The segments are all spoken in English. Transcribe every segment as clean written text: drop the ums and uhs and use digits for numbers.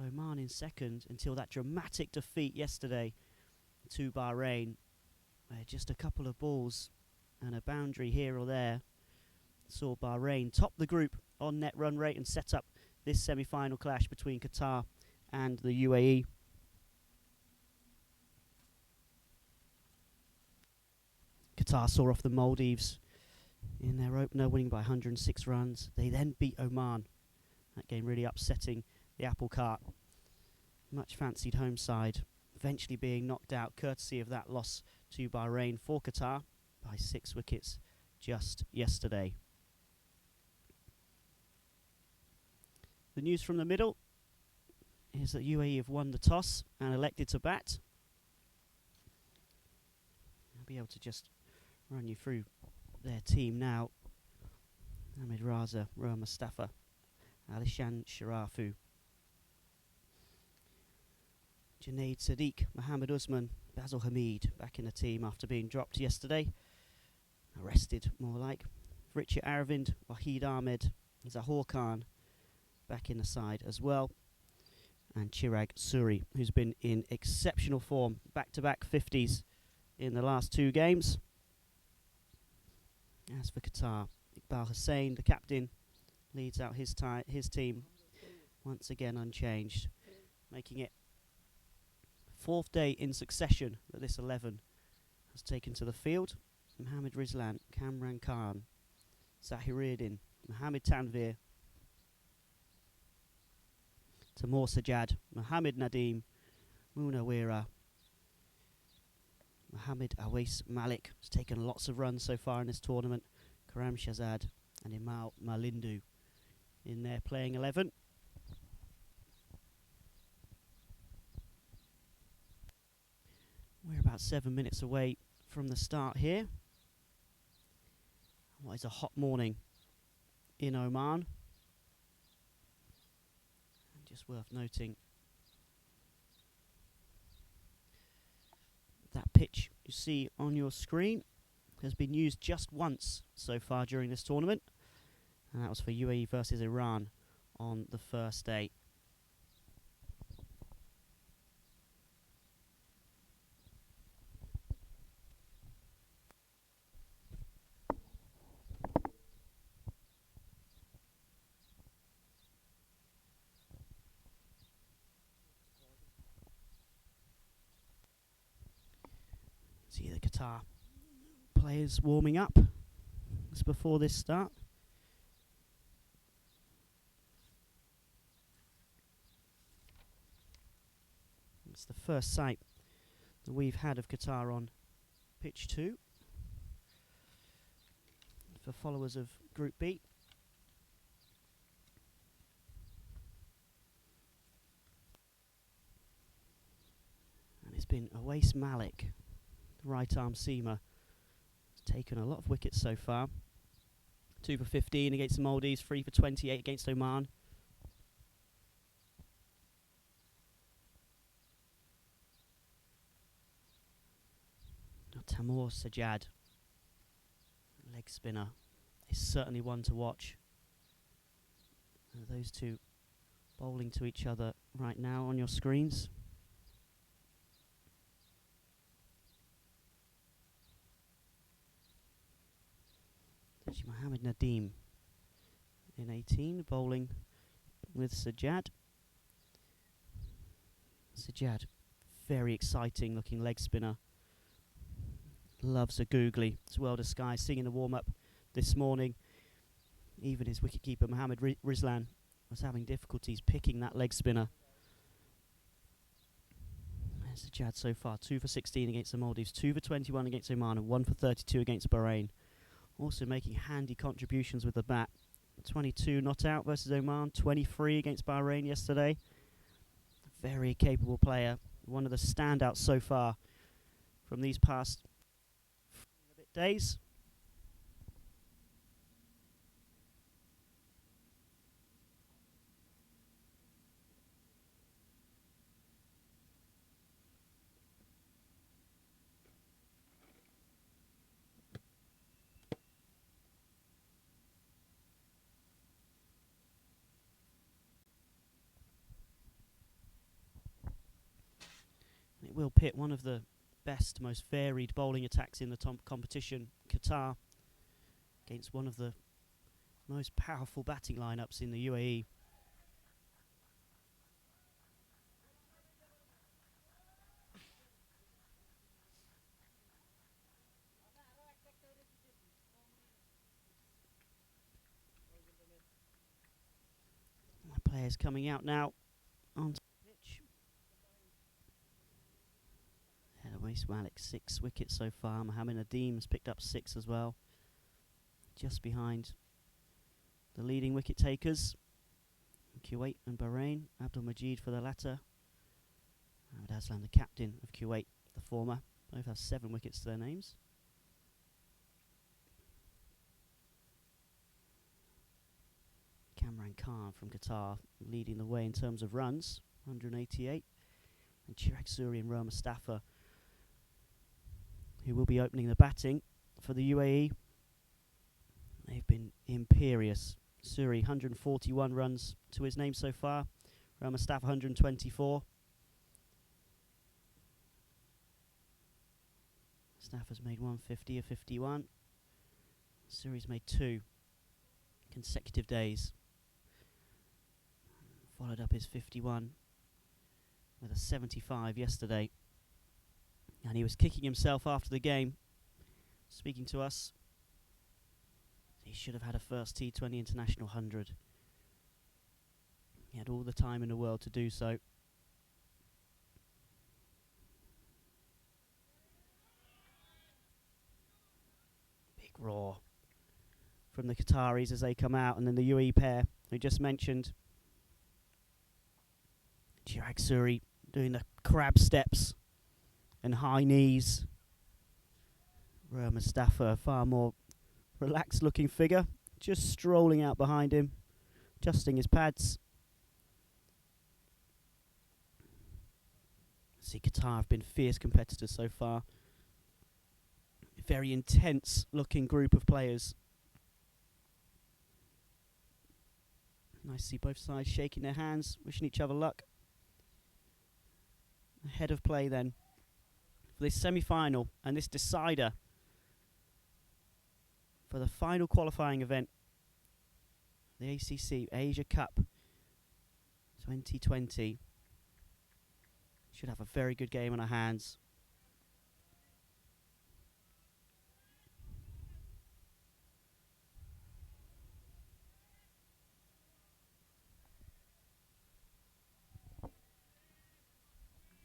with Oman in second until that dramatic defeat yesterday to Bahrain, where just a couple of balls and a boundary here or there saw Bahrain top the group on net run rate and set up this semi-final clash between Qatar and the UAE. Qatar saw off the Maldives in their opener, winning by 106 runs. They then beat Oman. That game really upsetting the apple cart. Much fancied home side, eventually being knocked out courtesy of that loss to Bahrain for Qatar by 6 wickets just yesterday. The news from the middle is that UAE have won the toss and elected to bat. I'll be able to just run you through their team now. Ahmed Raza, Roa Mustafa, Alishan Sharafu, Junaid Sadiq, Mohammad Usman, Basil Hamid back in the team after being dropped yesterday. Arrested, more like. Richard Aravindh, Wahid Ahmed, Zahor Khan back in the side as well. And Chirag Suri, who's been in exceptional form, back-to-back 50s in the last 2 games. As for Qatar, Iqbal Hussain, the captain, leads out his team once again unchanged, making it 4th day in succession that this 11 has taken to the field. Mohammad Rizlan, Kamran Khan, Zahiruddin, Mohammad Tanvir, Tamur Sajjad, Mohammad Nadeem, Munawira, Mohammad Awais Malik has taken lots of runs so far in this tournament, Karam Shahzad and Imal Malindu in their playing 11. We're about 7 minutes away from the start here. What is a hot morning in Oman. And just worth noting that pitch you see on your screen has been used just once so far during this tournament, and that was for UAE versus Iran on the first day. See the Qatar players warming up just before this start. It's the first sight that we've had of Qatar on pitch 2 for followers of Group B. And it's been Awais Malik, right arm seamer, has taken a lot of wickets so far. 2 for 15 against the Maldives, 3 for 28 against Oman. Now Tamur Sajjad, leg spinner, is certainly one to watch. And those two bowling to each other right now on your screens. Mohammad Nadeem in 18, bowling with Sajjad. Sajjad, very exciting looking leg spinner. Loves a googly. It's well disguised. Seeing in the warm-up this morning, even his wicketkeeper Mohammad Rizlan was having difficulties picking that leg spinner. There's Sajjad so far, 2 for 16 against the Maldives, 2 for 21 against Oman, and 1 for 32 against Bahrain. Also making handy contributions with the bat. 22 not out versus Oman, 23 against Bahrain yesterday. Very capable player, one of the standouts so far from these past days. will pit one of the best, most varied bowling attacks in the competition, Qatar, against one of the most powerful batting lineups in the UAE. My players coming out now onto the pitch. Awais Malik, 6 wickets so far. Mohammed Nadeem has picked up 6 as well. Just behind the leading wicket takers, Kuwait and Bahrain. Abdul Majid for the latter. Ahmed Aslam, the captain of Kuwait, the former. Both have 7 wickets to their names. Kamran Khan from Qatar leading the way in terms of runs, 188. And Chirag Suri and Rohan Mustafa, who will be opening the batting for the UAE. They've been imperious. Suri, 141 runs to his name so far. Rohan Mustafa, 124. Mustafa's made 150 of 51. Suri's made 2 consecutive days. Followed up his 51 with a 75 yesterday. And he was kicking himself after the game, speaking to us. He should have had a first T20 International 100. He had all the time in the world to do so. Big roar from the Qataris as they come out, and then the UAE pair who just mentioned. Chirag Suri doing the crab steps and high knees. Rohan Mustafa, a far more relaxed looking figure, just strolling out behind him, adjusting his pads. See, Qatar have been fierce competitors so far. A very intense looking group of players. Nice to see both sides shaking their hands, wishing each other luck. Ahead of play then for this semi-final and this decider for the final qualifying event, the ACC Asia Cup 2020. Should have a very good game on our hands.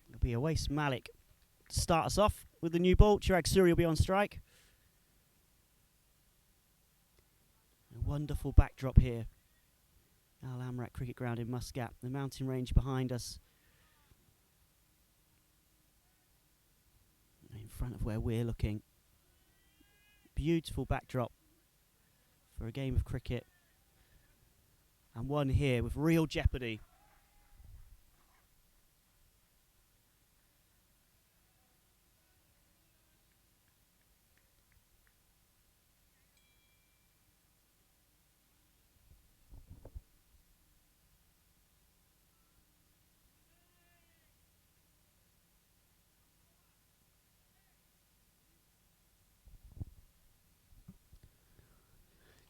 It'll be Awais Malik to start us off with the new ball. Chirag Suri will be on strike. A wonderful backdrop here. Al Amrat Cricket Ground in Muscat, the mountain range behind us. In front of where we're looking. Beautiful backdrop for a game of cricket. And one here with real jeopardy.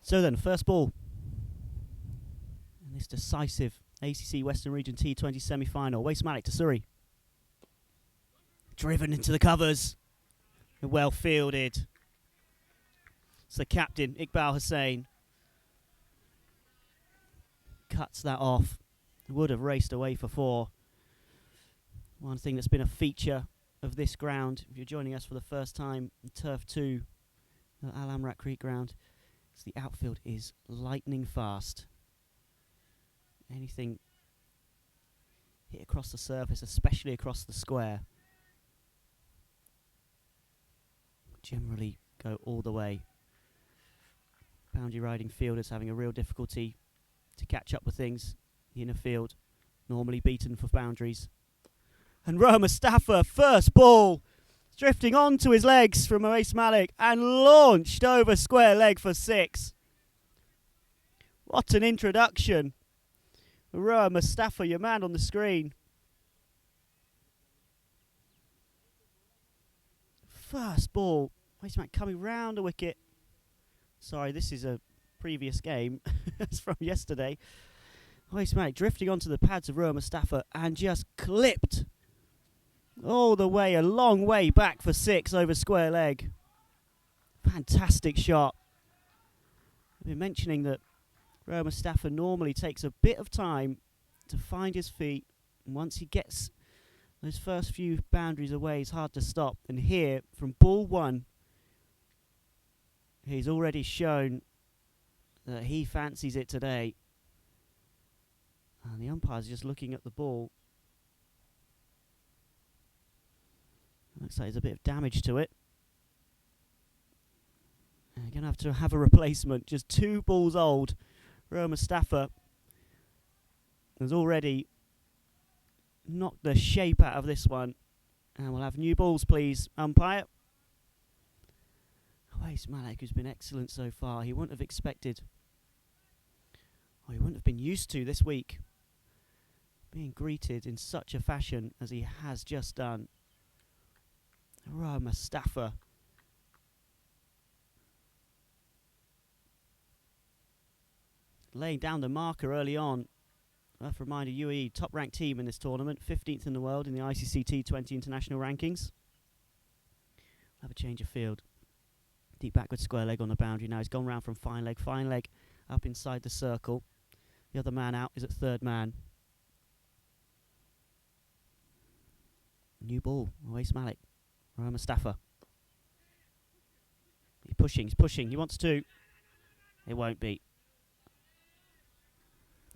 So then, first ball in this decisive ACC Western Region T20 semi-final. Awais Malik to Suri. Driven into the covers. Well fielded. It's the captain, Iqbal Hussain. Cuts that off. Would have raced away for 4. One thing that's been a feature of this ground, if you're joining us for the first time, Turf 2 at Al Amrat Cricket Ground, the outfield is lightning fast. Anything hit across the surface, especially across the square, generally go all the way. Boundary riding fielders having a real difficulty to catch up with things. The inner field normally beaten for boundaries. And Rohan Mustafa, first ball, drifting onto his legs from Awais Malik and launched over square leg for 6. What an introduction. Rohan Mustafa, your man on the screen. First ball. Wasteman coming round the wicket. Sorry, this is a previous game. It's from yesterday. Wasteman drifting onto the pads of Rohan Mustafa and just clipped all the way, a long way back for 6 over square leg. Fantastic shot. I've been mentioning that Rohan Mustafa normally takes a bit of time to find his feet. And once he gets those first few boundaries away, it's hard to stop. And here, from ball 1, he's already shown that he fancies it today. And the umpire's just looking at the ball. Looks like there's a bit of damage to it. You're going to have a replacement. Just 2 balls old. Rohan Mustafa has already knocked the shape out of this one. And we'll have new balls, please, umpire. Awais Malik, who's been excellent so far. He wouldn't have expected, or he wouldn't have been used to this week, being greeted in such a fashion as he has just done. Rohan Mustafa. Laying down the marker early on. Worth a reminder, UAE, top-ranked team in this tournament, 15th in the world in the ICC T20 international rankings. Have a change of field. Deep backward square leg on the boundary now. He's gone round from fine leg up inside the circle. The other man out is at third man. New ball, Awais Malik. Rohan Mustafa. He's pushing, he wants to. It won't be.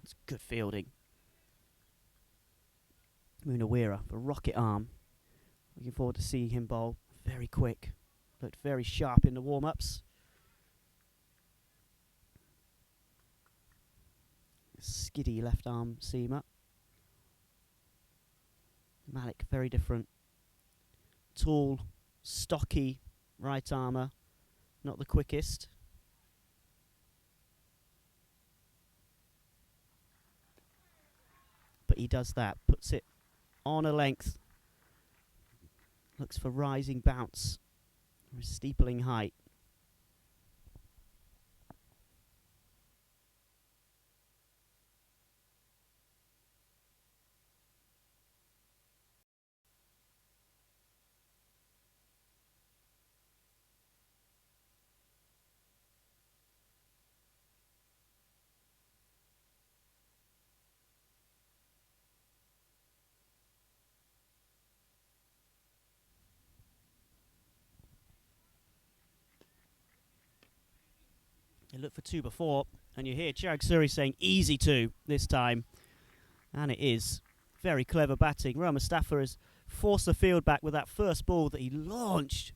It's good fielding. Munawira, the rocket arm. Looking forward to seeing him bowl. Very quick. Looked very sharp in the warm-ups. Skiddy left arm seamer. Malik, very different. Tall, stocky right armour. Not the quickest. But he does that. Puts it on a length. Looks for rising bounce. Or steepling height. You look for 2 before, and you hear Chirag Suri saying easy 2 this time. And it is. Very clever batting. Rohan Mustafa has forced the field back with that first ball that he launched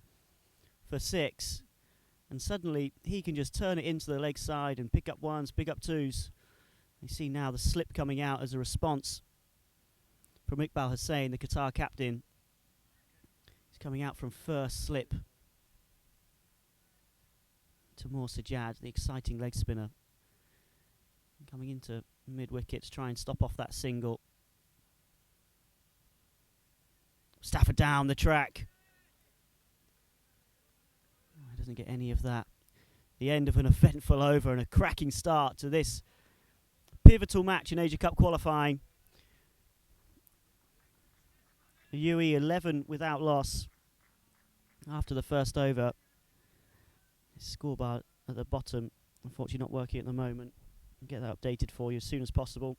for 6. And suddenly he can just turn it into the leg side and pick up 1s, pick up 2s. You see now the slip coming out as a response from Iqbal Hussain, the Qatar captain. He's coming out from first slip. Tamoor Sajjad, the exciting leg spinner, coming into mid-wicket to try and stop off that single. Stafford down the track. Oh, he doesn't get any of that. The end of an eventful over and a cracking start to this pivotal match in Asia Cup qualifying. The UAE 11 without loss after the first over. Scorebar at the bottom, unfortunately not working at the moment. I'll get that updated for you as soon as possible.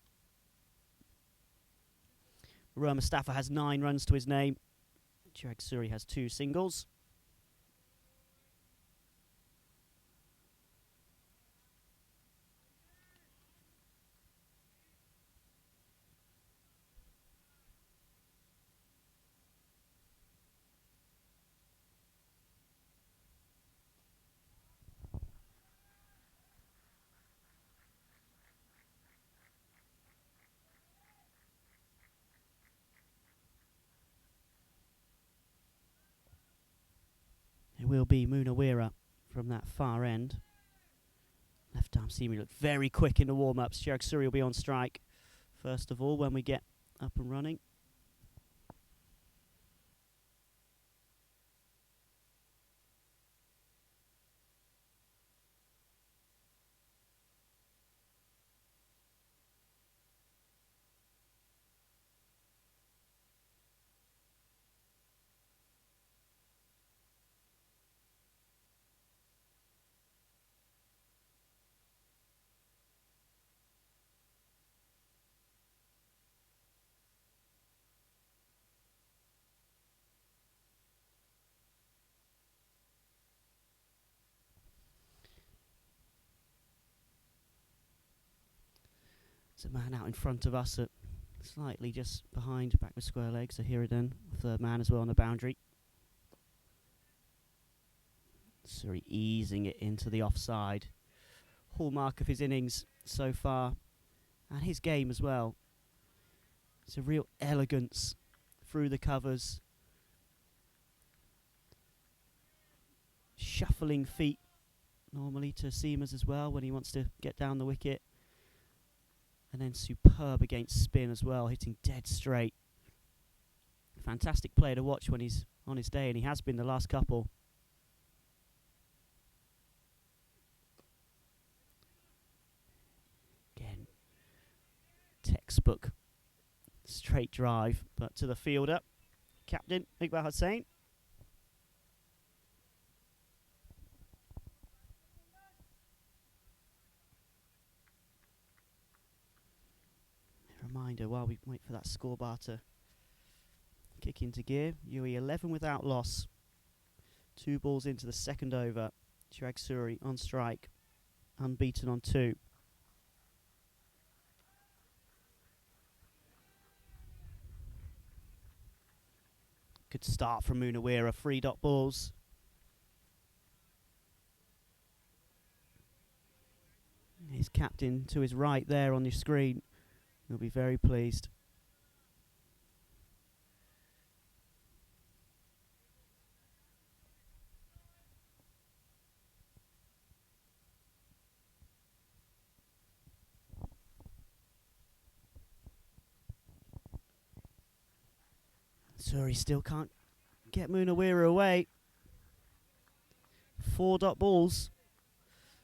Rohan Mustafa has 9 runs to his name. Chirag Suri has 2 singles. It will be Munawira from that far end. Left arm seamer looked very quick in the warm-ups. Chirag Suri will be on strike first of all when we get up and running. There's a man out in front of us, slightly just behind, back with square legs. So Aravindh, third man as well on the boundary. Surrey easing it into the offside. Hallmark of his innings so far, and his game as well. It's a real elegance through the covers. Shuffling feet normally to seamers as well when he wants to get down the wicket. And then superb against spin as well, hitting dead straight. Fantastic player to watch when he's on his day, and he has been the last couple. Again, textbook straight drive, but to the fielder, captain Iqbal Hussain. Reminder while we wait for that score bar to kick into gear. UAE 11 without loss. 2 balls into the second over. Chirag Suri on strike, unbeaten on 2. Good start from Munawira, 3 dot balls. His captain to his right there on your screen. He'll be very pleased. Surrey still can't get Munawira away. 4 dot balls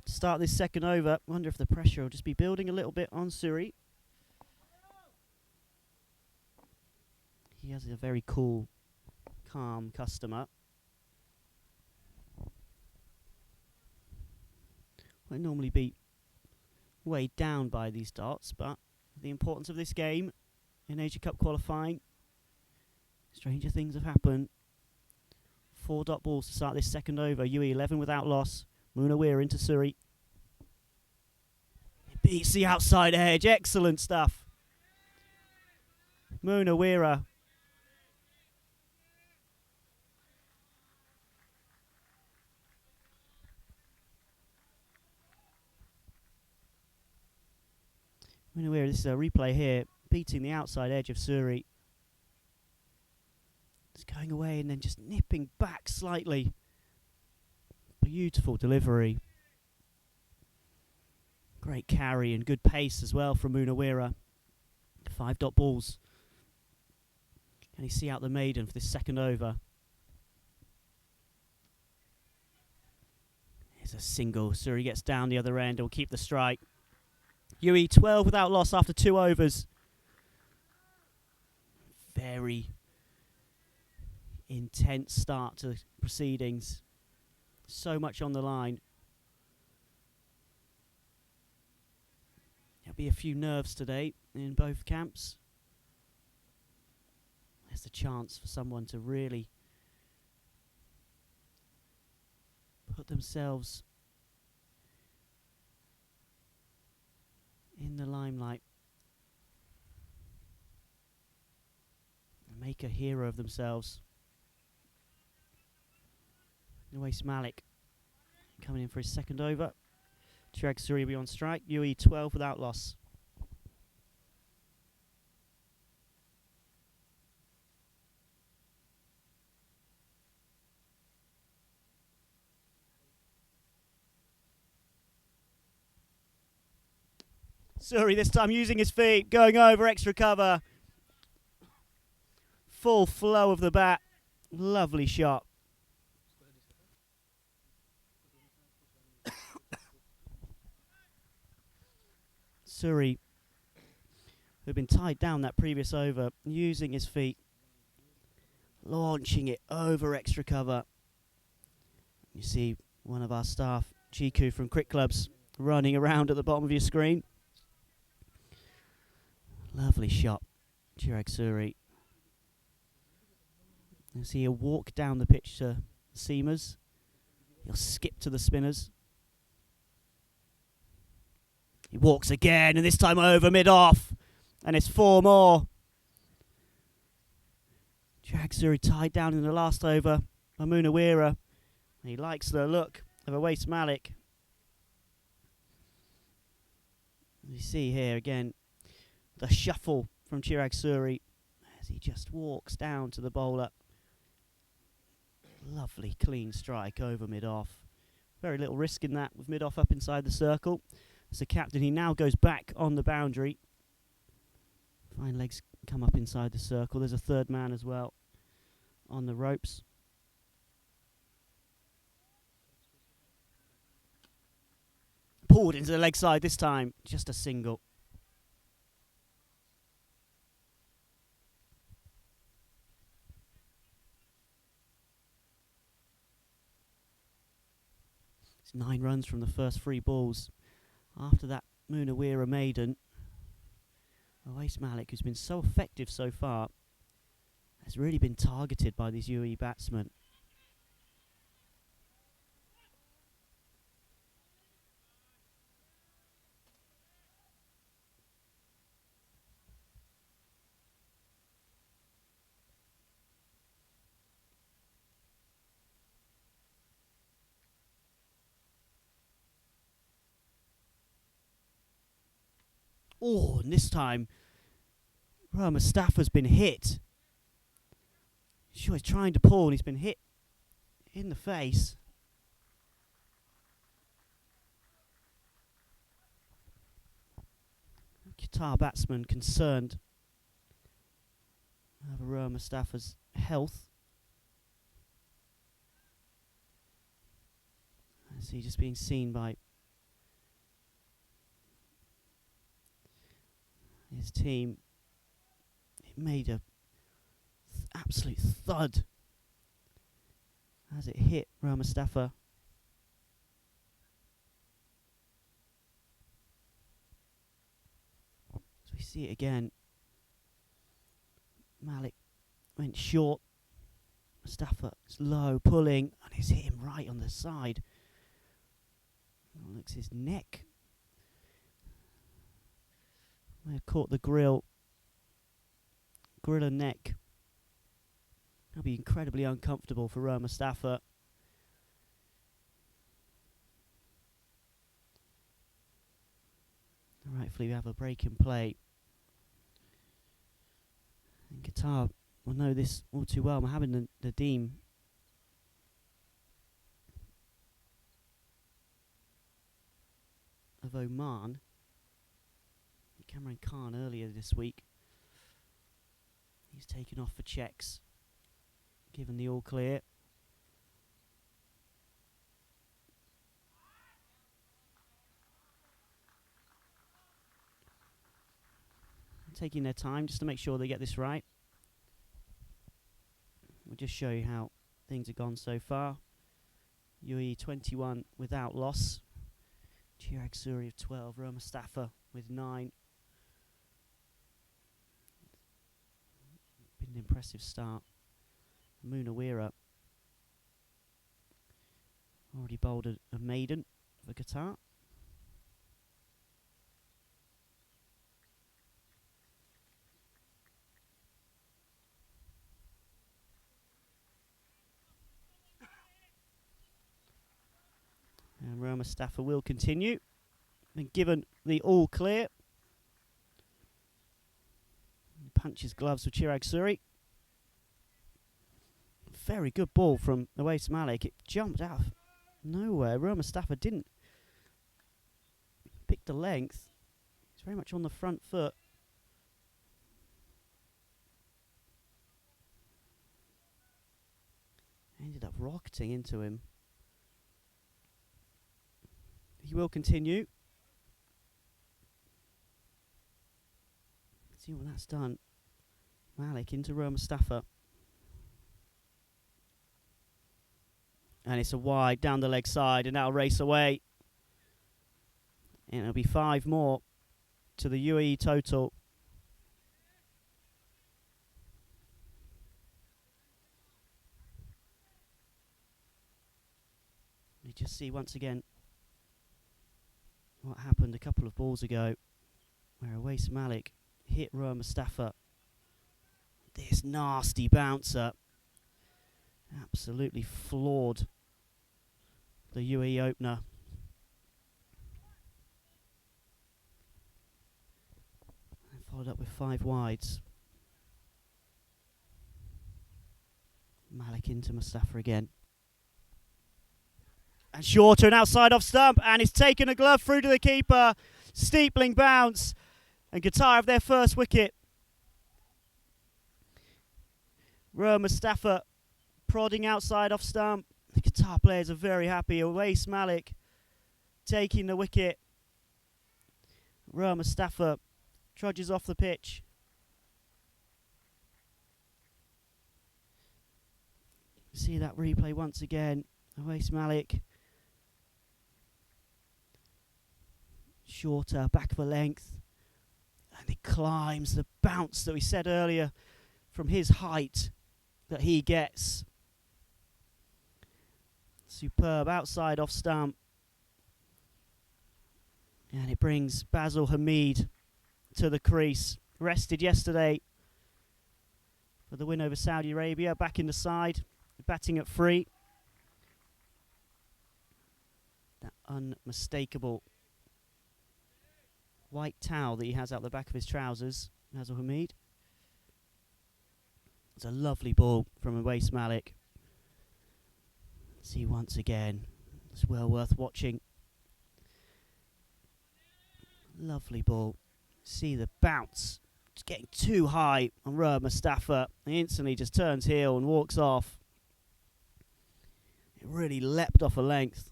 to start this second over. Wonder if the pressure will just be building a little bit on Surrey. He has a very cool, calm customer. Won't normally be weighed down by these dots, but the importance of this game in Asia Cup qualifying, stranger things have happened. 4 dot balls to start this second over. UAE 11 without loss. Munawira into Surrey. It beats the outside edge. Excellent stuff. Munawira. This is a replay here, beating the outside edge of Surrey. It's going away and then just nipping back slightly. Beautiful delivery. Great carry and good pace as well from Munawira. 5 dot balls. Can he see out the maiden for this second over? Here's a single. Surrey gets down the other end. He'll keep the strike. UAE 12 without loss after 2 overs. Very intense start to the proceedings. So much on the line. There'll be a few nerves today in both camps. There's the chance for someone to really put themselves in the limelight and make a hero of themselves. Nawais Malik coming in for his second over. Chirag Suri on strike. UAE 12 without loss. Suri this time using his feet, going over extra cover. Full flow of the bat. Lovely shot. Suri, who had been tied down that previous over, using his feet, launching it over extra cover. You see one of our staff, Chiku from Cricket Clubs, running around at the bottom of your screen. Lovely shot, Chirag Suri. You see he'll walk down the pitch to seamers. He'll skip to the spinners. He walks again, and this time over mid-off. And it's 4 more. Chirag Suri tied down in the last over. Munawira. He likes the look of Awais Malik. You see here again the shuffle from Chirag Suri as he just walks down to the bowler. Lovely clean strike over mid-off. Very little risk in that with mid-off up inside the circle. As the captain, he now goes back on the boundary. Fine legs come up inside the circle. There's a third man as well on the ropes. Pulled into the leg side this time. Just a single. It's 9 runs from the first 3 balls. After that Munawira maiden, Awais Malik, who's been so effective so far, has really been targeted by these UAE batsmen. Oh, and this time, Mustafa's been hit. Sure, he's trying to pull and he's been hit in the face. Qatar batsman concerned over Mustafa's health. I see just being seen by his team. It made a absolute thud as it hit Mustafa. So we see it again. Malik went short. Mustafa is low, pulling, and he's hit him right on the side. Oh, looks his neck. May have caught the grill and neck. That'll be incredibly uncomfortable for Mustafa. Rightfully, we have a break in play. And Qatar will know this all too well. Mohammed Nadeem of Oman, Cameron Khan earlier this week, he's taken off for checks, given the all clear. Taking their time just to make sure they get this right. We'll just show you how things have gone so far. UAE 21 without loss. Chirag Suri of 12, Mustafa with 9. Been an impressive start. Munawira already bowled a maiden for Qatar. And Mustafa will continue. And given the all clear, he punches gloves with Chirag Suri. Very good ball from Awais Malik. It jumped out of nowhere. Mustafa didn't pick the length. He's very much on the front foot. Ended up rocketing into him. He will continue. Let's see what that's done. Malik into Mustafa. And it's a wide down the leg side, and that'll race away. And it'll be 5 more to the UAE total. You just see once again what happened a couple of balls ago, where Awais Malik hit Rowan Mustafa. This nasty bouncer absolutely floored the UAE opener. And followed up with 5 wides. Malik into Mustafa again. And shorter and outside off stump, and it's taken a glove through to the keeper. Steepling bounce, and Qatar have their first wicket. Rowan Mustafa prodding outside off stump. The Qatar players are very happy. Awais Malik taking the wicket. Rowan Mustafa trudges off the pitch. See that replay once again. Awais Malik. Shorter, back of a length. And he climbs the bounce that we said earlier from his height that he gets. Superb outside off stump. And it brings Basil Hamid to the crease. Rested yesterday for the win over Saudi Arabia. Back in the side, batting at 3. That unmistakable white towel that he has out the back of his trousers, Basil Hamid. It's a lovely ball from Awais Malik. See once again, it's well worth watching. Lovely ball. See the bounce. It's getting too high on Rowan Mustafa. He instantly just turns heel and walks off. It really leapt off a length.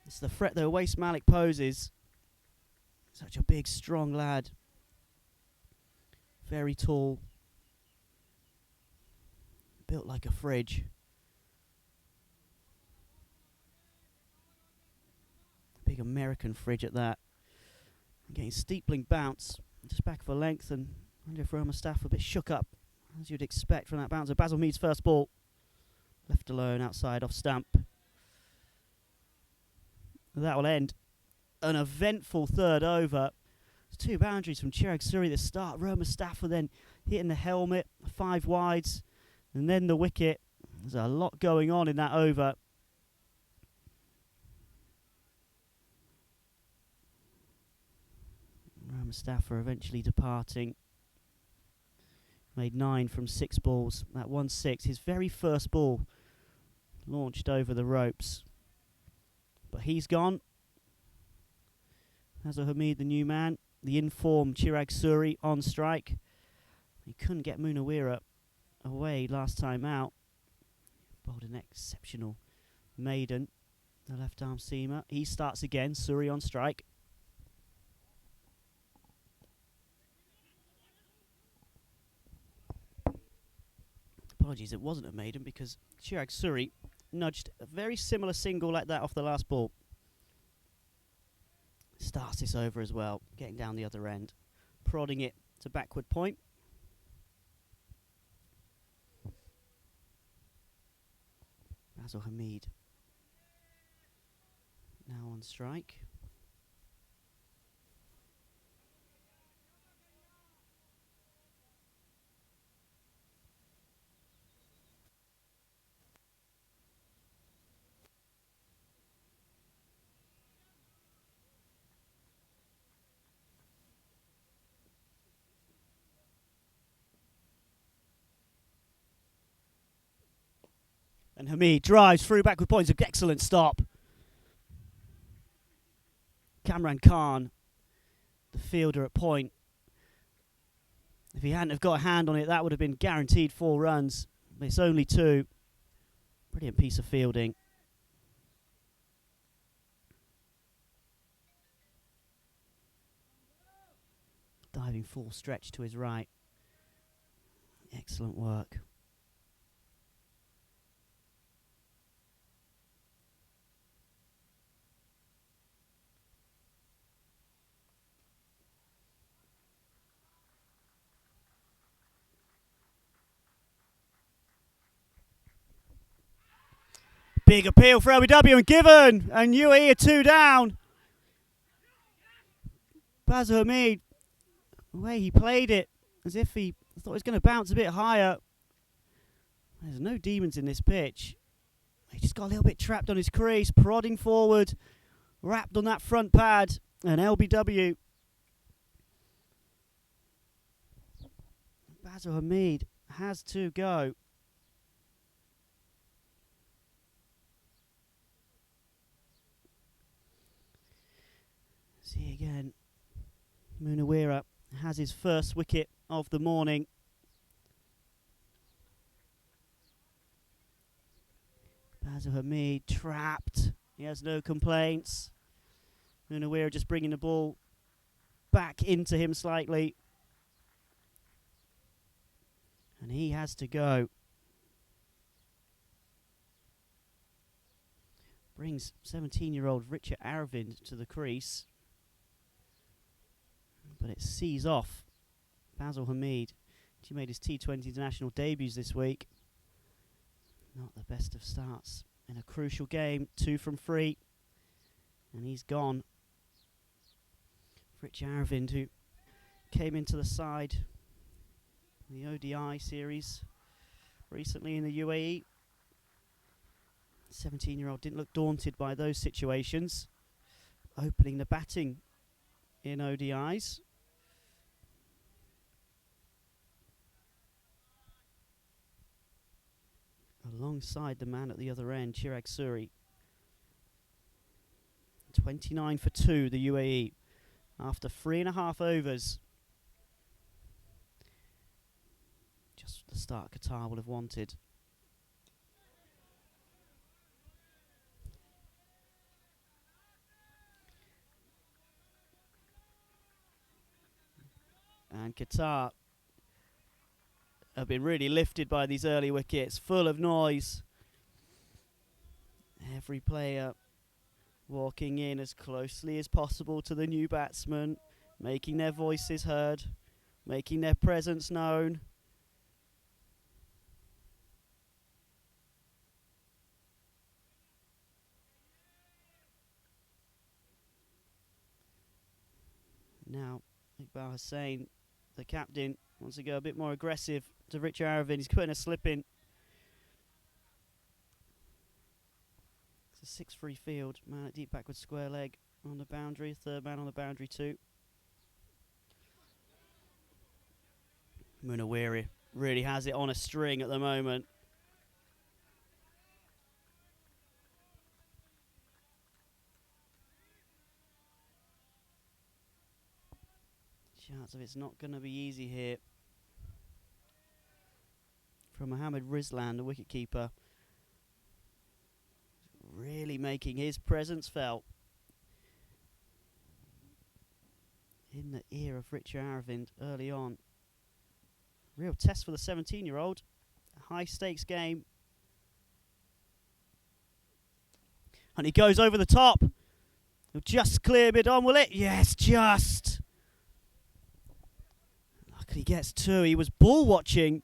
It's the threat that Awais Malik poses. Such a big, strong lad. Very tall. Built like a fridge. Big American fridge at that. And getting steepling bounce. Just back for length, and I wonder if Rowan Mustafa a bit shook up, as you'd expect from that bouncer. Basil Hamid's first ball. Left alone outside off stump. That will end an eventful third over. There's 2 boundaries from Chirag Suri at the start. Rowan Mustafa then hitting the helmet, 5 wides, and then the wicket. There's a lot going on in that over. Rowan Mustafa eventually departing. Made 9 from 6 balls. That 1-6, his very first ball, launched over the ropes. But he's gone. Basil Hamid, the new man. The informed Chirag Suri on strike. He couldn't get Munawira away last time out. Bowled an exceptional maiden. The left arm seamer. He starts again. Suri on strike. Apologies, it wasn't a maiden because Chirag Suri nudged a very similar single like that off the last ball. Starts this over as well, getting down the other end, prodding it to backward point. Basil Hamid now on strike. And Hamid drives through backward points. An excellent stop. Kamran Khan, the fielder at point. If he hadn't have got a hand on it, that would have been guaranteed 4 runs. But it's only 2. Brilliant piece of fielding. Diving full stretch to his right. Excellent work. Big appeal for LBW and given, and UAE are 2 down. Basil Hamid, the way he played it, as if he thought he was going to bounce a bit higher. There's no demons in this pitch. He just got a little bit trapped on his crease, prodding forward, wrapped on that front pad, and LBW. Basil Hamid has to go. See again. Munawira has his first wicket of the morning. Basil Hamid trapped. He has no complaints. Munawira just bringing the ball back into him slightly. And he has to go. Brings 17-year-old Richard Aravindh to the crease. But it sees off Basil Hamid. He made his T20 international debuts this week. Not the best of starts in a crucial game. 2 from 3. And he's gone. Richard Aravindh, who came into the side in the ODI series recently in the UAE. 17-year-old didn't look daunted by those situations. Opening the batting in ODIs. Alongside the man at the other end, Chirag Suri. 29 for 2, the UAE, after 3.5 overs. Just the start Qatar would have wanted. And Qatar have been really lifted by these early wickets, full of noise. Every player walking in as closely as possible to the new batsman, making their voices heard, making their presence known. Now, Iqbal Hussain, the captain, wants to go a bit more aggressive to Richard Aravindh. He's putting a slip in. It's a 6-3 field. Man at deep backward square leg on the boundary. Third man on the boundary too. Munawira really has it on a string at the moment. Chance of it's not going to be easy here. From Mohammad Rizlan, the wicketkeeper, really making his presence felt in the ear of Richard Aravindh early on. Real test for the 17-year-old. A high-stakes game. And he goes over the top. He'll just clear mid-on, will it? Yes, just. Luckily gets 2. He was ball watching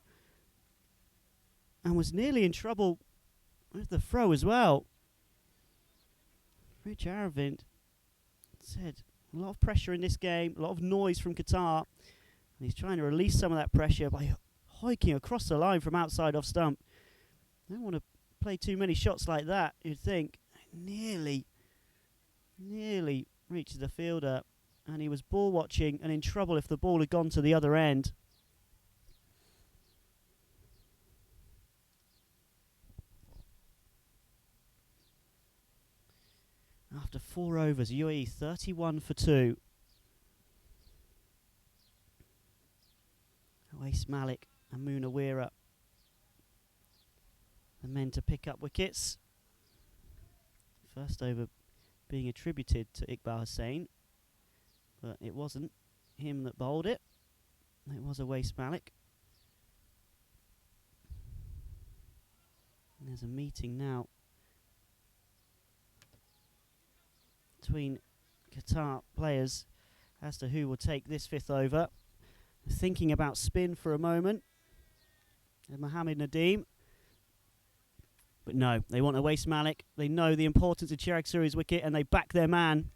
and was nearly in trouble with the throw as well. Richard Aravindh said a lot of pressure in this game, a lot of noise from Qatar. And he's trying to release some of that pressure by hiking across the line from outside off stump. Don't want to play too many shots like that, you'd think. Nearly reaches the fielder. And he was ball watching and in trouble if the ball had gone to the other end. After 4 overs, UAE 31 for 2. Awais Malik and Munawira, the men to pick up wickets. First over being attributed to Iqbal Hussain, but it wasn't him that bowled it. It was Awais Malik. And there's a meeting now between Qatar players as to who will take this 5th over. Thinking about spin for a moment. And Mohammed Nadeem But no, they want Awais Malik. They know the importance of Chirag Suri's wicket, and they back their man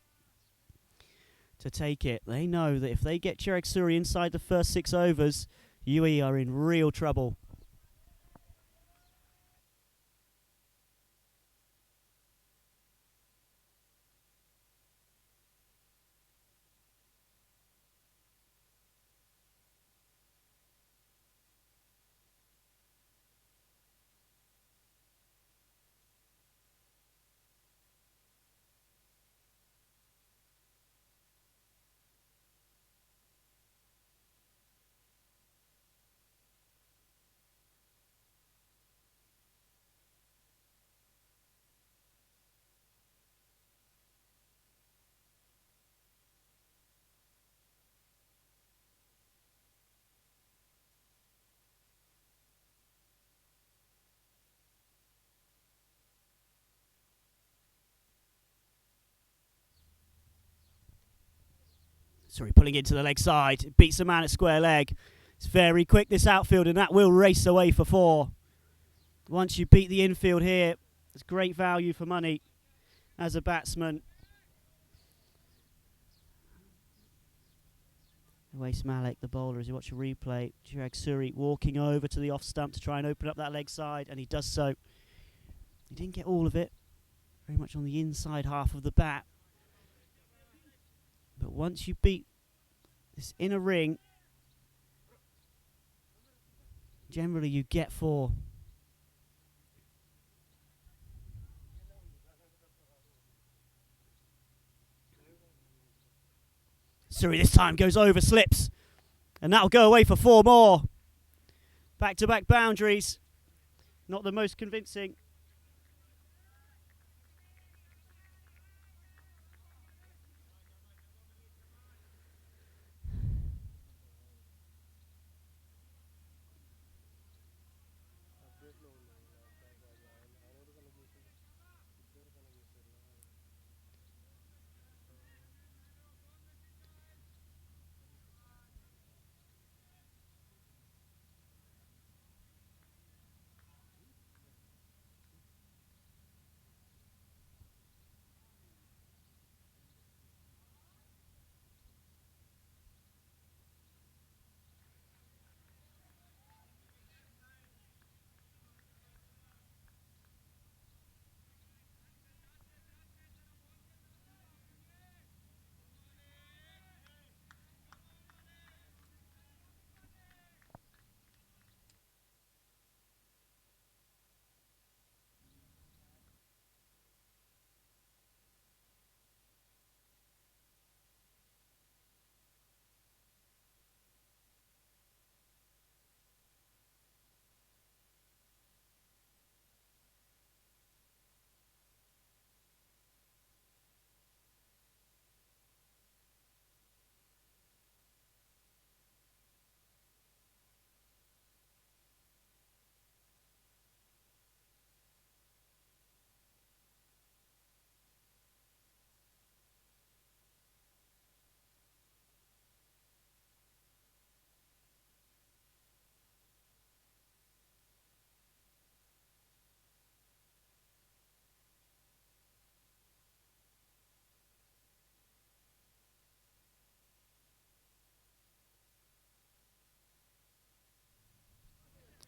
to take it. They know that if they get Chirag Suri inside the first 6 overs, UAE are in real trouble. Sorry, pulling into the leg side. It beats the man at square leg. It's very quick, this outfield, and that will race away for 4. Once you beat the infield here, it's great value for money as a batsman. Awais Malik, the bowler, as you watch a replay. Chirag Suri walking over to the off stump to try and open up that leg side, and he does so. He didn't get all of it, very much on the inside half of the bat. But once you beat this inner ring, generally you get 4. Suri this time goes over, slips, and that'll go away for 4 more. Back-to-back boundaries. Not the most convincing.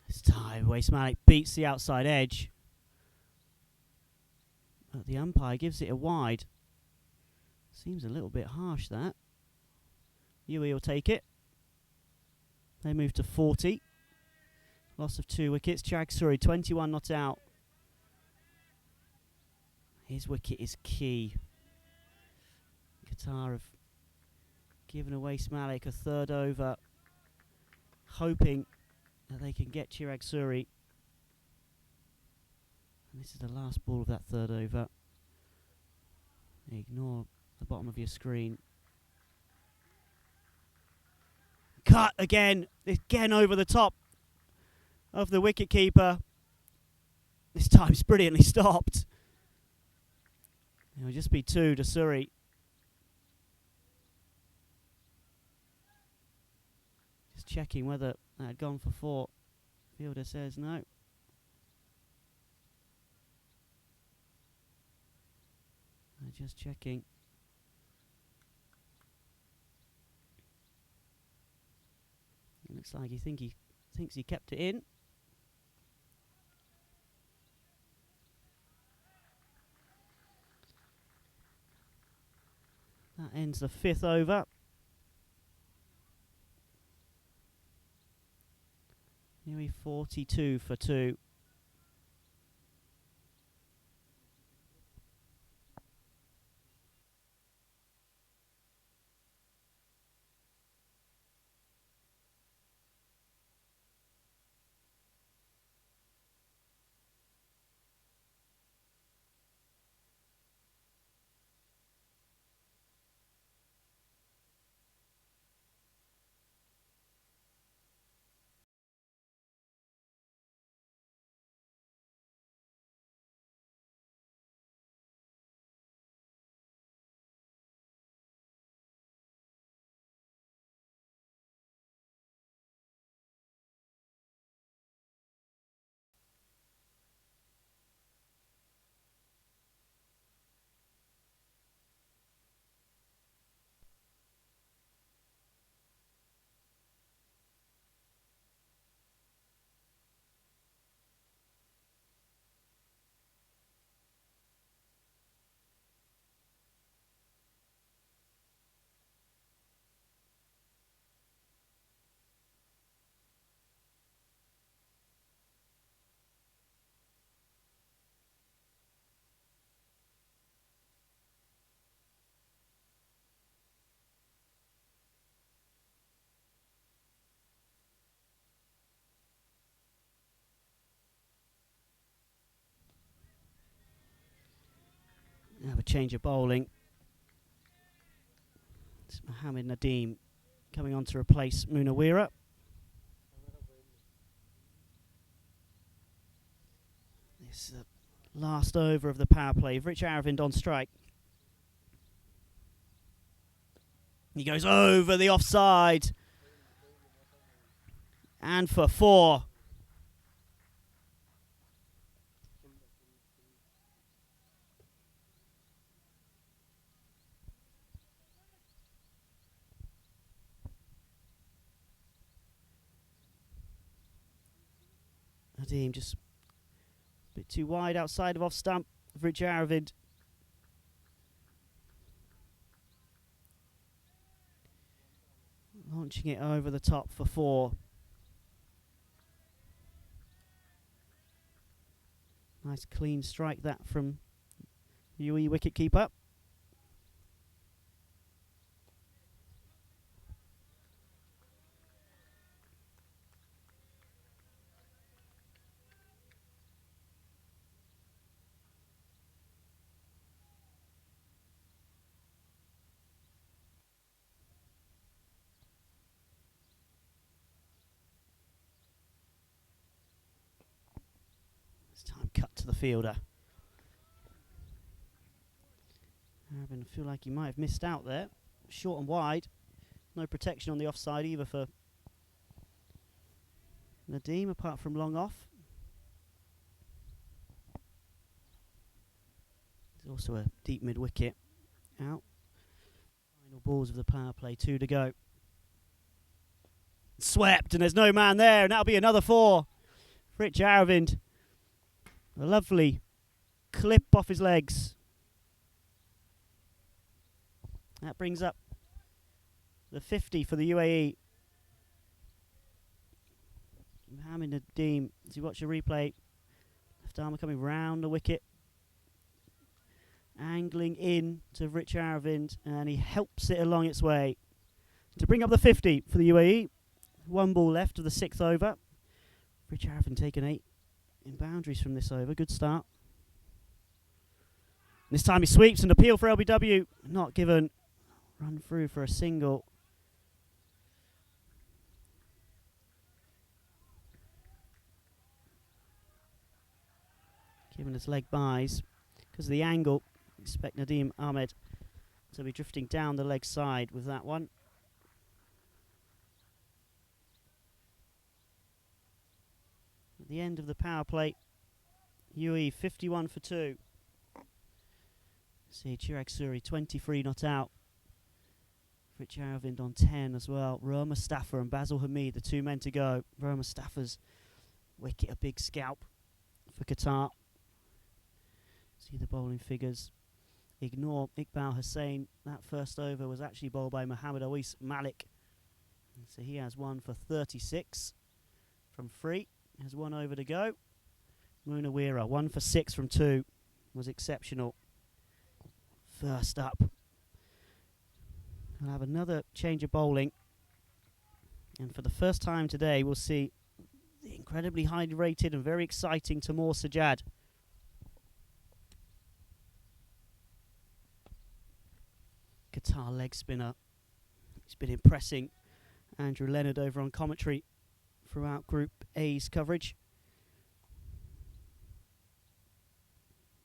This time, Awais Malik beats the outside edge. But the umpire gives it a wide. Seems a little bit harsh, that. UAE will take it. They move to 40. Loss of 2 wickets. Chirag Suri, 21 not out. His wicket is key. Qatar have given Awais Malik a 3rd over, hoping that they can get Chirag Suri. And this is the last ball of that 3rd over. Ignore the bottom of your screen. Cut again over the top of the wicketkeeper. This time it's brilliantly stopped. It'll just be 2 to Suri. Just checking whether that had gone for 4. Fielder says no. Just checking. It looks like he thinks he kept it in. That ends the 5th over. Nearly 42 for 2. Have a change of bowling. It's Mohammed Nadeem coming on to replace Munawira. This is the last over of the power play. Rich Aravindh on strike. He goes over the offside. And for 4. Nadeem just a bit too wide outside of off stump. Rich Aravindh. Launching it over the top for 4. Nice clean strike that from UAE wicketkeeper. This time cut to the fielder. Aravindh feel like he might have missed out there. Short and wide. No protection on the offside either for Nadeem apart from long off. There's also a deep mid wicket out. Final balls of the power play, 2 to go. Swept and there's no man there, and that'll be another 4. Rich Aravindh. A lovely clip off his legs. That brings up the 50 for the UAE. Mohammed Nadeem, as you watch the replay, left arm coming round the wicket, angling in to Rich Aravindh, and he helps it along its way to bring up the 50 for the UAE. 1 ball left of the 6th over. Rich Aravindh taken 8 in boundaries from this over. Good start. This time he sweeps and appeal for LBW. Not given. Run through for a single. Given his leg buys. Because of the angle, expect Nadeem Ahmed to be drifting down the leg side with that one. At the end of the power play, UAE 51 for 2. See Chirag Suri 23 not out. Rich Aravindh on 10 as well. Rohan Mustafa and Basil Hamid, the two men to go. Rohan Mustafa's wicket, a big scalp for Qatar. See the bowling figures. Ignore Iqbal Hussain. That first over was actually bowled by Mohammad Awais Malik. And so he has one for 36 from 3. Has 1 over to go. Munawira, 1 for 6 from 2. Was exceptional. First up. We'll have another change of bowling. And for the first time today, we'll see the incredibly highly rated and very exciting Taimoor Sajjad. Qatar leg spinner. He's been impressing Andrew Leonard over on commentary throughout Group A's coverage.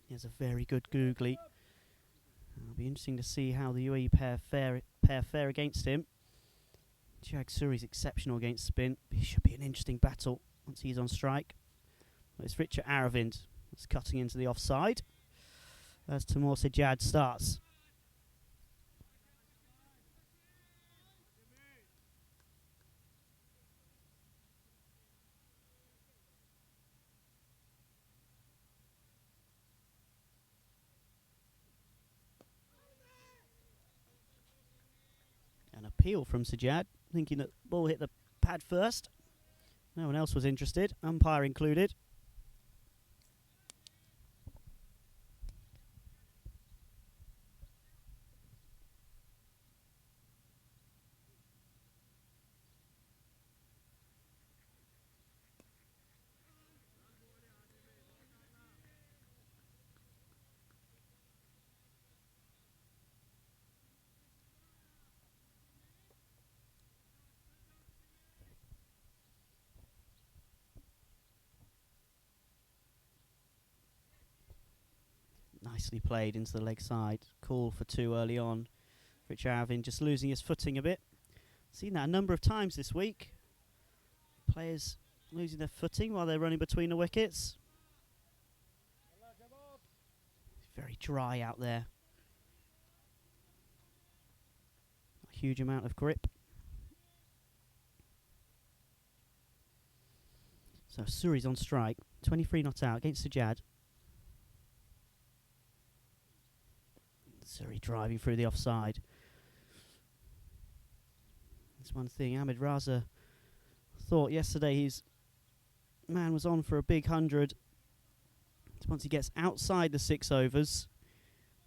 He has a very good googly. It'll be interesting to see how the UAE pair fare against him. Chirag Suri's exceptional against spin. It should be an interesting battle once he's on strike. Well, it's Richard Aravindh that's cutting into the offside as Taimoor Sajjad starts. An appeal from Sajjad, thinking that the ball hit the pad first. No one else was interested, umpire included. Nicely played into the leg side. Call for 2 early on. Rich Aravindh just losing his footing a bit. Seen that a number of times this week. Players losing their footing while they're running between the wickets. It's very dry out there. A huge amount of grip. So Suri's on strike. 23 not out against Sajjad. Suri driving through the offside. That's one thing Ahmed Raza thought yesterday. His man was on for a big 100. Once he gets outside the 6 overs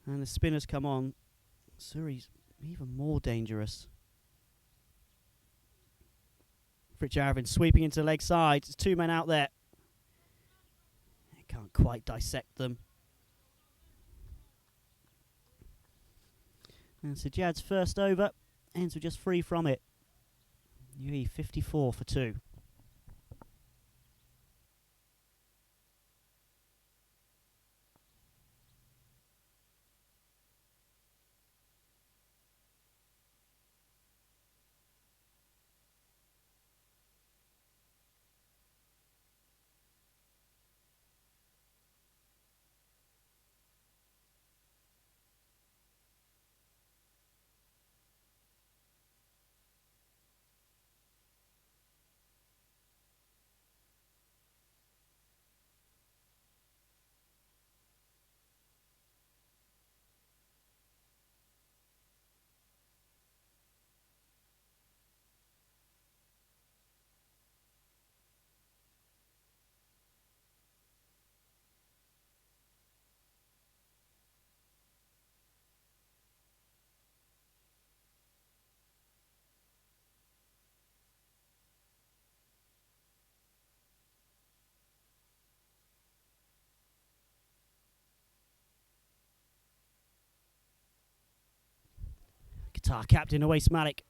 and the spinners come on, Suri's even more dangerous. Rich Aravindh sweeping into the leg side. There's 2 men out there. They can't quite dissect them. And Sajjad's first over ends with just 3 from it. UAE 54 for 2. Qatar captain Awais Malik.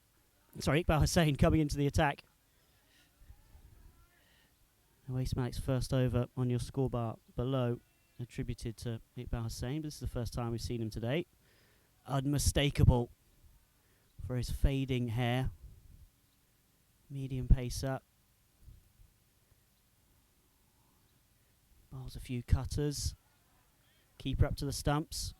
Sorry, Iqbal Hussain coming into the attack. Awais Malik's first over on your scorebar below, attributed to Iqbal Hussain. This is the first time we've seen him today. Unmistakable for his fading hair. Medium pacer. Bowls a few cutters. Keeper up to the stumps.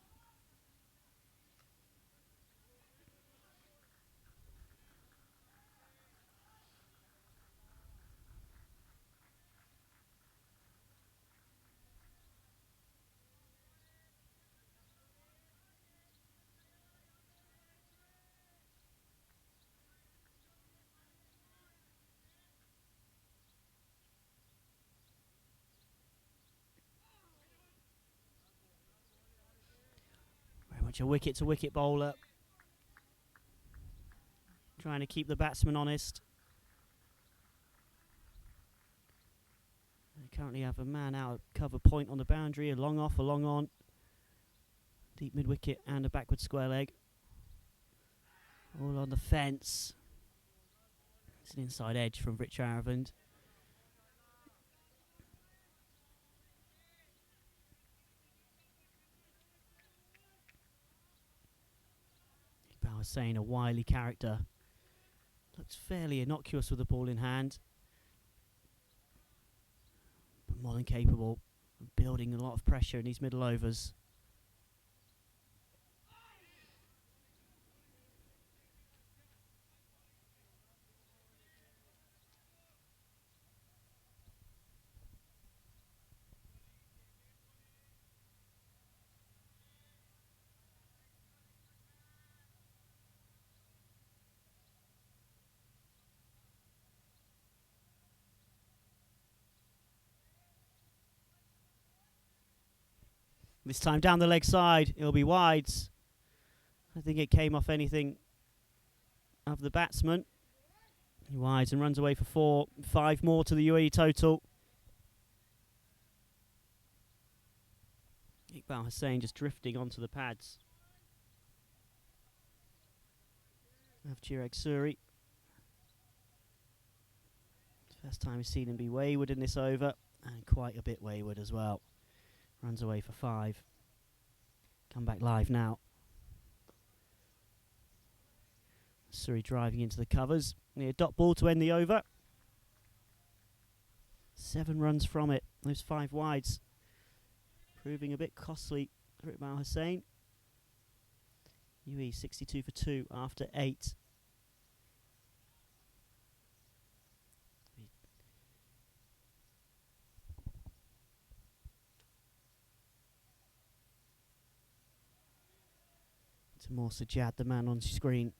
Such a wicket-to-wicket bowler. Trying to keep the batsman honest. They currently have a man out at cover point on the boundary, a long off, a long on. Deep mid-wicket and a backward square leg. All on the fence. It's an inside edge from Rich Aravindh. Iqbal was saying a wily character. Looks fairly innocuous with the ball in hand. But more than capable of building a lot of pressure in these middle overs. This time down the leg side, it'll be wides. I think it came off anything of the batsman. He wides and runs away for 4. 5 more to the UAE total. Iqbal Hussain just drifting onto the pads of Chirag Suri. First time we've seen him be wayward in this over, and quite a bit wayward as well. Runs away for 5. Come back live now. Suri driving into the covers. Near dot ball to end the over. 7 runs from it. Those 5 wides. Proving a bit costly for Iqbal Hussain. UAE 62 for 2 after 8. More Sajjad, the man on screen,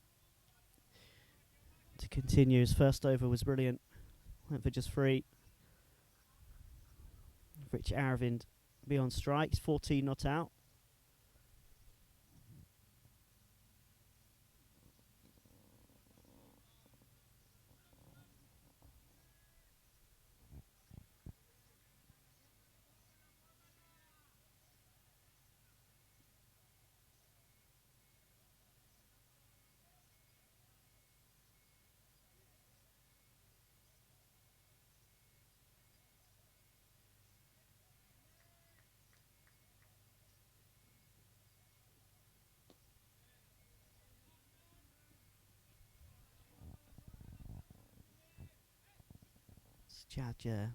to continue. His first over was brilliant. Went for just 3. Rich Aravindh be on strike. He's 14 not out. Sajjad,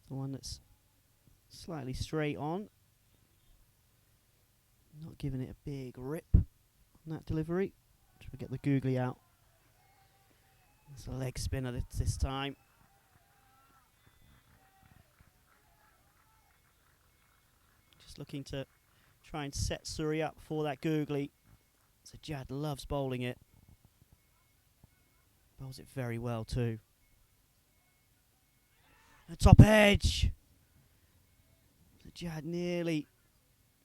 the one that's slightly straight on. Not giving it a big rip on that delivery. Try to get the googly out. It's a leg spinner this time. Just looking to try and set Suri up for that googly. Sajjad loves bowling it. Bowls it very well too. The top edge. Sajjad nearly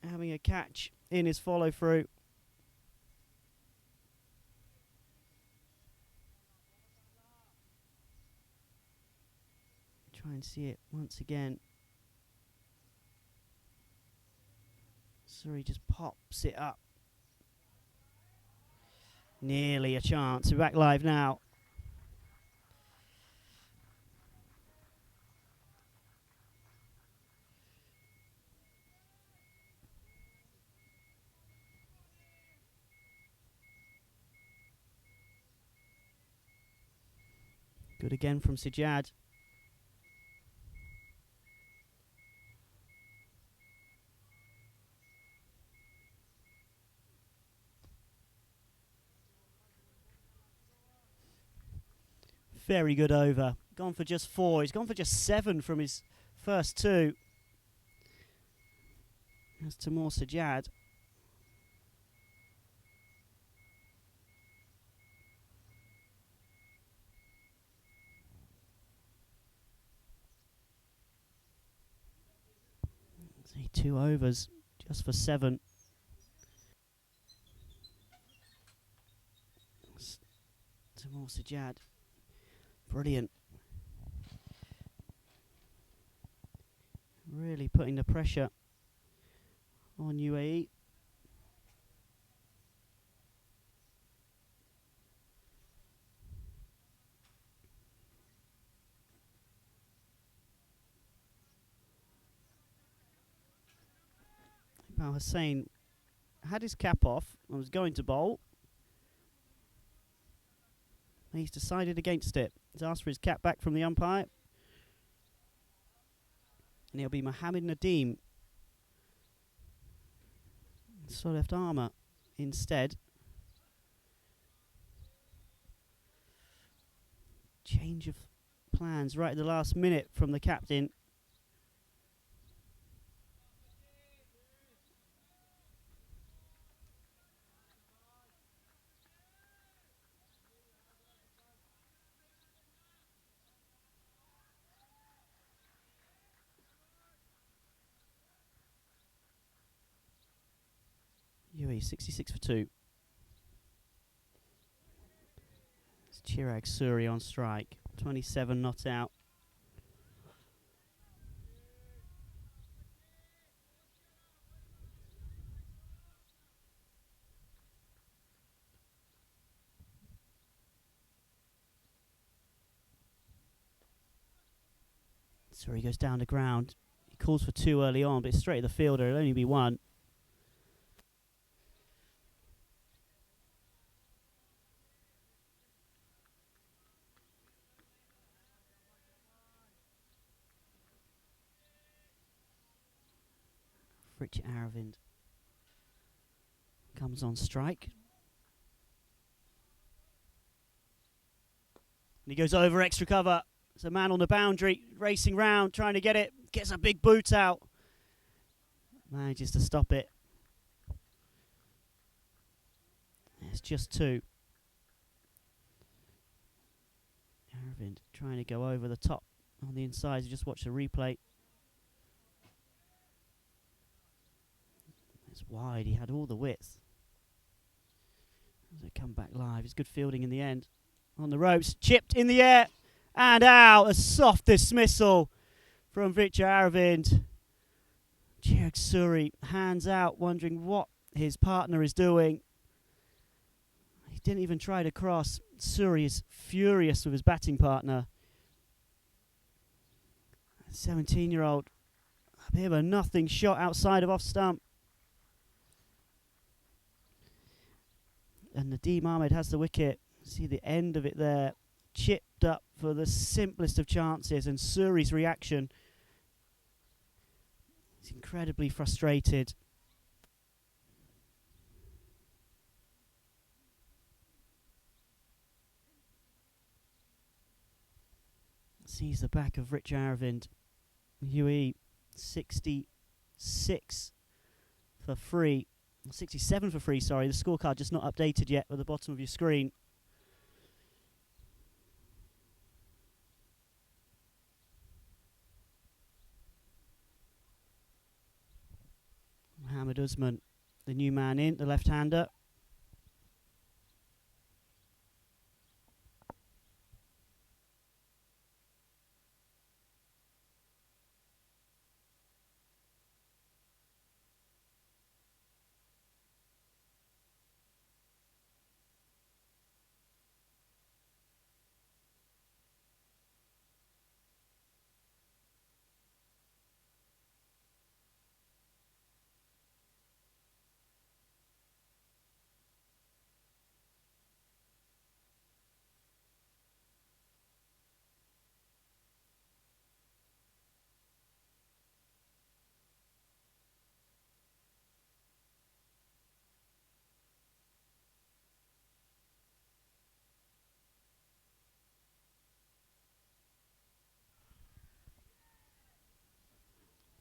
having a catch in his follow through. Try and see it once again. Suri just pops it up. Nearly a chance. We're back live now. Good again from Sajjad. Very good over. Gone for just 4. He's gone for just 7 from his first 2. As to more Sajjad. So he 2 overs just for 7. Tamor Sajjad, brilliant. Really putting the pressure on UAE. Hussain had his cap off and was going to bowl. He's decided against it. He's asked for his cap back from the umpire. And it'll be Mohammed Nadeem. So left armour instead. Change of plans right at the last minute from the captain. UAE 66 for 2. It's Chirag Suri on strike. 27 not out. Suri goes down to ground. He calls for 2 early on, but it's straight at the fielder. It'll only be 1. Richard Aravindh comes on strike. And he goes over extra cover. There's a man on the boundary, racing round, trying to get it. Gets a big boot out. Manages to stop it. It's just 2. Aravindh trying to go over the top on the inside. You just watch the replay. It's wide. He had all the width. As they come back live, it's good fielding in the end. On the ropes, chipped in the air and out. A soft dismissal from Victor Aravindh. Chirag Suri hands out, wondering what his partner is doing. He didn't even try to cross. Suri is furious with his batting partner. 17-year-old, a bit of a nothing shot outside of off stump. And Nadeem Ahmed has the wicket. See the end of it there. Chipped up for the simplest of chances. And Suri's reaction. He's incredibly frustrated. Sees the back of Rich Aravindh. UAE 66 for 3. 67 for 3, sorry. The scorecard just not updated yet at the bottom of your screen. Mohammed Usman, the new man in, the left-hander.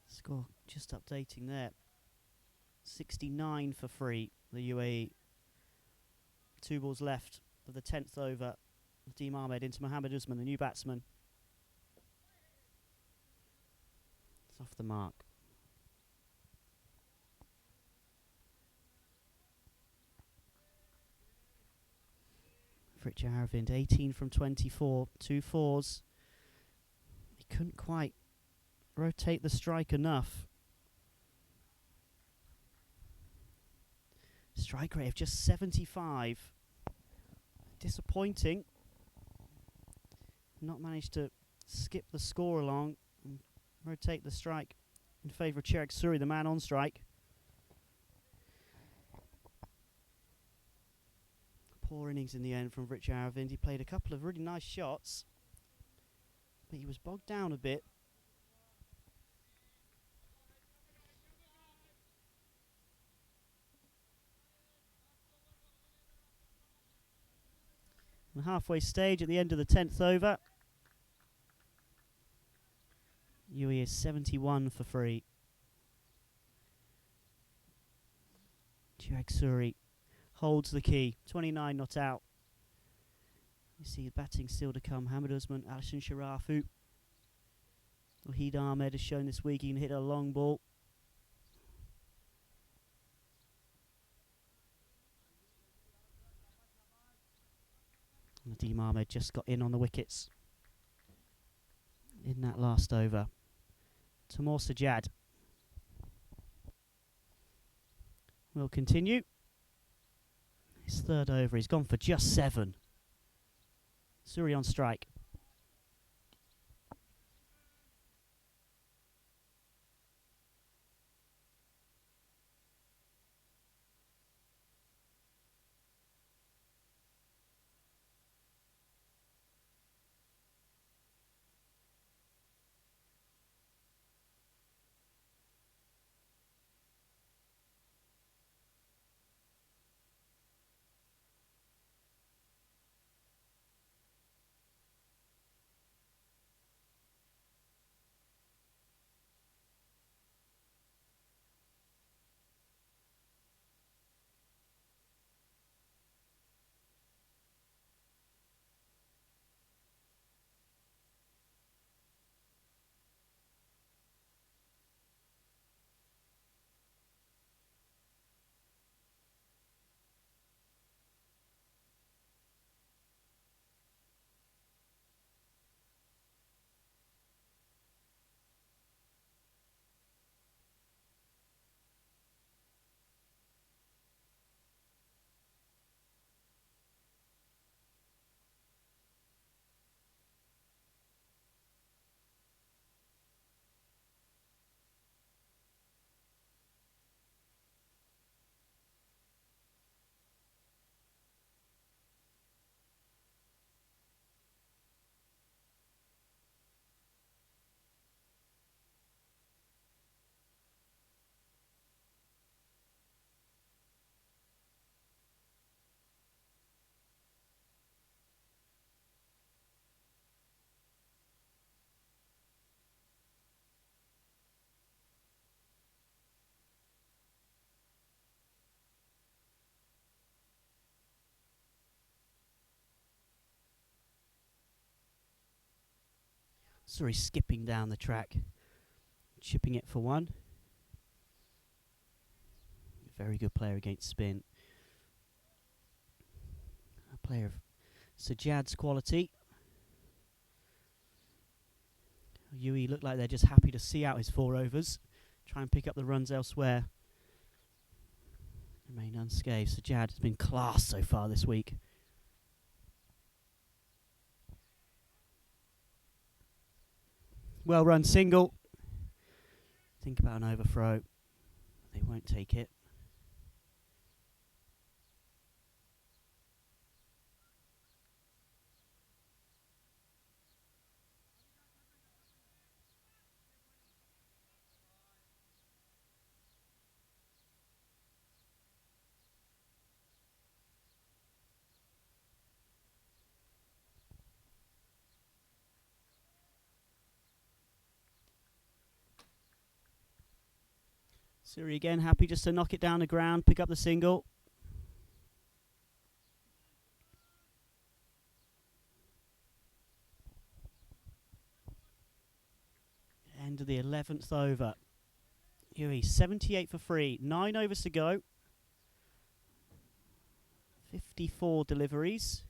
Score just updating there. 69 for 3, the UAE. 2 balls left of the 10th over. Nadeem Ahmed into Mohammed Usman, the new batsman. It's off the mark. Richard Aravindh, 18 from 24, 2 fours. He couldn't quite rotate the strike enough. Strike rate of just 75. Disappointing. Not managed to skip the score along and rotate the strike in favour of Chirag Suri, the man on strike. Poor innings in the end from Richard Aravindh. He played a couple of really nice shots, but he was bogged down a bit. On the halfway stage at the end of the 10th over, UAE is 71 for free. Chirag Suri holds the key, 29 not out. You see the batting still to come. Hamid Usman, Alishan Sharafu. Wahid Ahmed has shown this week he can hit a long ball. Nadeem Ahmed just got in on the wickets in that last over. Tamoor Sajjad will continue. His third over, he's gone for just 7. Suri on strike. Suri skipping down the track, chipping it for 1. Very good player against spin. A player of Sajjad's quality. UAE look like they're just happy to see out his 4 overs, try and pick up the runs elsewhere. Remain unscathed. Sajjad has been class so far this week. Well run single. Think about an overthrow. They won't take it. Suri again happy just to knock it down the ground, pick up the single. End of the 11th over. UAE 78 for free, 9 overs to go. 54 deliveries.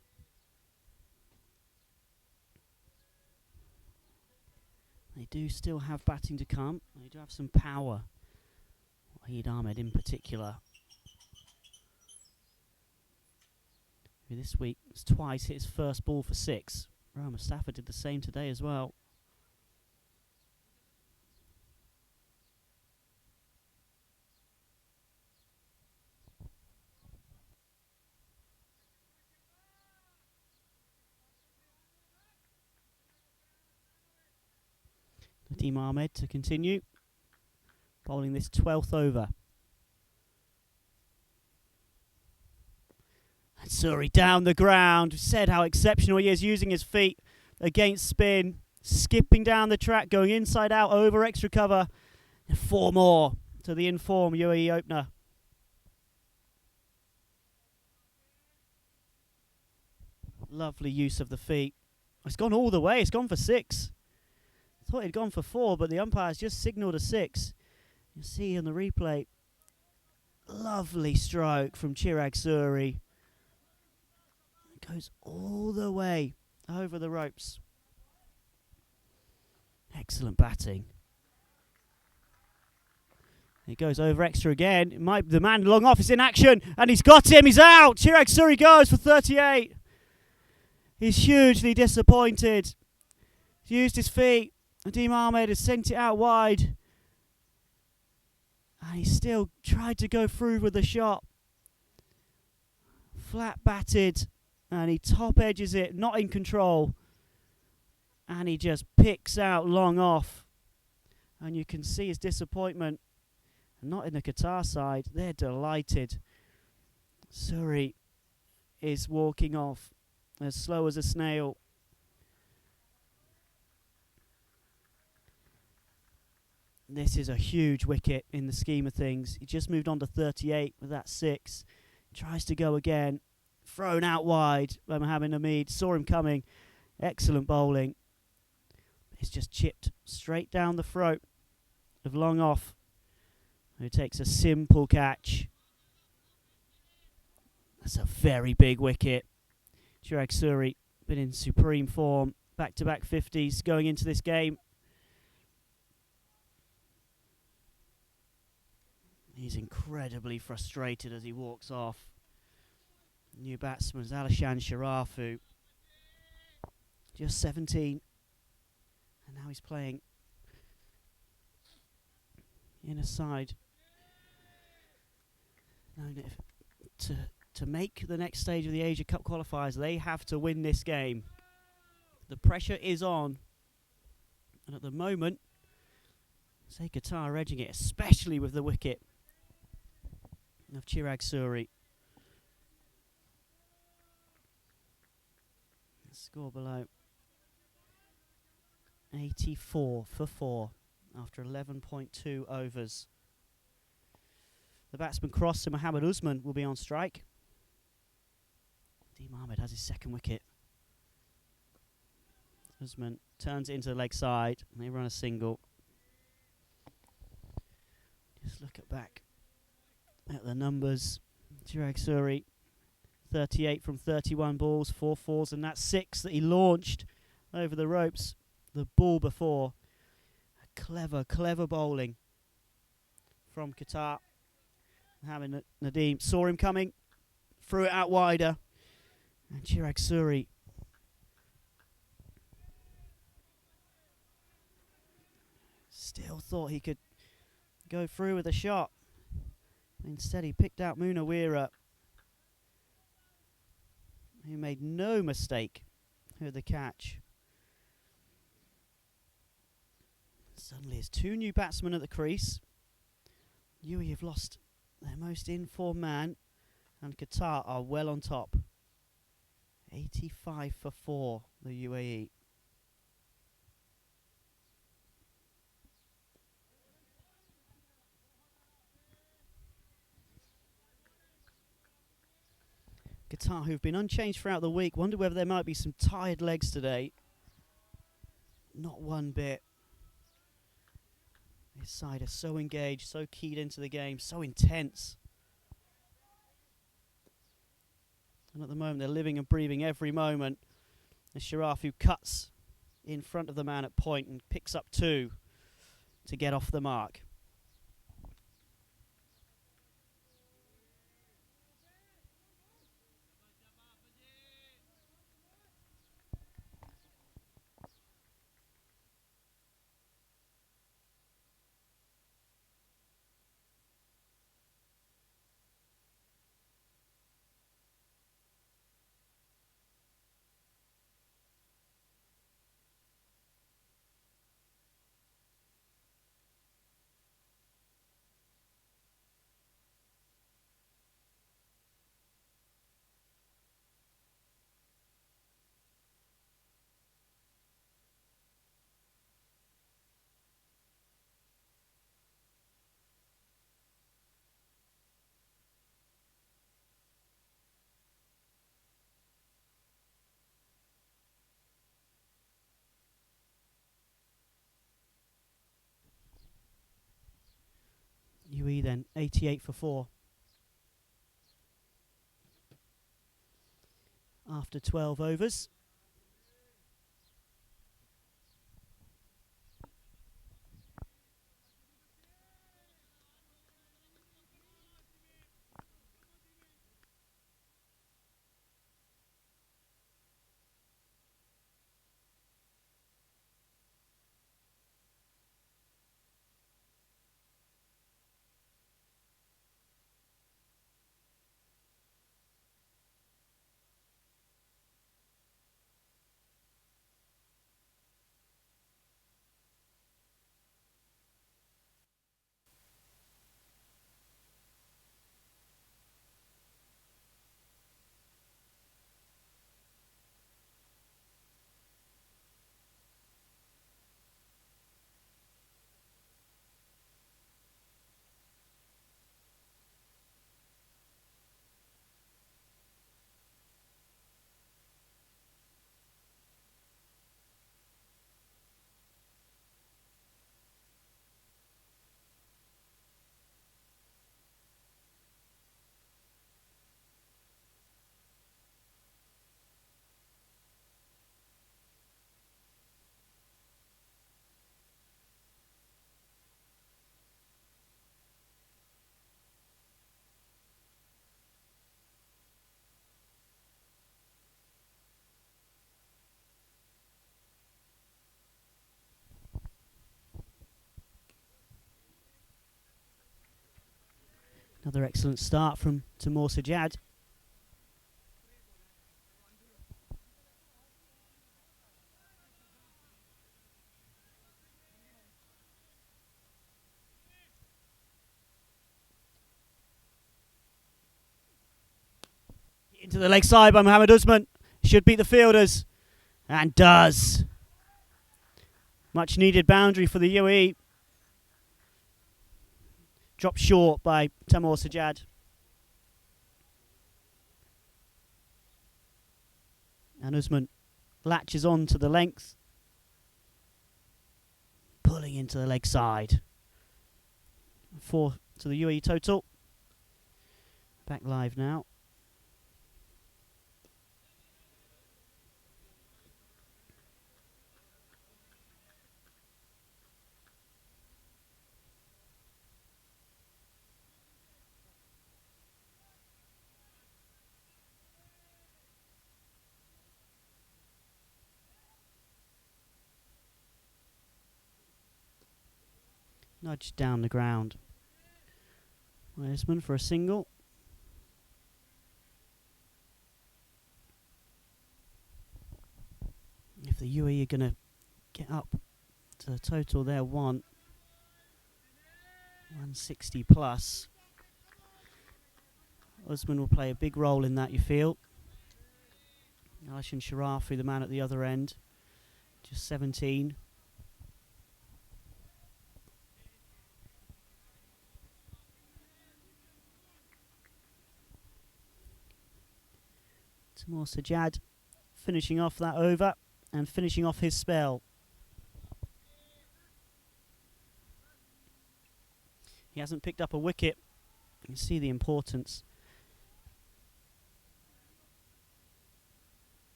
do still have batting to come. They do have some power. Wahid Ahmed in particular. Who this week has twice hit his first ball for 6. Rohan Mustafa did the same today as well. Nazim Ahmed to continue, bowling this 12th over. And Suri down the ground, said how exceptional he is using his feet against spin, skipping down the track, going inside out over extra cover. And 4 more to the in-form UAE opener. Lovely use of the feet. It's gone all the way, it's gone for 6. Thought he'd gone for 4, but the umpire's just signalled a 6. You see on the replay, lovely stroke from Chirag Suri. It goes all the way over the ropes. Excellent batting. It goes over extra again. The man long off is in action, and he's got him. He's out. Chirag Suri goes for 38. He's hugely disappointed. He's used his feet. Nazim Ahmed has sent it out wide. And he still tried to go through with the shot. Flat batted. And he top edges it, not in control. And he just picks out long off. And you can see his disappointment. Not in the Qatar side. They're delighted. Suri is walking off as slow as a snail. This is a huge wicket in the scheme of things. He just moved on to 38 with that 6. Tries to go again. Thrown out wide by Mohammed Nameed. Saw him coming. Excellent bowling. It's just chipped straight down the throat of long off, who takes a simple catch. That's a very big wicket. Chirag Suri been in supreme form. Back-to-back 50s going into this game. He's incredibly frustrated as he walks off. New batsman is Alishan Sharafu. Just 17. And now he's playing in a side. To make the next stage of the Asia Cup qualifiers, they have to win this game. The pressure is on. And at the moment, say Qatar are edging it, especially with the wicket of Chirag Suri. Score below 84 for 4 after 11.2 overs. The batsman crossed, so Mohammed Usman will be on strike. Nazim Ahmed has his second wicket. Usman turns it into the leg side and they run a single. Just look back at the numbers. Chirag Suri, 38 from 31 balls, 4 fours, and that's 6 that he launched over the ropes the ball before. A clever bowling from Qatar. Mohammed Nadeem saw him coming, threw it out wider, and Chirag Suri still thought he could go through with a shot. Instead, he picked out Munawira, who made no mistake with the catch. Suddenly, there's 2 new batsmen at the crease. UAE have lost their most in-form man, and Qatar are well on top. 85 for 4, the UAE. Qatar, who've been unchanged throughout the week, wonder whether there might be some tired legs today. Not one bit. This side is so engaged, so keyed into the game, so intense. And at the moment, they're living and breathing every moment. As Sharafu cuts in front of the man at point and picks up 2 to get off the mark. UAE then 88 for 4 after 12 overs. Another excellent start from Timur Sajjad. Into the leg side by Mohammed Usman. Should beat the fielders. And does. Much needed boundary for the UAE. Dropped short by Timur Sajjad. And Usman latches on to the length. Pulling into the leg side. 4 to the UAE total. Back live now. Nudged down the ground. Usman for a single. If the UAE are going to get up to the total they want, 160 plus, Usman will play a big role in that, you feel. Alishan Sharafi, the man at the other end, just 17. Timur Sajjad finishing off that over and finishing off his spell. He hasn't picked up a wicket. You can see the importance.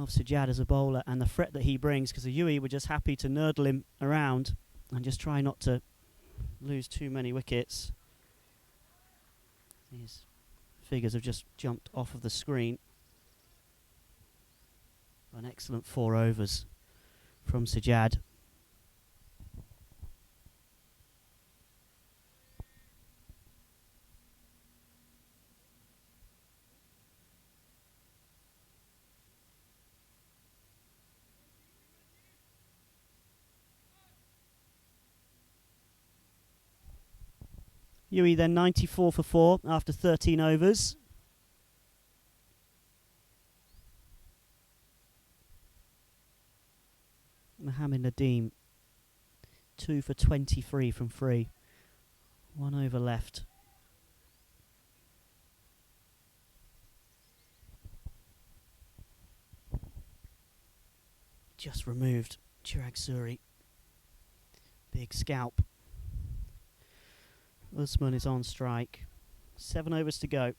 of Sajjad as a bowler and the threat that he brings, because the UAE were just happy to nurdle him around and just try not to lose too many wickets. These figures have just jumped off of the screen. An excellent 4 overs from Sajjad. UAE then 94 for 4 after 13 overs. Mohammed Nadeem 2 for 23 from 3. 1 over left. Just removed Chirag Suri. Big scalp. Usman is on strike. 7 overs to go.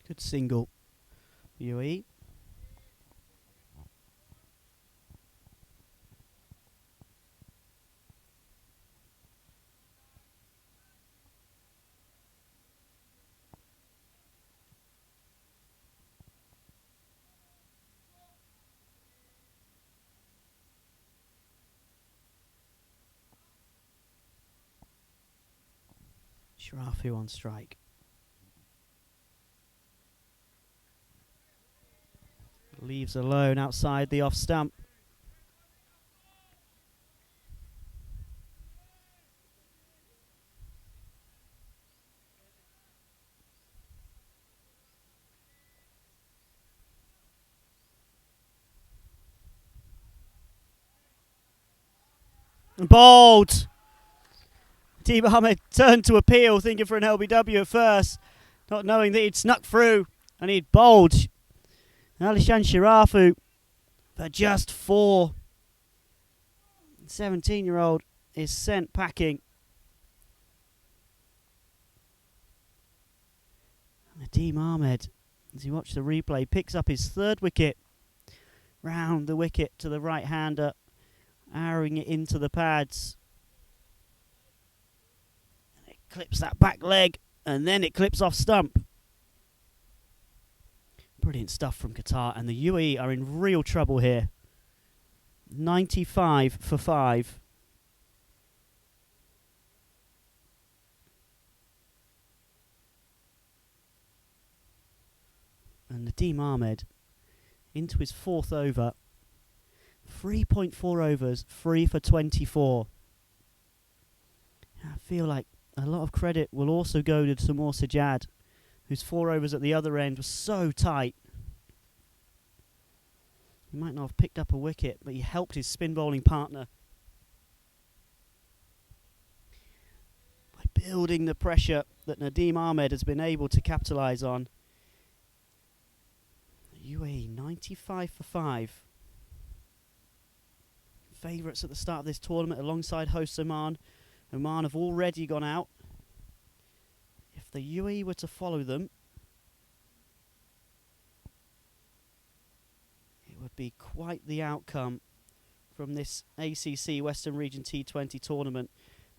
Good single, UAE. Sharafu on strike. Leaves alone outside the off stump. Bowled! Team Ahmed turned to appeal, thinking for an LBW at first, not knowing that he'd snuck through and he'd bowled. Alishan Sharafu for just 4. 17-year-old is sent packing. Nadeem Ahmed, as you watch the replay, picks up his 3rd wicket. Round the wicket to the right-hander, arrowing it into the pads. And it clips that back leg, and then it clips off stump. Brilliant stuff from Qatar, and the UAE are in real trouble here. 95 for 5. And Nadeem Ahmed into his 4th over. 3.4 overs, 3 for 24. I feel like a lot of credit will also go to Taimoor Sajjad, whose 4 overs at the other end was so tight. He might not have picked up a wicket, but he helped his spin bowling partner by building the pressure that Nadeem Ahmed has been able to capitalise on. UAE 95 for 5. Favourites at the start of this tournament alongside hosts Oman. Oman have already gone out. If the UAE were to follow them, it would be quite the outcome from this ACC Western Region T20 tournament.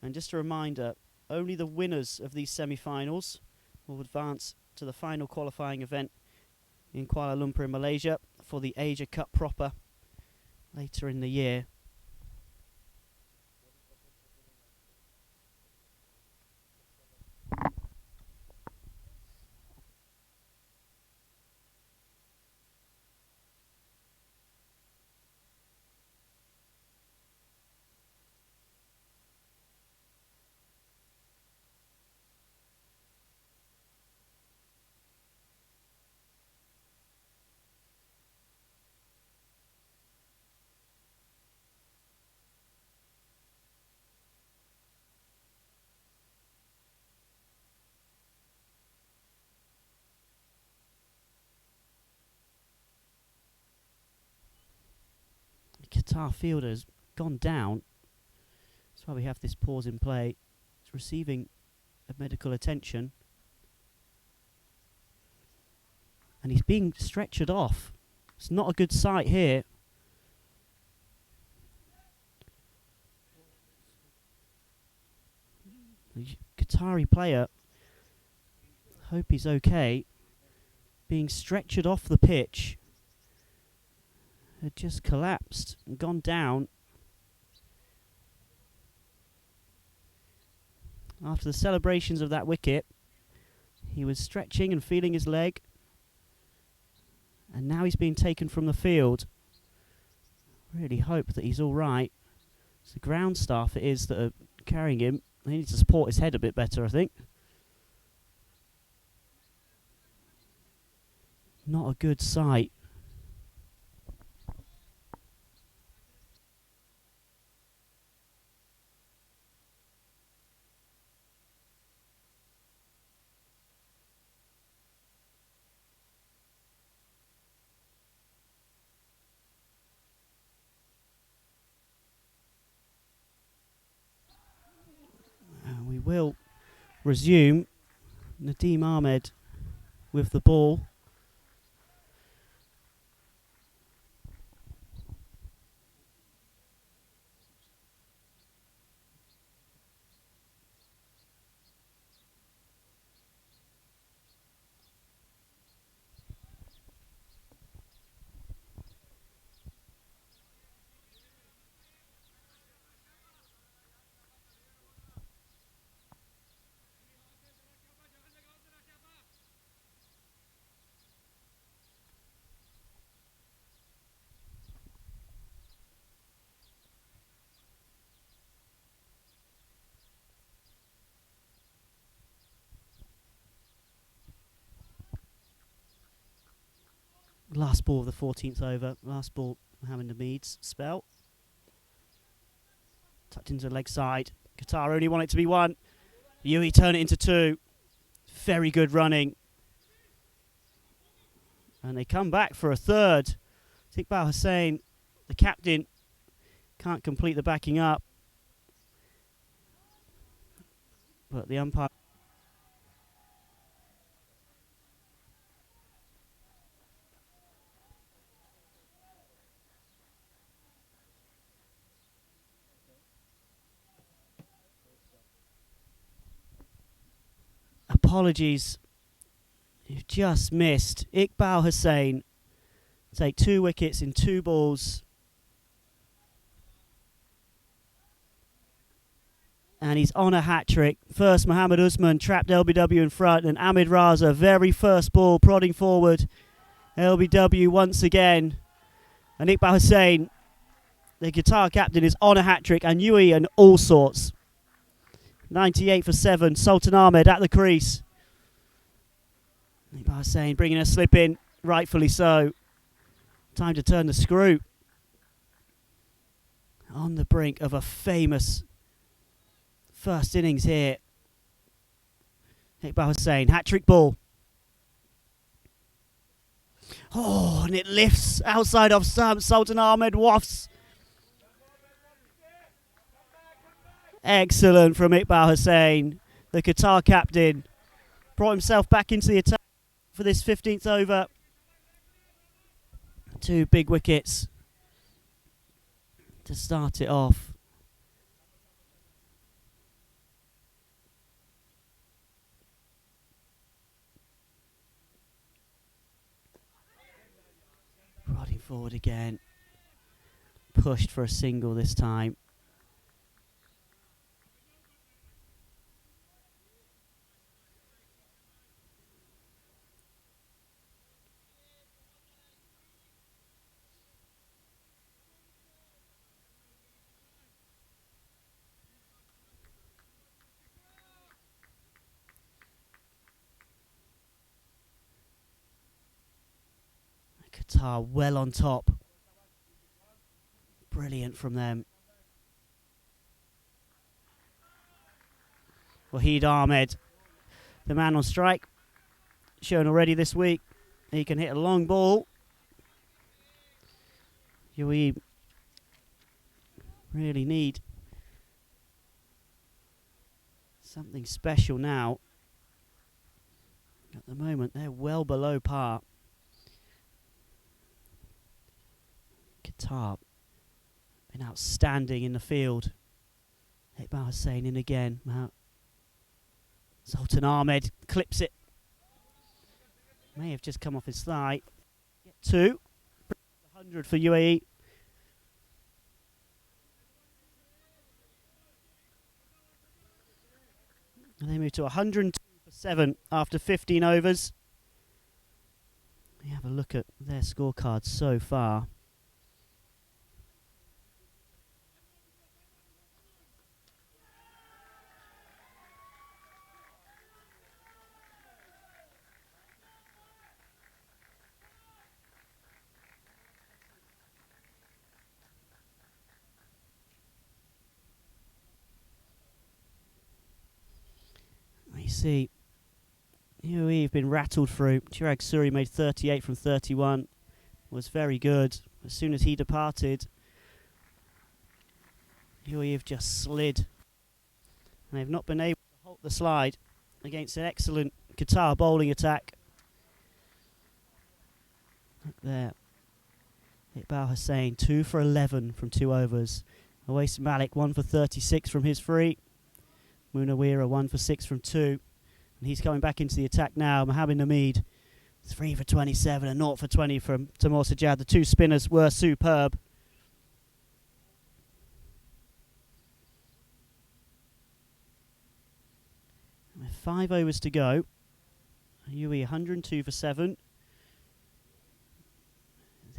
And just a reminder, only the winners of these semi-finals will advance to the final qualifying event in Kuala Lumpur in Malaysia for the Asia Cup proper later in the year. Qatar fielder's gone down. That's why we have this pause in play. It's receiving medical attention. And he's being stretchered off. It's not a good sight here. The Qatari player, hope he's okay, being stretchered off the pitch. Had just collapsed and gone down. After the celebrations of that wicket, he was stretching and feeling his leg. And now he's being taken from the field. Really hope that he's all right. It's the ground staff it is that are carrying him. They need to support his head a bit better, I think. Not a good sight. We will resume. Nadeem Ahmed with the ball. Last ball of the 14th over. Last ball, Mohammed Nameed's spell. Tucked into the leg side. Qatar only want it to be one. UAE turn it into two. Very good running. And they come back for a third. Iqbal Hussain, the captain, can't complete the backing up. But the umpire... Apologies, you've just missed. Iqbal Hussain take 2 wickets in 2 balls. And he's on a hat-trick. First, Mohammed Usman trapped LBW in front, and Ahmed Raza, very first ball, prodding forward. LBW once again. And Iqbal Hussain, the Qatar captain, is on a hat-trick, and UAE and all sorts. 98 for 7. Sultan Ahmed at the crease. Iqbal Hussain bringing a slip in, rightfully so. Time to turn the screw. On the brink of a famous first innings here. Iqbal Hussain, hat-trick ball. Oh, and it lifts outside off stump. Sultan Ahmed wafts. Excellent from Iqbal Hussain, the Qatar captain. Brought himself back into the attack for this 15th over. 2 big wickets to start it off. Prodding forward again. Pushed for a single this time. Qatar well on top. Brilliant from them. Wahid Ahmed, the man on strike, shown already this week. He can hit a long ball. UAE Really need something special now. At the moment, they're well below par. Qatar been outstanding in the field. Iqbal Hussain in again. Sultan Ahmed clips it. May have just come off his thigh. Get 2. 100 for UAE. And they move to 102 for 7 after 15 overs. We have a look at their scorecards so far. You see, UAE have been rattled through. Chirag Suri made 38 from 31. Was very good. As soon as he departed, UAE have just slid. And they've not been able to halt the slide against an excellent Qatar bowling attack. Look there. Iqbal Hussain, 2 for 11 from 2 overs. Awais Malik, 1 for 36 from his free. Munawira, 1 for 6 from 2. And he's coming back into the attack now. Mohammed Nameed, 3 for 27 and 0 for 20 from Tamor Sajjad. The 2 spinners were superb. With 5 overs to go, UAE 102 for 7.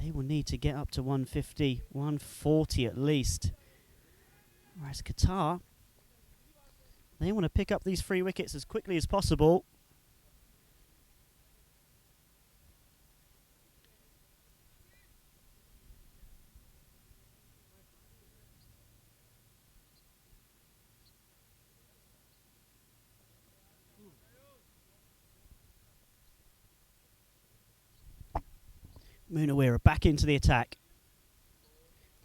They will need to get up to 150, 140 at least. Whereas Qatar, they want to pick up these 3 wickets as quickly as possible. Munawira back into the attack.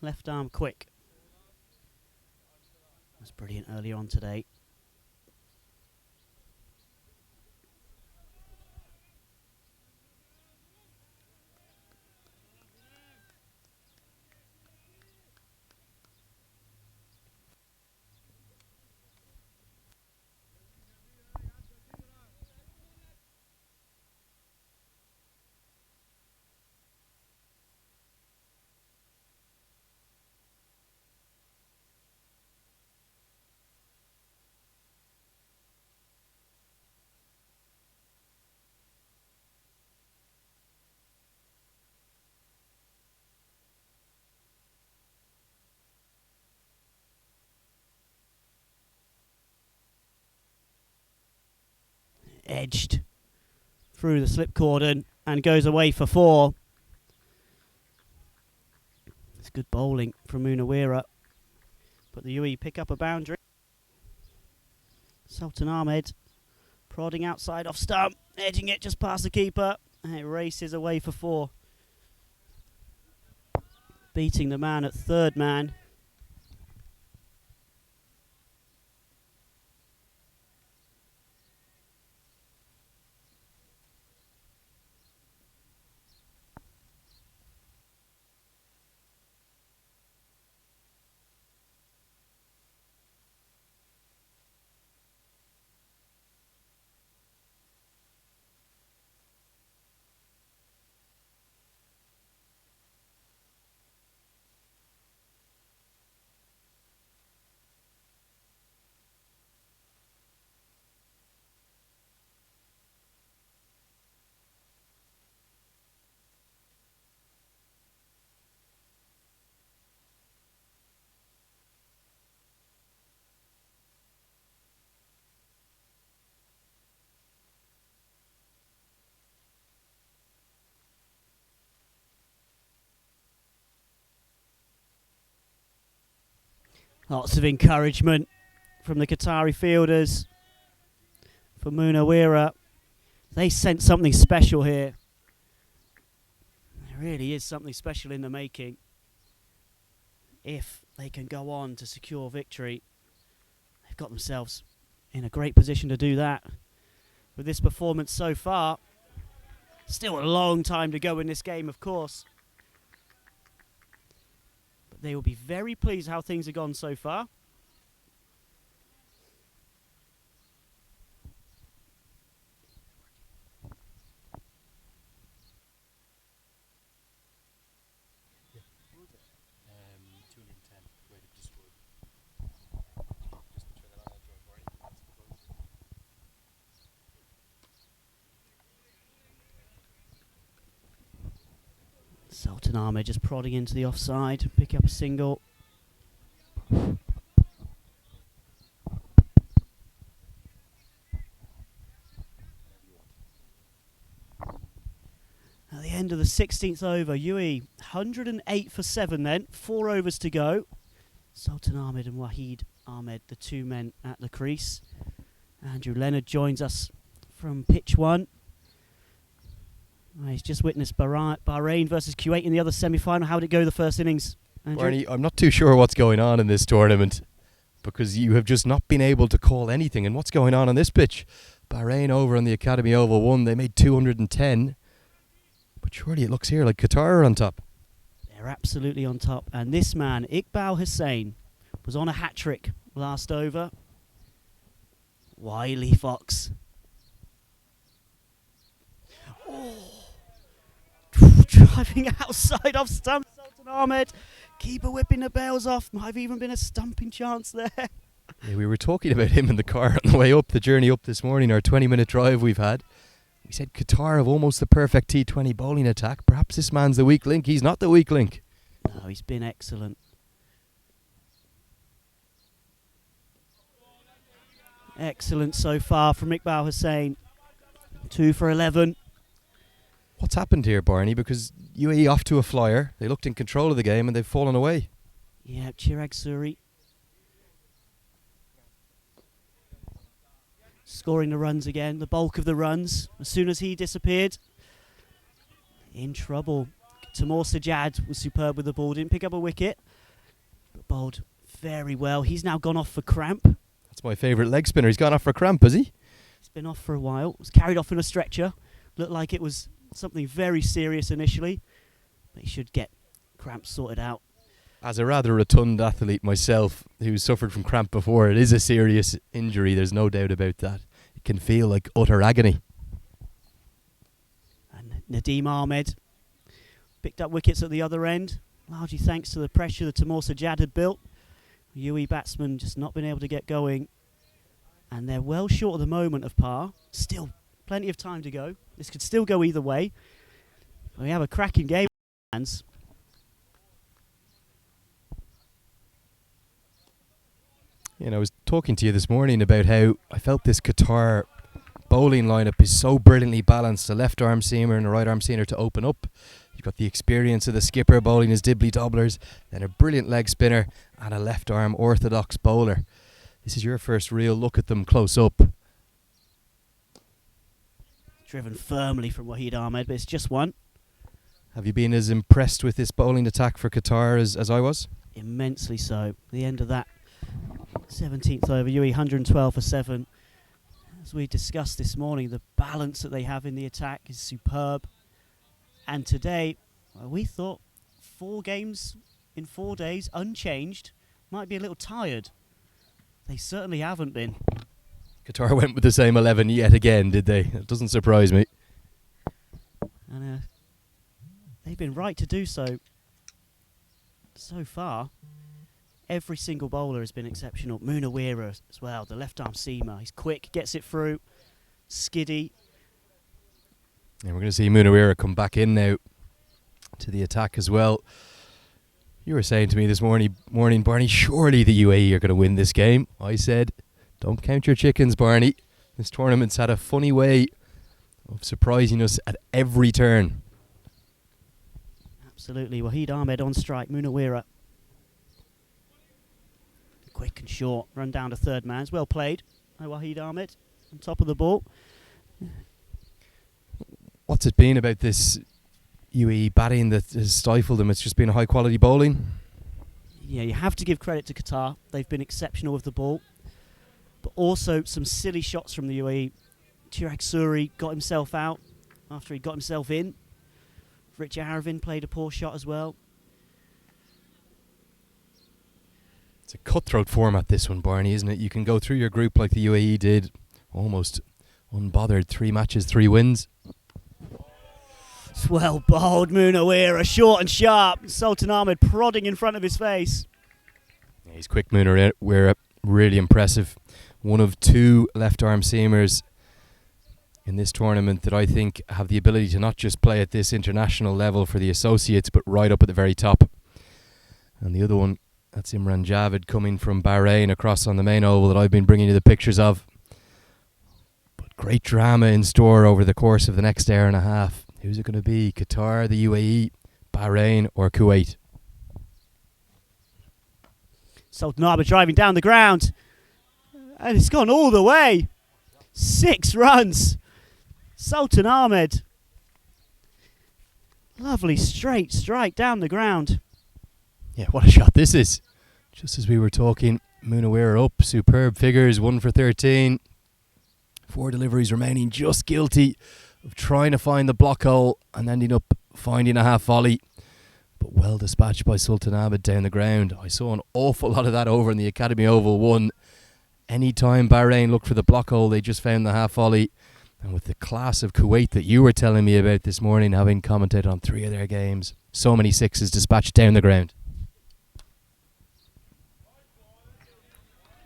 Left arm quick. That's brilliant earlier on today. Edged through the slip cordon and goes away for 4. It's good bowling from Munawira, but the UAE pick up a boundary. Sultan Ahmed prodding outside off stump, edging it just past the keeper, and it races away for 4. Beating the man at third man. Lots of encouragement from the Qatari fielders for Munawira. They sense something special here. There really is something special in the making. If they they can go on to secure victory. They've got themselves in a great position to do that. With this performance so far, still a long time to go in this game, of course. But they will be very pleased how things have gone so far. Sultan Ahmed just prodding into the offside, pick up a single. At the end of the 16th over, UAE 108 for 7 then, 4 overs to go. Sultan Ahmed and Wahid Ahmed, the two men at the crease. Andrew Leonard joins us from pitch 1. He's just witnessed Bahrain versus Kuwait in the other semi-final. How did it go the first innings, Andrew? Barney, I'm not too sure what's going on in this tournament because you have just not been able to call anything. And what's going on this pitch? Bahrain over on the Academy Oval 1, they made 210. But surely it looks here like Qatar are on top. They're absolutely on top. And this man, Iqbal Hussain, was on a hat-trick last over. Wiley Fox. Oh. Driving outside off stump, Sultan Ahmed. Keeper whipping the bails off. Might have even been a stumping chance there. Yeah, we were talking about him in the car on the way up, the journey up this morning, our 20-minute drive we've had. We said Qatar have almost the perfect T20 bowling attack. Perhaps this man's the weak link. He's not the weak link. No, he's been excellent. Excellent so far from Iqbal Hussain. 2 for 11. What's happened here, Barney? Because UAE off to a flyer. They looked in control of the game and they've fallen away. Yeah, Chirag Suri scoring the runs again, the bulk of the runs. As soon as he disappeared, in trouble. Tamor Sajjad was superb with the ball, didn't pick up a wicket, but bowled very well. He's now gone off for cramp. That's my favourite leg spinner. He's gone off for cramp, has he? He's been off for a while. Was carried off in a stretcher. Looked like it was something very serious initially, but he should get cramps sorted out. As a rather rotund athlete myself who suffered from cramp before, it is a serious injury, there's no doubt about that. It can feel like utter agony. And Nadeem Ahmed picked up wickets at the other end, largely thanks to the pressure that Tamor Sajjad had built. UAE batsmen just not been able to get going, and they're well short at the moment of par. Still plenty of time to go. This could still go either way. We have a cracking game. You know, I was talking to you this morning about how I felt this Qatar bowling lineup is so brilliantly balanced. A left arm seamer and a right arm seamer to open up. You've got the experience of the skipper bowling his dibbly dobblers, then a brilliant leg spinner and a left arm orthodox bowler. This is your first real look at them close up. Driven firmly from Wahid Ahmed, but it's just one. Have you been as impressed with this bowling attack for Qatar as I was? Immensely so. The end of that 17th over, UAE 112 for 7. As we discussed this morning, the balance that they have in the attack is superb. And today, well, we thought 4 games in 4 days, unchanged, might be a little tired. They certainly haven't been. Qatar went with the same 11 yet again, did they? It doesn't surprise me. And they've been right to do so. So far, every single bowler has been exceptional. Munawira as well, the left arm seamer. He's quick, gets it through, skiddy. And we're going to see Munawira come back in now to the attack as well. You were saying to me this morning, Barney, surely the UAE are going to win this game. I said, don't count your chickens, Barney. This tournament's had a funny way of surprising us at every turn. Absolutely. Wahid Ahmed on strike. Munawira. Quick and short. Run down to third man. It's well played by Wahid Ahmed on top of the ball. What's it been about this UAE batting that has stifled them? It's just been a high quality bowling? Yeah, you have to give credit to Qatar. They've been exceptional with the ball. But also some silly shots from the UAE. Chirag Suri got himself out after he got himself in. Richard Aravindh played a poor shot as well. It's a cutthroat format, this one, Barney, isn't it? You can go through your group like the UAE did, almost unbothered. 3 matches, 3 wins. It's well bowled, Munawira, short and sharp. Sultan Ahmed prodding in front of his face. Yeah, he's quick, Munawira, really impressive. One of 2 left-arm seamers in this tournament that I think have the ability to not just play at this international level for the associates, but right up at the very top. And the other one, that's Imran Javid coming from Bahrain across on the main oval that I've been bringing you the pictures of. But great drama in store over the course of the next hour and a half. Who's it going to be? Qatar, the UAE, Bahrain or Kuwait? Sultan Ahmed driving down the ground. And it's gone all the way. 6 runs. Sultan Ahmed. Lovely straight strike down the ground. Yeah, what a shot this is. Just as we were talking, Munawira up, superb figures, 1 for 13. 4 deliveries remaining, just guilty of trying to find the block hole and ending up finding a half volley. But well dispatched by Sultan Ahmed down the ground. I saw an awful lot of that over in the Academy Oval 1. Anytime Bahrain looked for the block hole, they just found the half volley. And with the class of Kuwait that you were telling me about this morning, having commentated on 3 of their games, so many 6s dispatched down the ground.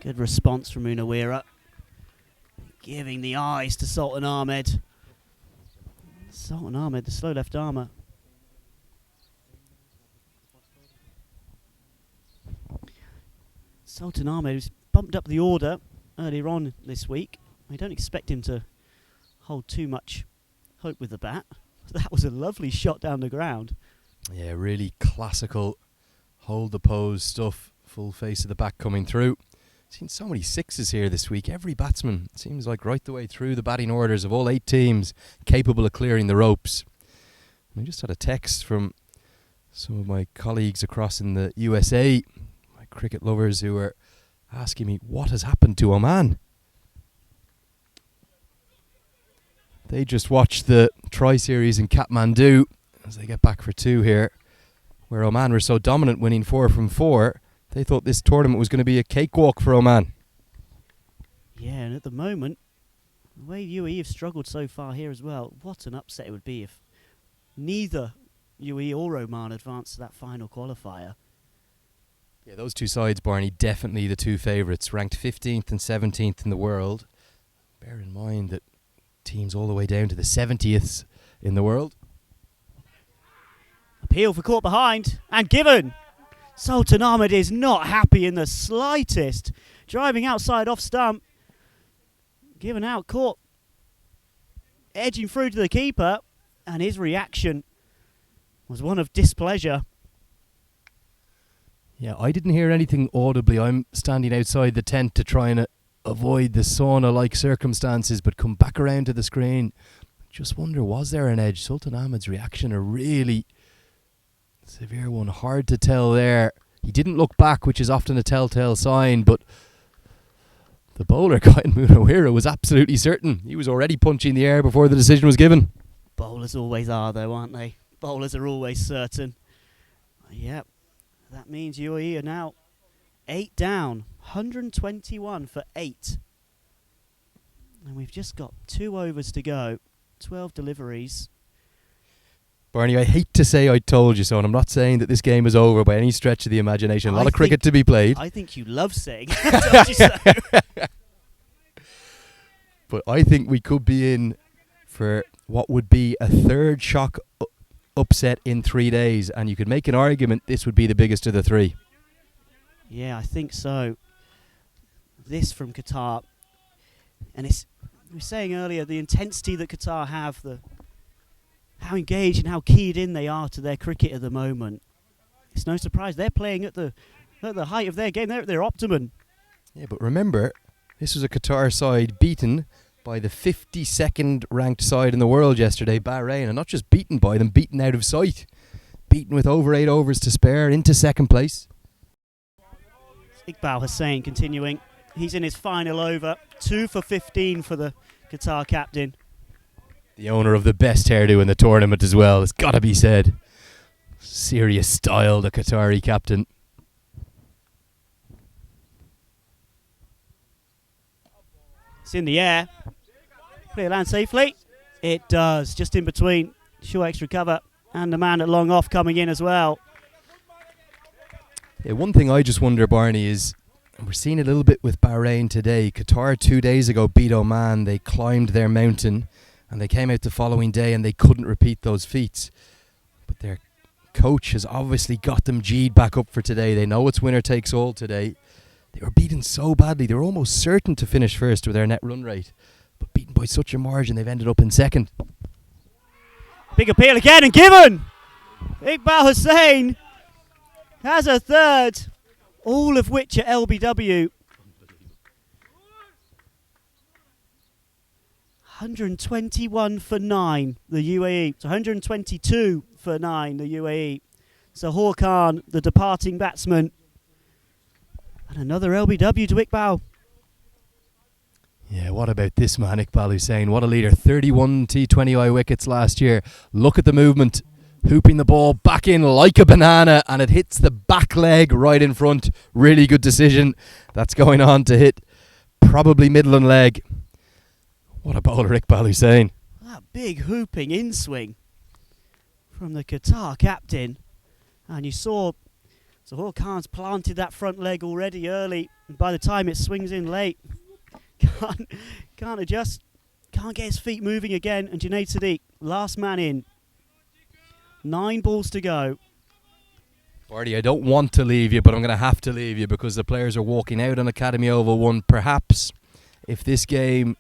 Good response from Munawira. Giving the eyes to Sultan Ahmed. Sultan Ahmed, the slow left armour. Sultan Ahmed was bumped up the order earlier on this week. I don't expect him to hold too much hope with the bat. That was a lovely shot down the ground. Yeah, really classical hold the pose stuff. Full face of the back coming through. Seen so many 6s here this week. Every batsman seems like right the way through the batting orders of all 8 teams capable of clearing the ropes. I just had a text from some of my colleagues across in the USA, my cricket lovers, who were asking me what has happened to Oman. They just watched the Tri-Series in Kathmandu as they get back for 2 here, where Oman were so dominant, winning 4 from 4. They thought this tournament was going to be a cakewalk for Oman. Yeah, and at the moment, the way UAE have struggled so far here as well, what an upset it would be if neither UAE or Oman advanced to that final qualifier. Yeah, those 2 sides, Barney, definitely the 2 favourites, ranked 15th and 17th in the world. Bear in mind that teams all the way down to the 70th in the world. Appeal for caught behind, and given! Sultan Ahmed is not happy in the slightest. Driving outside off stump. Given out, caught. Edging through to the keeper. And his reaction was one of displeasure. Yeah, I didn't hear anything audibly. I'm standing outside the tent to try and avoid the sauna-like circumstances, but come back around to the screen. Just wonder, was there an edge? Sultan Ahmed's reaction, a really severe one. Hard to tell there. He didn't look back, which is often a telltale sign, but the bowler, Kyle Munawira, was absolutely certain. He was already punching the air before the decision was given. Bowlers always are, though, aren't they? Bowlers are always certain. Yep, that means UAE are now 8 down. 121 for 8. And we've just got 2 overs to go. 12 deliveries. Barney, I hate to say I told you so, and I'm not saying that this game is over by any stretch of the imagination. A lot of cricket to be played. I think you love saying I told you so. But I think we could be in for what would be a 3rd shock upset in 3 days, and you could make an argument this would be the biggest of the 3. Yeah, I think so. This from Qatar. And it's, we were saying earlier, the intensity that Qatar have, how engaged and how keyed in they are to their cricket at the moment. It's no surprise they're playing at the height of their game. They're at their optimum. Yeah, but remember, this was a Qatar side beaten by the 52nd ranked side in the world yesterday, Bahrain, and not just beaten by them, beaten out of sight. Beaten with over 8 overs to spare into 2nd place. Iqbal Hussain continuing. He's in his final over. 2 for 15 for the Qatar captain. The owner of the best hairdo in the tournament as well, it's got to be said. Serious style, the Qatari captain. It's in the air. Will it land safely? It does. Just in between. Short extra cover. And the man at long off coming in as well. Yeah, one thing I just wonder, Barney, is we're seeing a little bit with Bahrain today. Qatar 2 days ago beat Oman. They climbed their mountain and they came out the following day and they couldn't repeat those feats. But their coach has obviously got them G'd back up for today. They know it's winner takes all today. They were beaten so badly. They were almost certain to finish first with their net run rate. But beaten by such a margin, they've ended up in second. Big appeal again and given. Iqbal Hussain has a third, all of which are LBW. 121 for 9, the UAE. So 122 for 9, the UAE. So Khan, the departing batsman. And another LBW to Iqbal. Yeah, what about this man, Iqbal Hussain? What a leader. 31 T20I wickets last year. Look at the movement. Hooping the ball back in like a banana, and it hits the back leg right in front. Really good decision. That's going on to hit probably Midland leg. What a bowler, Iqbal Hussain. That big hooping in swing from the Qatar captain. And you saw Zahor Khan's planted that front leg already early. And by the time it swings in late, can't adjust, can't get his feet moving again. And Junaid Sadiq, last man in. 9 balls to go. Barty, I don't want to leave you, but I'm going to have to leave you because the players are walking out on Academy Oval 1. Perhaps if this game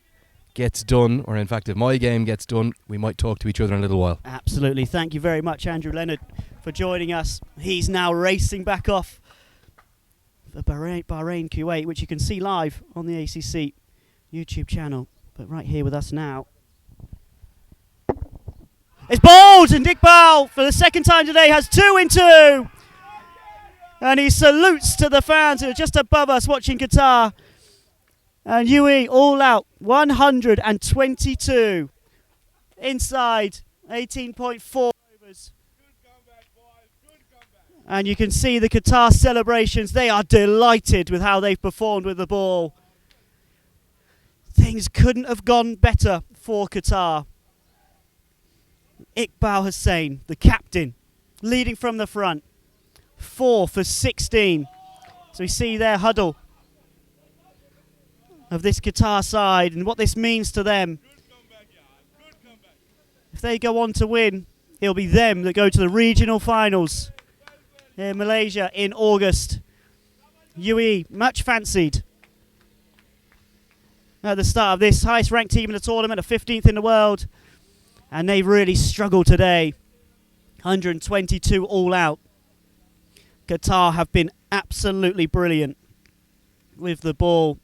gets done, or in fact if my game gets done, we might talk to each other in a little while. Absolutely. Thank you very much, Andrew Leonard, for joining us. He's now racing back off for Bahrain Kuwait, which you can see live on the ACC YouTube channel. But right here with us now. It's bowled, and Iqbal, for the second time today, has 2 in 2. And he salutes to the fans who are just above us watching Qatar. And UAE all out, 122. Inside, 18.4 overs. And you can see the Qatar celebrations. They are delighted with how they've performed with the ball. Things couldn't have gone better for Qatar. Iqbal Hussain, the captain, leading from the front. 4 for 16. So we see their huddle of this Qatar side and what this means to them. If they go on to win, it'll be them that go to the regional finals in Malaysia in August. UAE, much fancied at the start of this, highest ranked team in the tournament, a 15th in the world. And they really struggled today. 122 all out. Qatar have been absolutely brilliant with the ball.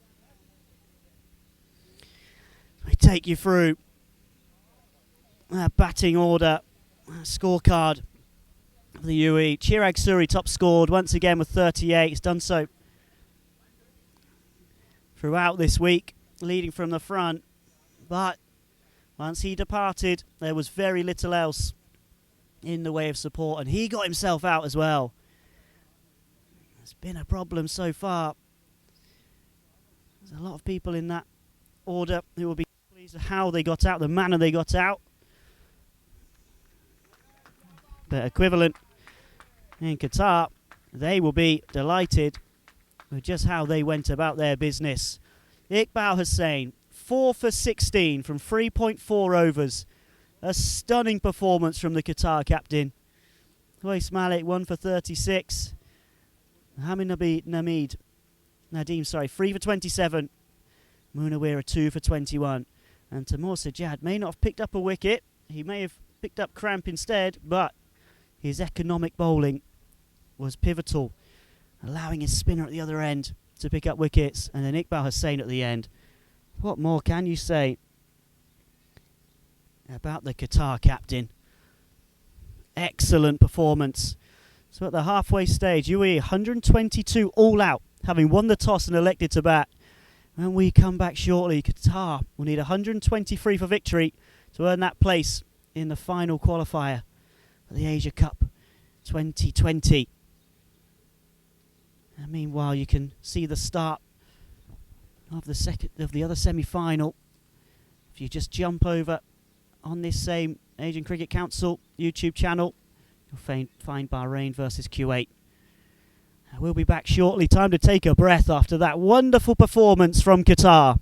I take you through batting order, scorecard of the UAE. Chirag Suri top scored once again with 38. He's done so throughout this week, leading from the front. But once he departed, there was very little else in the way of support, and he got himself out as well. It's been a problem so far. There's a lot of people in that order who will be pleased with how they got out, the manner they got out. But equivalent in Qatar, they will be delighted with just how they went about their business. Iqbal Hussain, 4 for 16 from 3.4 overs. A stunning performance from the Qatar captain. Qais Malik, 1 for 36. Nadim, 3 for 27. Munawira, 2 for 21. And Taimoor Sajjad may not have picked up a wicket. He may have picked up cramp instead, but his economic bowling was pivotal, allowing his spinner at the other end to pick up wickets. And then Iqbal Hussain at the end. What more can you say about the Qatar captain? Excellent performance. So at the halfway stage, UAE 122 all out, having won the toss and elected to bat. When we come back shortly, Qatar will need 123 for victory to earn that place in the final qualifier for the Asia Cup 2020. And meanwhile, you can see the start of the other semi-final. If you just jump over on this same Asian Cricket Council YouTube channel, you'll find Bahrain versus Kuwait. We'll be back shortly. Time to take a breath after that wonderful performance from Qatar.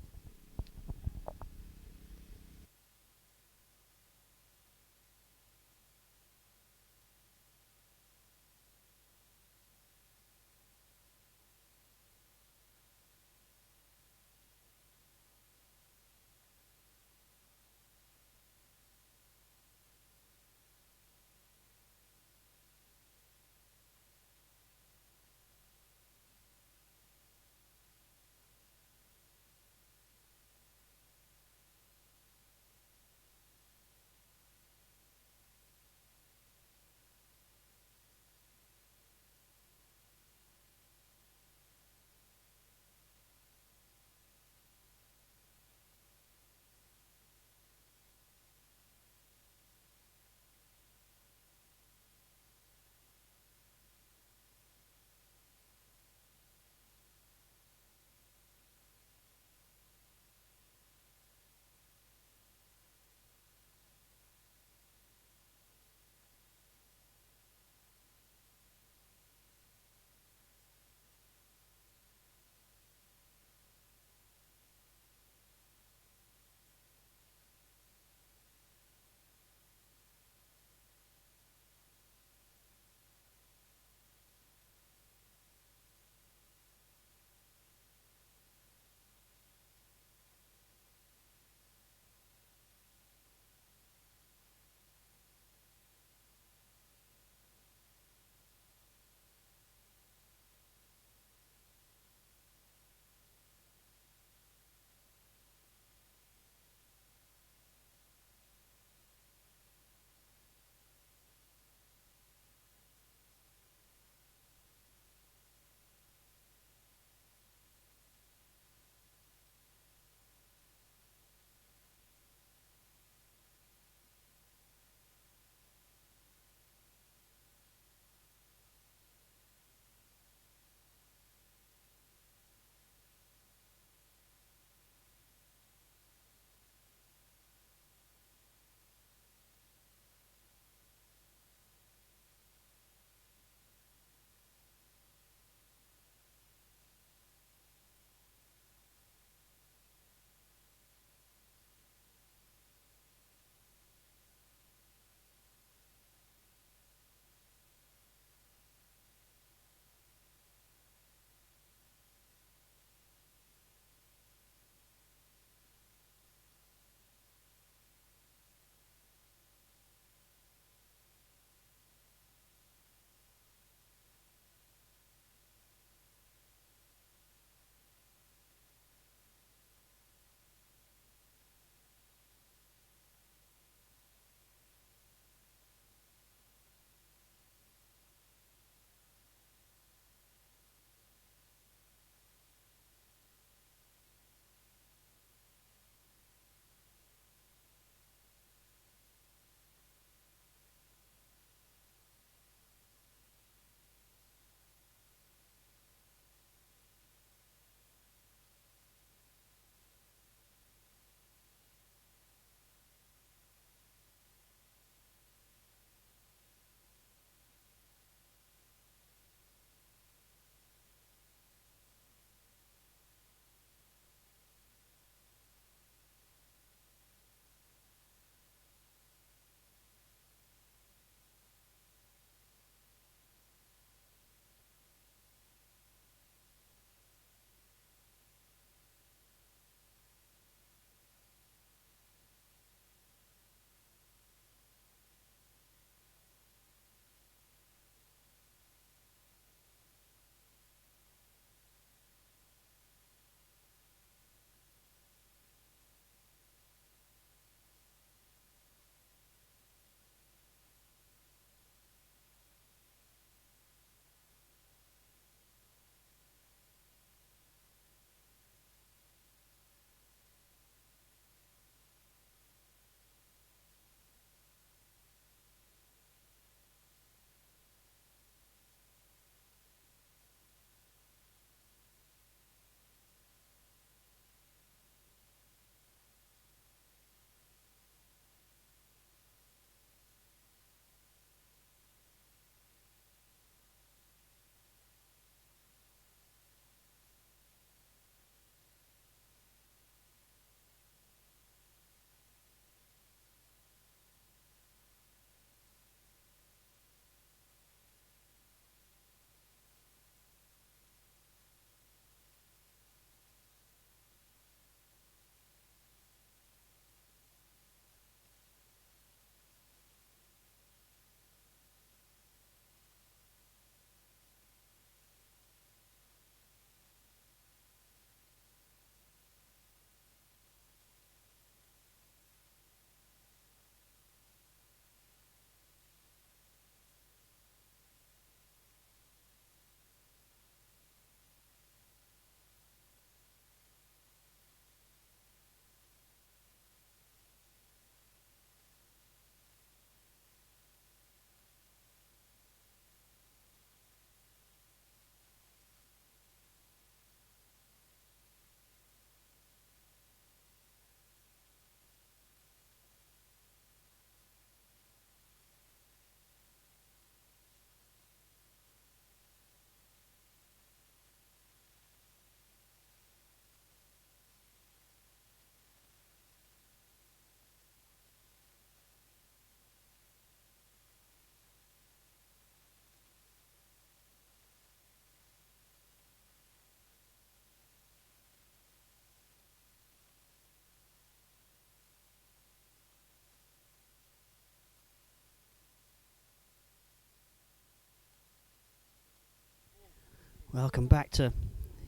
Welcome back to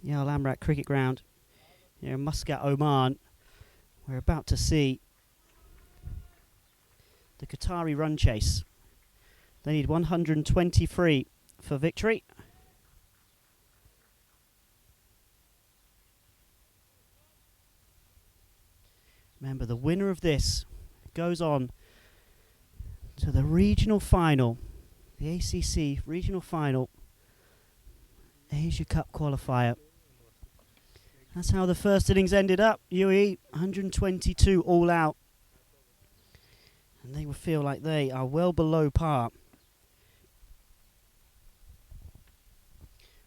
Al Amrat Cricket Ground here in Muscat, Oman. We're about to see the Qatari run chase. They need 123 for victory. Remember, the winner of this goes on to the regional final, the ACC regional final, Asia Cup qualifier. That's how the first innings ended up. UAE 122 all out. And they will feel like they are well below par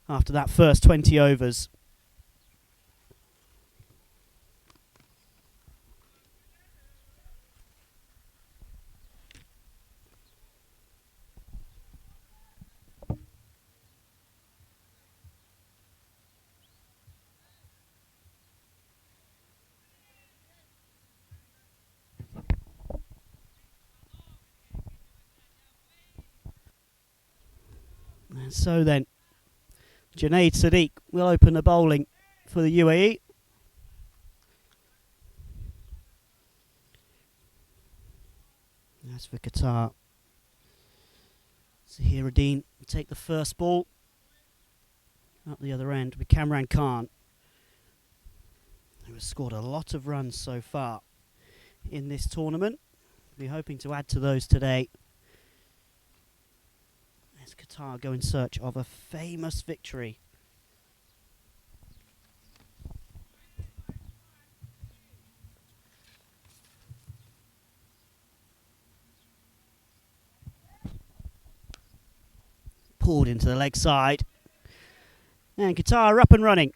after that first 20 overs. And so then, Junaid Sadiq will open the bowling for the UAE. As for Qatar, Zahiruddin will take the first ball up the other end with Kamran Khan, who has scored a lot of runs so far in this tournament. We're hoping to add to those today as Qatar go in search of a famous victory. Pulled into the leg side. And Qatar are up and running.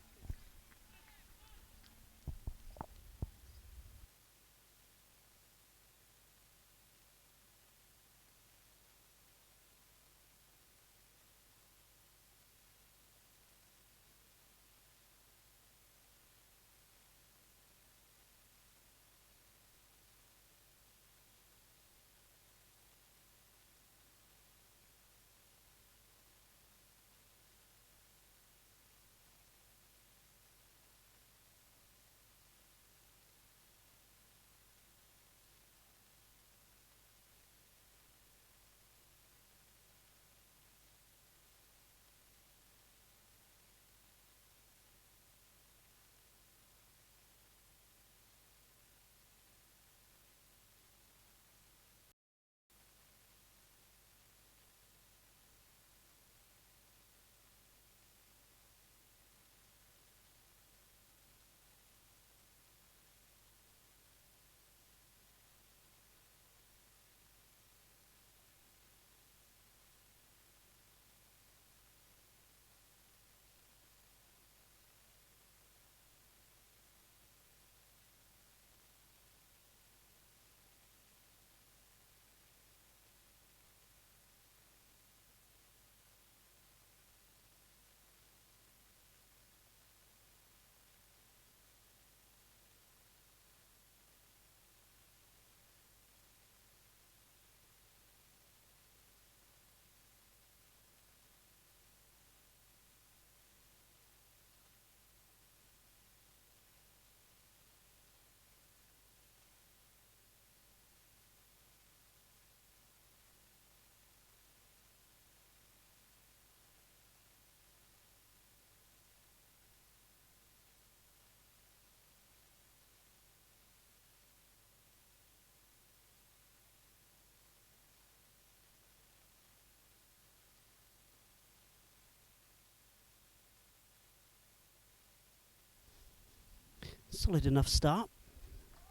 Solid enough start.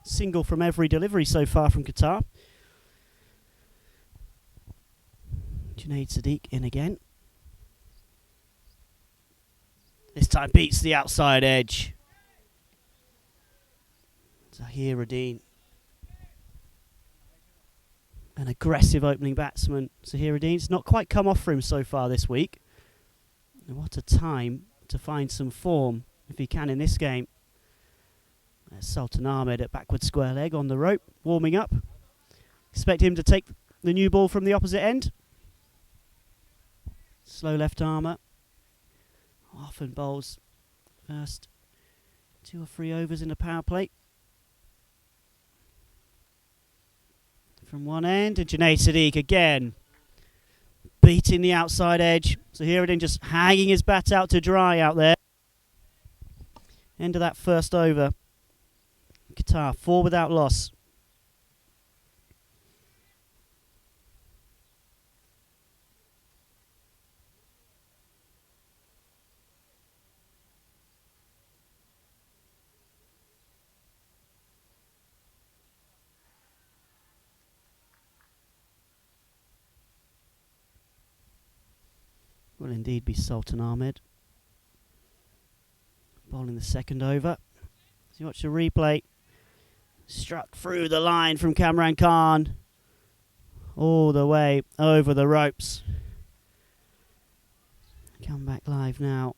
Single from every delivery so far from Qatar. Junaid Sadiq in again. This time beats the outside edge. Zahiruddin. An aggressive opening batsman. Zahiruddin's not quite come off for him so far this week. And what a time to find some form if he can in this game. There's Sultan Ahmed at backward square leg on the rope, warming up. Expect him to take the new ball from the opposite end. Slow left armour. often bowls first 2 or 3 overs in the power play. From one end, and Junaid Sadiq again beating the outside edge. So Aravindh just hanging his bat out to dry out there. End of that first over. Qatar 4 without loss. Will indeed be Sultan Ahmed bowling the second over. As you watch the replay, struck through the line from Kamran Khan all the way over the ropes. Come back live now.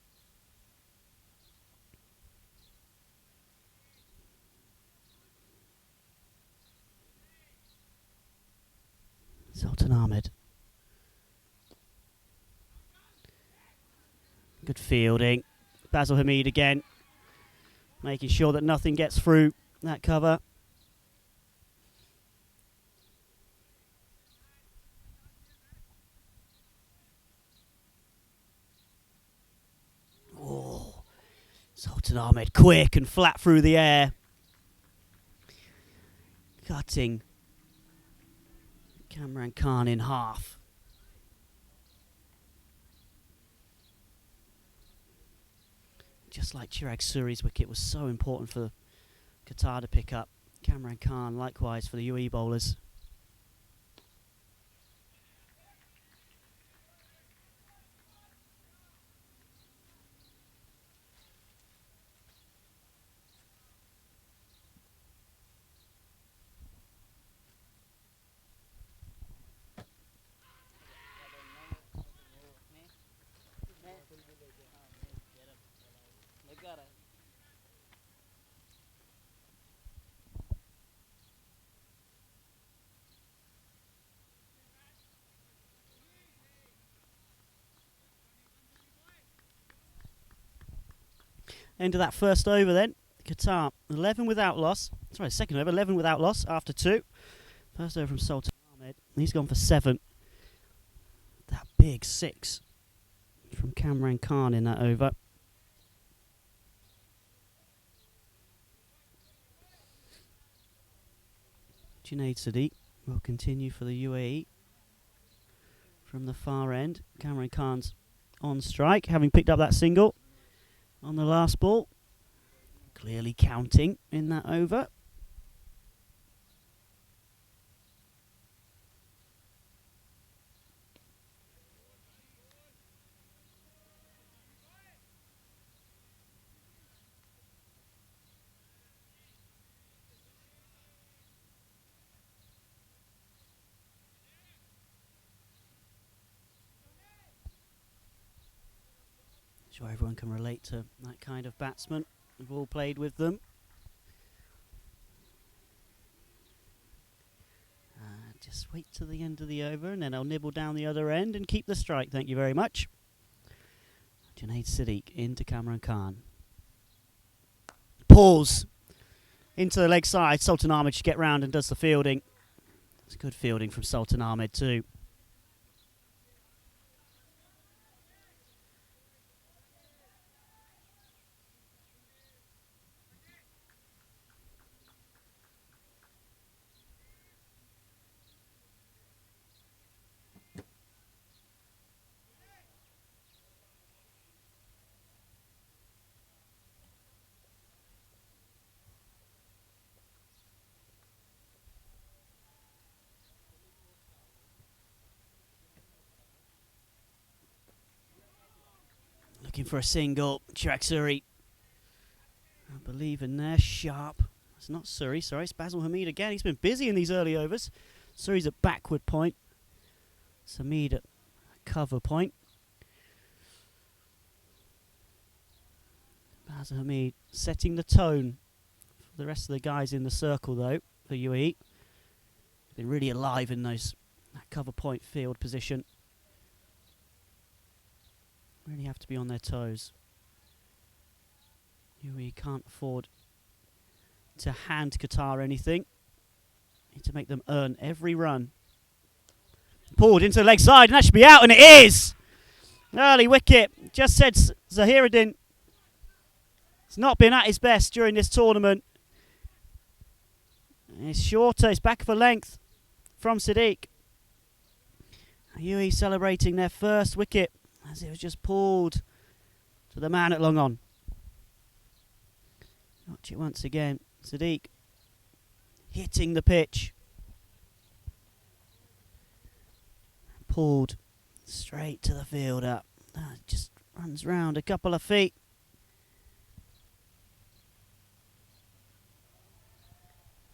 Sultan Ahmed. Good fielding. Basil Hamid again, making sure that nothing gets through that cover. Oh, Sultan Ahmed quick and flat through the air. Cutting Kamran Khan in half. Just like Chirag Suri's wicket was so important for Qatar to pick up. Kamran Khan likewise for the UAE bowlers. End of that first over then. Qatar 11 without loss. Sorry, second over 11 without loss after 2. First over from Sultan Ahmed. He's gone for 7. That big 6 from Kamran Khan in that over. Junaid Sadiq will continue for the UAE. From the far end, Kamran Khan's on strike, having picked up that single on the last ball. Clearly counting in that over. Sure everyone can relate to that kind of batsman. We've all played with them. Just wait till the end of the over and then I'll nibble down the other end and keep the strike. Thank you very much. Junaid Sadiq into Kamran Khan. Pause. Into the leg side. Sultan Ahmed should get round and does the fielding. It's good fielding from Sultan Ahmed too. Looking for a single. Chirag Suri, I believe in there. Sharp. It's not Suri, sorry. It's Basil Hamid again. He's been busy in these early overs. Suri's at backward point. It's Hamid at cover point. Basil Hamid setting the tone for the rest of the guys in the circle, though, for UAE. Been really alive in that cover point field position. Really have to be on their toes. UAE can't afford to hand Qatar anything. Need to make them earn every run. Pulled into the leg side, and that should be out, and it is! Early wicket. Just said Zahiruddin has not been at his best during this tournament. It's shorter, it's back for length from Siddique. UAE celebrating their first wicket as it was just pulled to the man at long on. Watch it once again. Siddique hitting the pitch. Pulled straight to the fielder. Just runs round a couple of feet.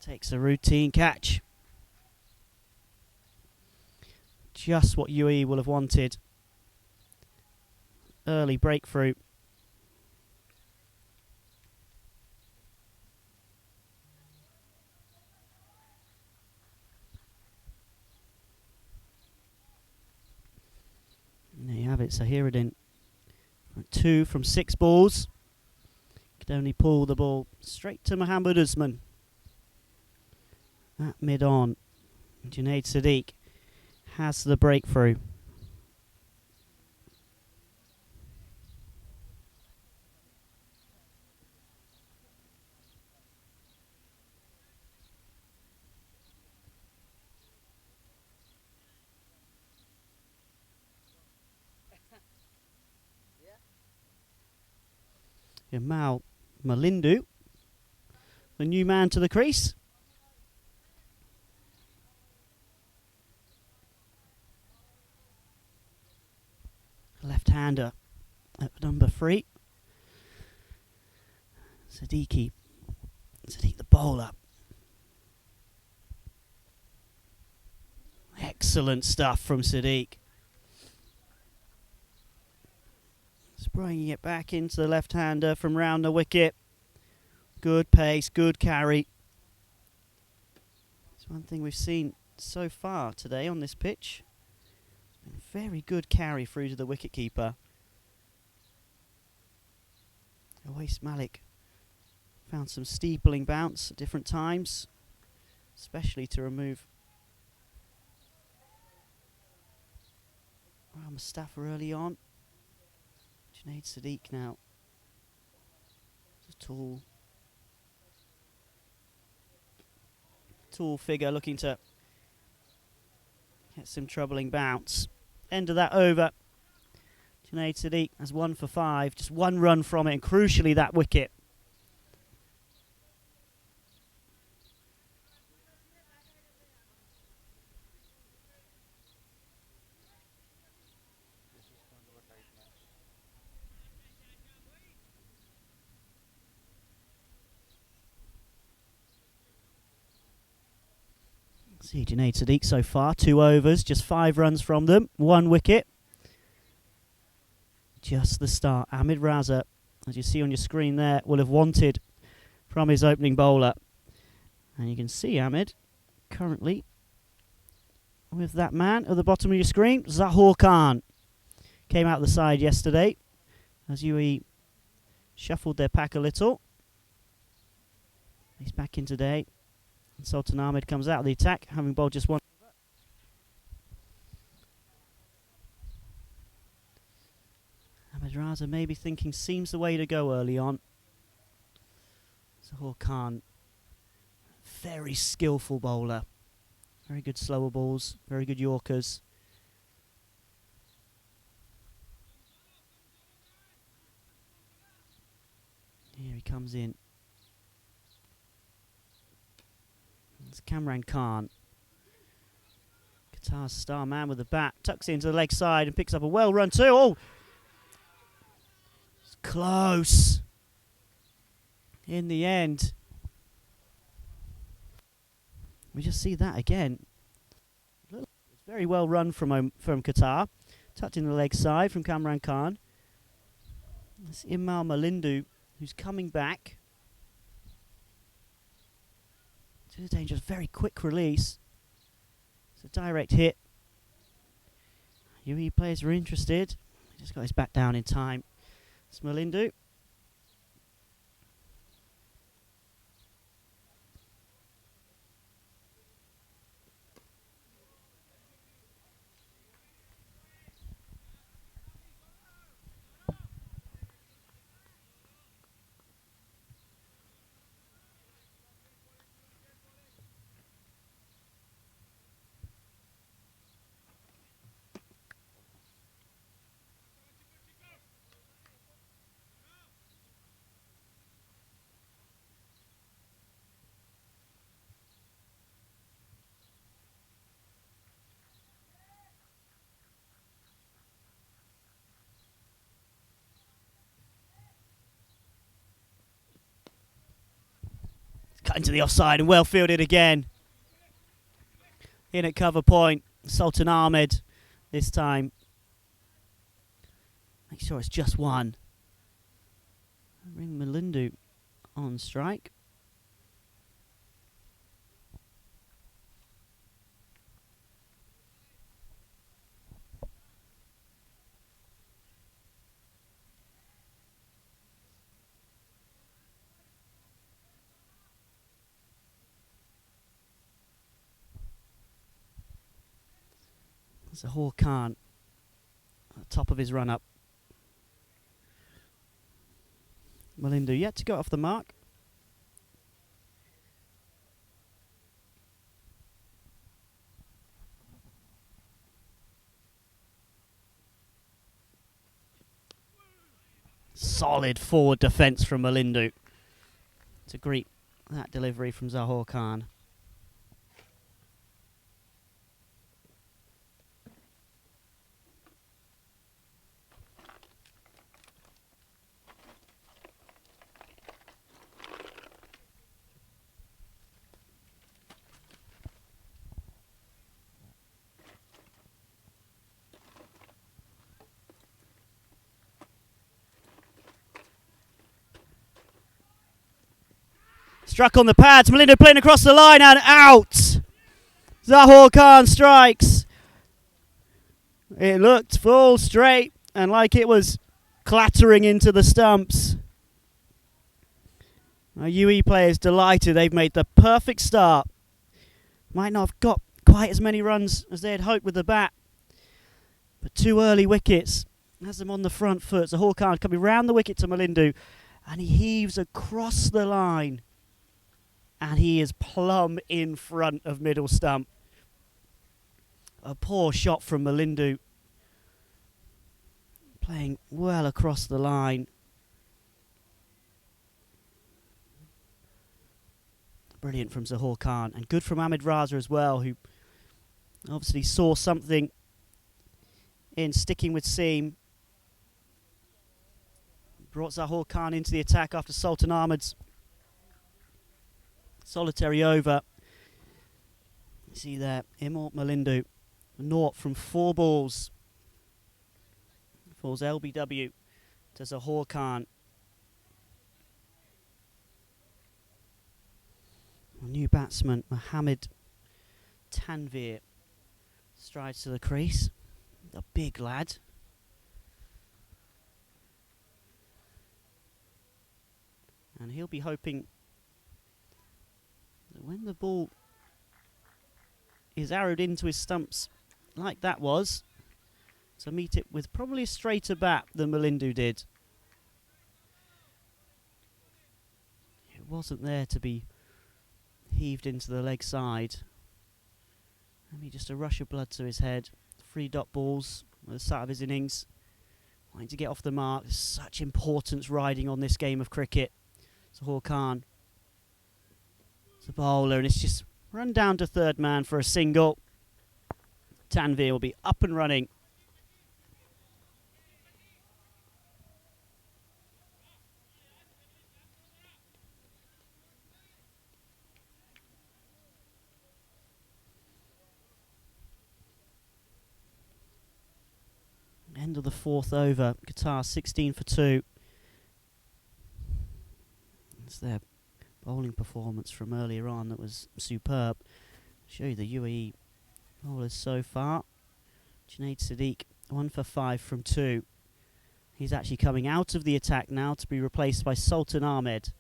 Takes a routine catch. Just what UAE will have wanted. Early breakthrough. And there you have it, Zahiruddin. 2 from 6 balls. Could only pull the ball straight to Mohammad Usman. At mid-on, Junaid Siddique has the breakthrough. Jamal Malindu, the new man to the crease. Left-hander at number 3. Siddique the bowler. Excellent stuff from Siddique. Bringing it back into the left-hander from round the wicket. Good pace, good carry. It's one thing we've seen so far today on this pitch. Very good carry through to the wicketkeeper. Awais Malik found some steepling bounce at different times, especially to remove Mustafa early on. Junaid Siddique now. It's a tall figure looking to get some troubling bounce. End of that over. Junaid Siddique has 1 for 5. Just 1 run from it, and crucially that wicket. See Junaid Siddique so far, 2 overs, just 5 runs from them, 1 wicket. Just the start. Ahmed Raza, as you see on your screen there, will have wanted from his opening bowler. And you can see Ahmed currently with that man at the bottom of your screen, Zahoor Khan. Came out the side yesterday as UAE shuffled their pack a little. He's back in today. And Sultan Ahmed comes out of the attack, having bowled just 1. Ahmed Raza maybe thinking seems the way to go early on. Zahoor Khan, very skillful bowler. Very good slower balls, very good Yorkers. Here he comes in. It's Kamran Khan. Qatar's star man with the bat. Tucks it into the leg side and picks up a well run too. Oh! It's close. In the end. We just see that again. It's very well run from Qatar. Tucked in the leg side from Kamran Khan. It's Jamal Malindu who's coming back. To the danger, very quick release. It's a direct hit. UAE players are interested. He just got his bat down in time. It's Malindu. Cut into the offside and well fielded again. In at cover point, Sultan Ahmed this time. Make sure it's just one. Ring Malindu on strike. Zahor Khan at the top of his run-up. Malindu yet to go off the mark. Solid forward defence from Malindu to greet that delivery from Zahor Khan. Struck on the pads, Malindu playing across the line and out! Zahor Khan strikes. It looked full straight and like it was clattering into the stumps. Our UAE players delighted, they've made the perfect start. Might not have got quite as many runs as they had hoped with the bat, but 2 early wickets has them on the front foot. Zahor Khan coming round the wicket to Malindu and he heaves across the line. And he is plumb in front of middle stump. A poor shot from Malindu. Playing well across the line. Brilliant from Zahor Khan. And good from Ahmed Raza as well, who obviously saw something in sticking with seam. Brought Zahor Khan into the attack after Sultan Ahmed's solitary over. See there, Imort Malindu, naught from 4 balls. Falls LBW to Zahor Khan. A new batsman, Mohammed Tanvir, strides to the crease. The big lad. And he'll be hoping when the ball is arrowed into his stumps like that was, to meet it with probably a straighter bat than Malindu did. It wasn't there to be heaved into the leg side. Maybe just a rush of blood to his head. 3 dot balls at the start of his innings. Wanting to get off the mark. There's such importance riding on this game of cricket. Zahor Khan, the bowler, and it's just run down to third man for a single. Tanvir will be up and running. End of the 4th over. Qatar 16 for 2. It's their bowling performance from earlier on that was superb. Show you the UAE bowlers so far. Junaid Sadiq 1 for 5 from 2. He's actually coming out of the attack now to be replaced by Sultan Ahmed.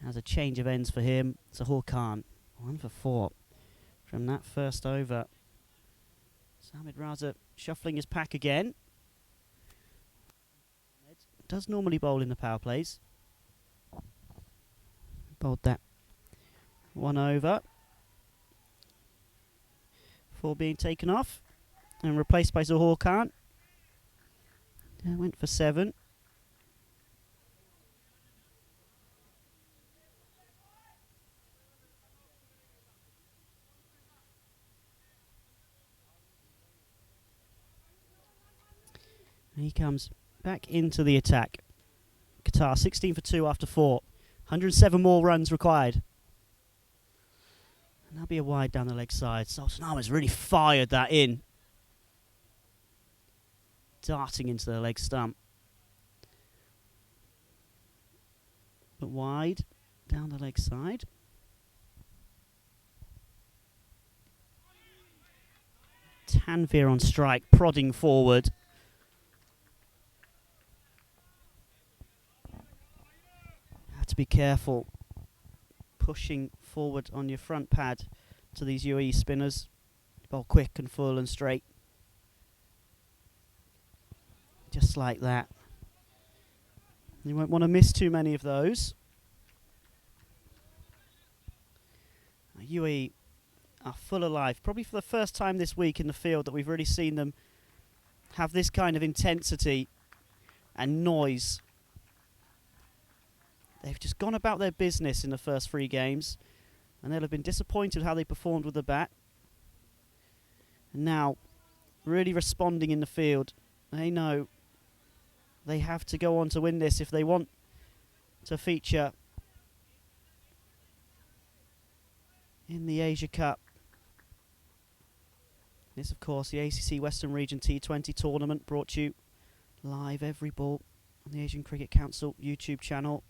Has a change of ends for him. Zahor Khan 1 for 4 from that first over. Ahmed Raza shuffling his pack again. Does normally bowl in the power plays. Bowled that 1 over before being taken off and replaced by Zahor Khan. Went for 7. And he comes back into the attack. Qatar 16 for 2 after 4. 107 more runs required. And that'll be a wide down the leg side. Sultan Ahmed's really fired that in. Darting into the leg stump. But wide down the leg side. Tanvir on strike, prodding forward. Have to be careful pushing forward on your front pad to these UAE spinners. Ball quick and full and straight. Just like that. You won't want to miss too many of those. UAE are full of life. Probably for the first time this week in the field that we've really seen them have this kind of intensity and noise. They've just gone about their business in the first 3 games, and they'll have been disappointed how they performed with the bat. And now, really responding in the field. They know they have to go on to win this if they want to feature in the Asia Cup. This, of course, the ACC Western Region T20 tournament, brought to you live every ball on the Asian Cricket Council YouTube channel.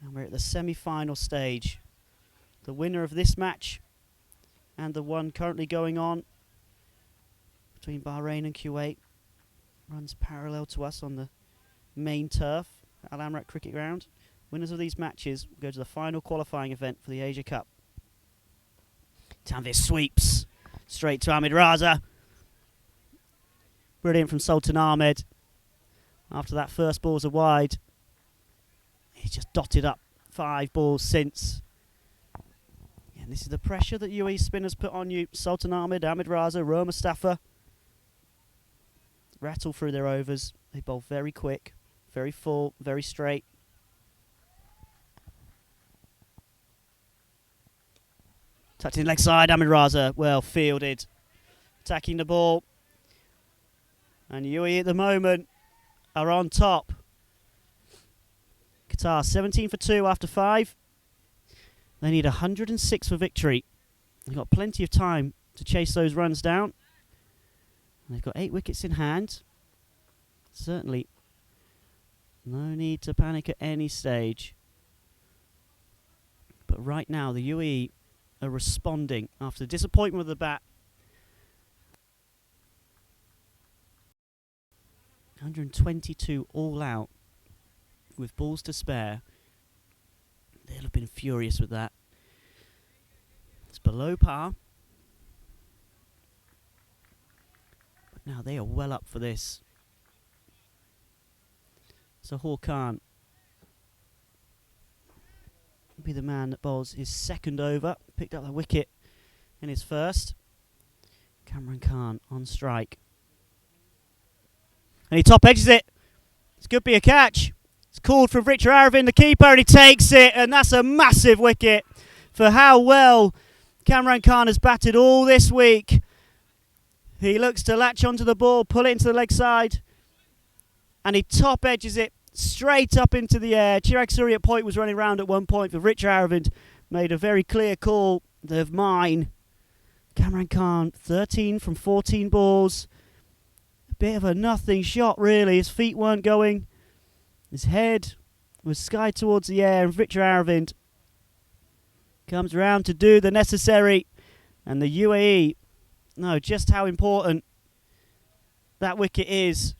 And we're at the semi-final stage. The winner of this match and the one currently going on between Bahrain and Kuwait runs parallel to us on the main turf at Al Amrat Cricket Ground. Winners of these matches will go to the final qualifying event for the Asia Cup. Tanvir sweeps straight to Ahmed Raza. Brilliant from Sultan Ahmed. After that first ball's a wide, he's just dotted up 5 balls since. And this is the pressure that UAE spinners put on you. Sultan Ahmed, Ahmed Raza, Roh Mustafa rattle through their overs. They bowl very quick, very full, very straight. Tucked in leg side, Ahmed Raza, well fielded. Attacking the ball. And UAE at the moment are on top. Qatar 17 for 2 after 5. They need 106 for victory. They've got plenty of time to chase those runs down. And they've got 8 wickets in hand. Certainly no need to panic at any stage. But right now the UAE are responding after the disappointment with the bat. 122 all out with balls to spare. They'll have been furious with that. It's below par. But now they are well up for this. Zahoor Khan will be the man that bowls his second over. Picked up the wicket in his first. Kamran Khan on strike. And he top edges it. This could be a catch. It's called from Richard Aravindh, the keeper, and he takes it. And that's a massive wicket for how well Kamran Khan has batted all this week. He looks to latch onto the ball, pull it into the leg side, and he top edges it straight up into the air. Chirag Surya Point was running round at one point, but Richard Aravindh made a very clear call of mine. Kamran Khan, 13 from 14 balls. A bit of a nothing shot, really. His feet weren't going. His head was skied towards the air, and Richard Aravindh comes around to do the necessary. And the UAE know just how important that wicket is.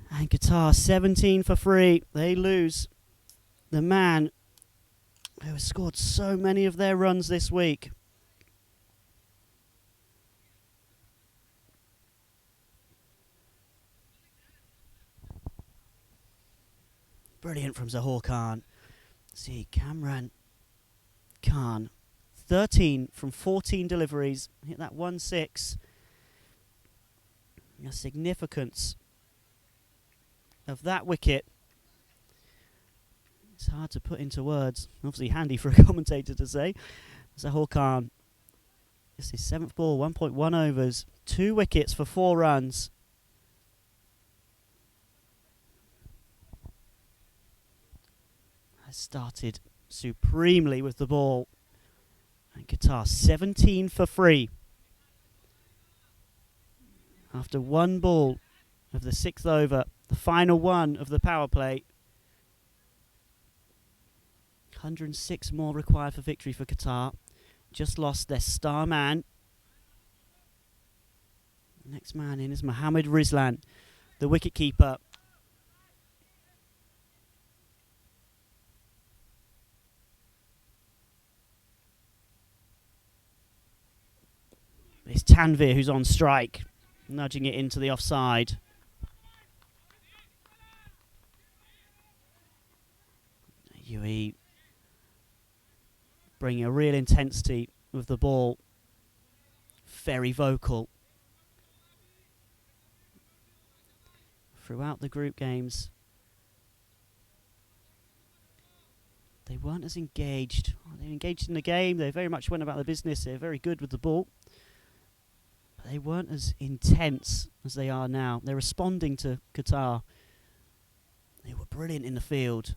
And Qatar 17 for 3. They lose the man who has scored so many of their runs this week. Brilliant from Zahoor Khan. See, Kamran Khan, 13 from 14 deliveries. Hit that 1-6. The significance of that wicket, it's hard to put into words. Obviously handy for a commentator to say. Zahoor Khan, this is 7th ball, 1.1 overs. 2 wickets for 4 runs. Has started supremely with the ball. And Qatar 17 for 3. After 1 ball of the 6th over, the final one of the power play. 106 more required for victory for Qatar. Just lost their star man. Next man in is Mohammad Rizlan, the wicketkeeper. It's Tanvir who's on strike, nudging it into the offside. UAE bringing a real intensity with the ball. Very vocal. Throughout the group games, they weren't as engaged. They engaged in the game. They very much went about their business. They're very good with the ball. But they weren't as intense as they are now. They're responding to Qatar. They were brilliant in the field.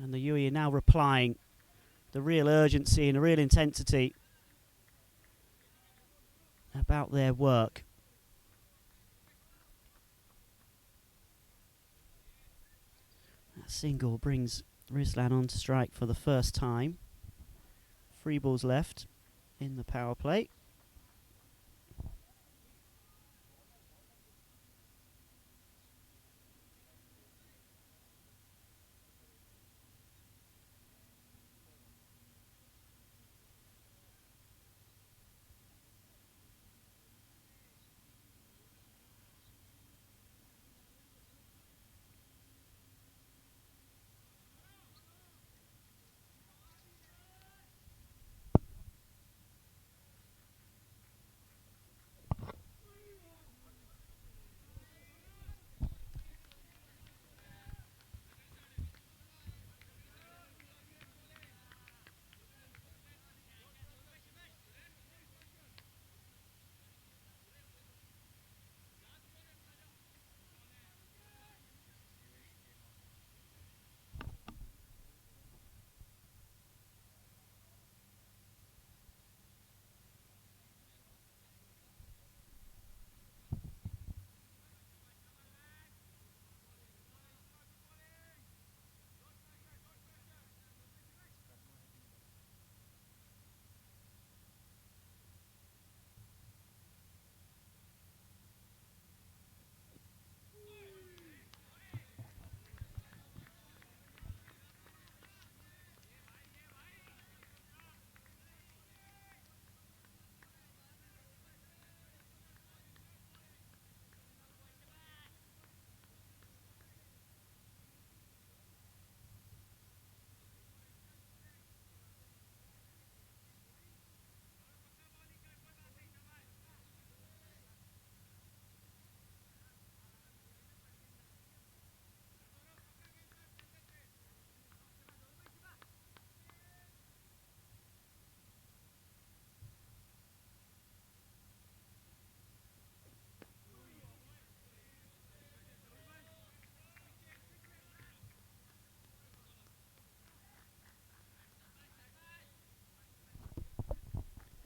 And the UAE are now replying. The real urgency and the real intensity about their work. That single brings Rizlan on to strike for the first time. 3 balls left in the power play.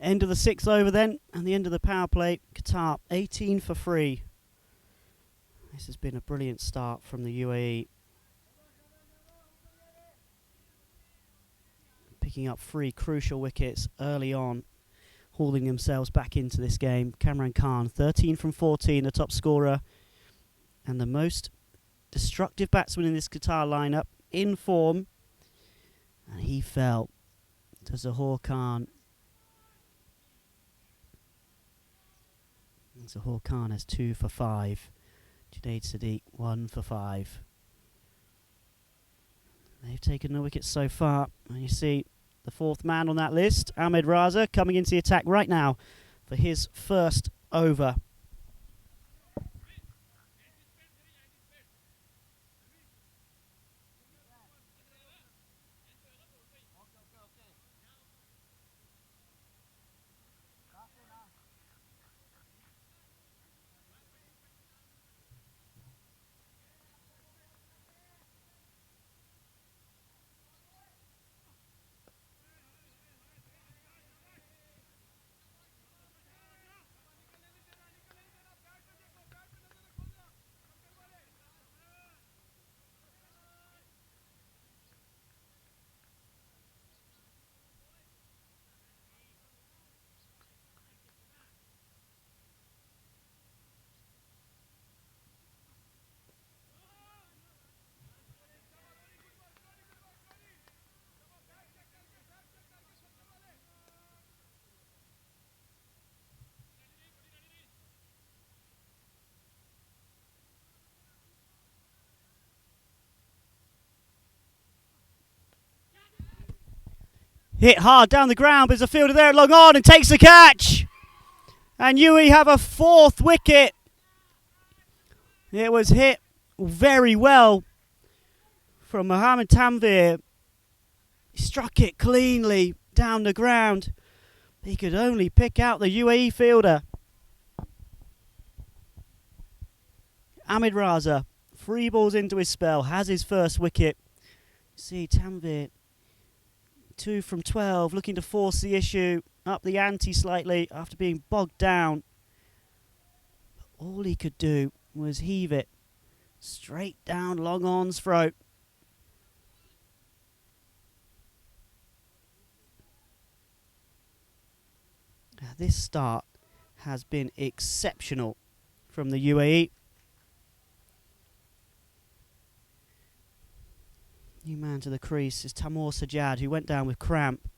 End of the 6th over then, and the end of the power play. Qatar 18 for 3. This has been a brilliant start from the UAE. Picking up 3 crucial wickets early on, hauling themselves back into this game. Kamran Khan, 13 from 14, the top scorer, and the most destructive batsman in this Qatar lineup, in form. And he fell to Zahoor Khan. Zahoor Khan has 2 for 5. Junaid Sadiq 1 for 5. They've taken the wickets so far, and you see the 4th man on that list, Ahmed Raza, coming into the attack right now for his first over. hit hard down the ground, but there's a fielder there at long on and takes the catch. And UAE have a 4th wicket. It was hit very well from Mohammed Tanvir. He struck it cleanly down the ground. He could only pick out the UAE fielder. Ahmed Raza, 3 balls into his spell, has his first wicket. See Tanvir, 2 from 12, looking to force the issue, up the ante slightly after being bogged down. But all he could do was heave it straight down long on's throat. Now this start has been exceptional from the UAE. New man to the crease is Taimour Sajjad, who went down with cramp.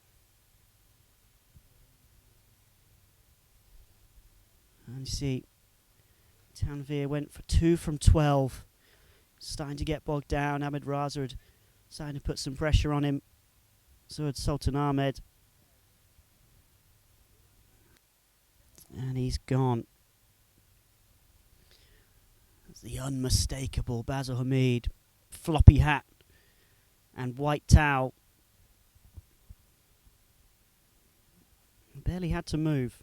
And you see, Tanvir went for 2 from 12. Starting to get bogged down. Ahmed Raza had starting to put some pressure on him. So had Sultan Ahmed. And he's gone. That's the unmistakable Basil Hamid. Floppy hat and white towel. Barely had to move.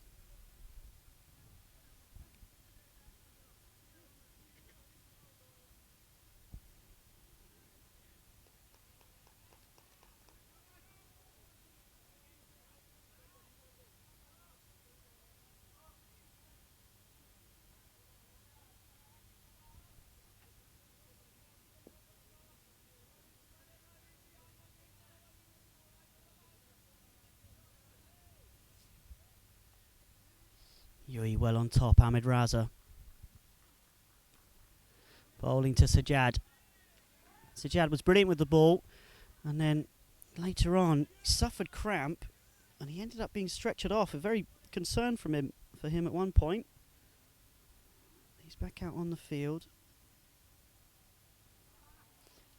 UAE well on top, Ahmed Raza. Bowling to Sajjad. Sajjad was brilliant with the ball, and then later on he suffered cramp and he ended up being stretchered off. A very concern for him at one point. He's back out on the field.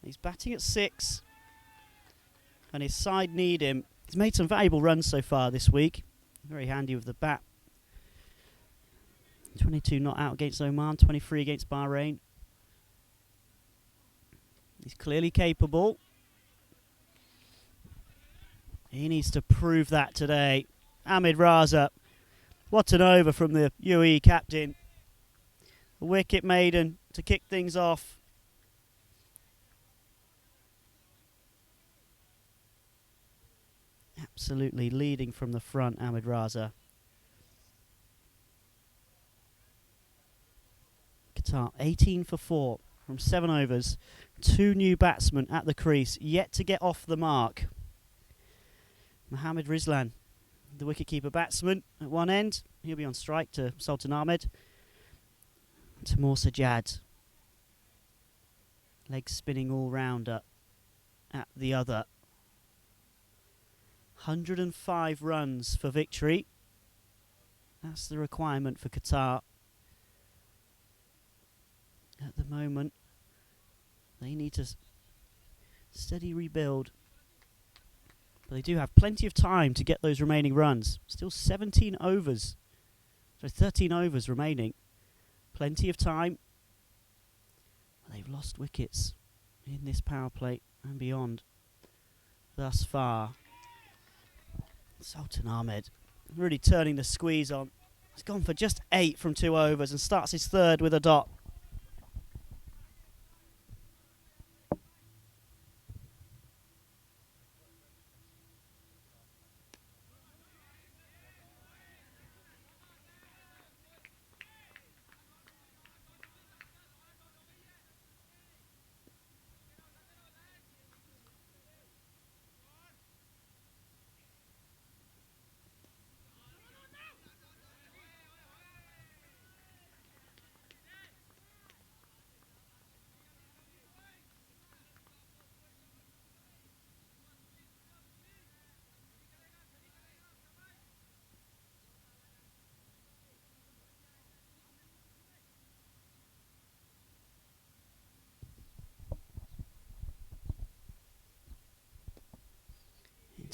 He's batting at 6 and his side need him. He's made some valuable runs so far this week. Very handy with the bat. 22 not out against Oman, 23 against Bahrain. He's clearly capable. He needs to prove that today. Ahmed Raza, what an over from the UAE captain. A wicket maiden to kick things off. Absolutely leading from the front, Ahmed Raza. Qatar 18 for 4 from 7 overs. 2 new batsmen at the crease, yet to get off the mark. Mohammed Rizlan, the wicketkeeper batsman at one end. He'll be on strike to Sultan Ahmed. Taimour Sajjad, leg spinning all-rounder at the other. 105 runs for victory. That's the requirement for Qatar. At the moment, they need to steady rebuild. But they do have plenty of time to get those remaining runs. Still 17 overs. So 13 overs remaining. Plenty of time. They've lost wickets in this power play and beyond thus far. Sultan Ahmed really turning the squeeze on. He's gone for just 8 from 2 overs and starts his third with a dot.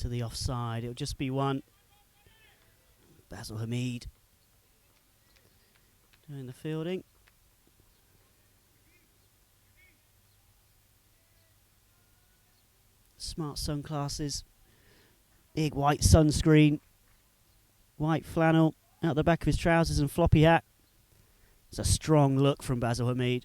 into the offside. It'll just be one. Basil Hamid doing the fielding. Smart sunglasses, big white sunscreen, white flannel out the back of his trousers and floppy hat. It's a strong look from Basil Hamid.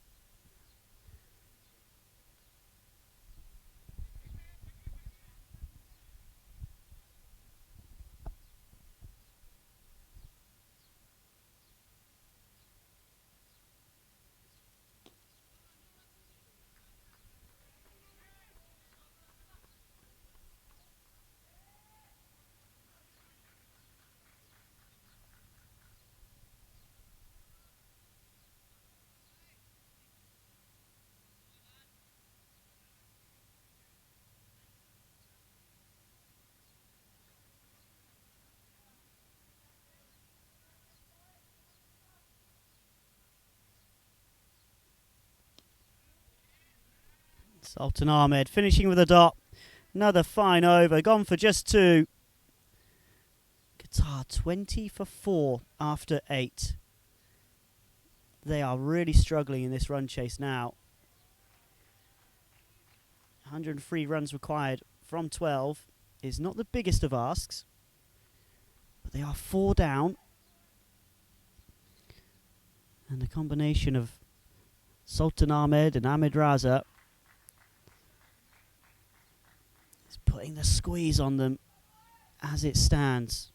Sultan Ahmed finishing with a dot. Another fine over, gone for just 2. Qatar 20 for 4 after 8. They are really struggling in this run chase now. 103 runs required from 12 is not the biggest of asks, but they are 4 down. And the combination of Sultan Ahmed and Ahmed Raza is putting the squeeze on them as it stands.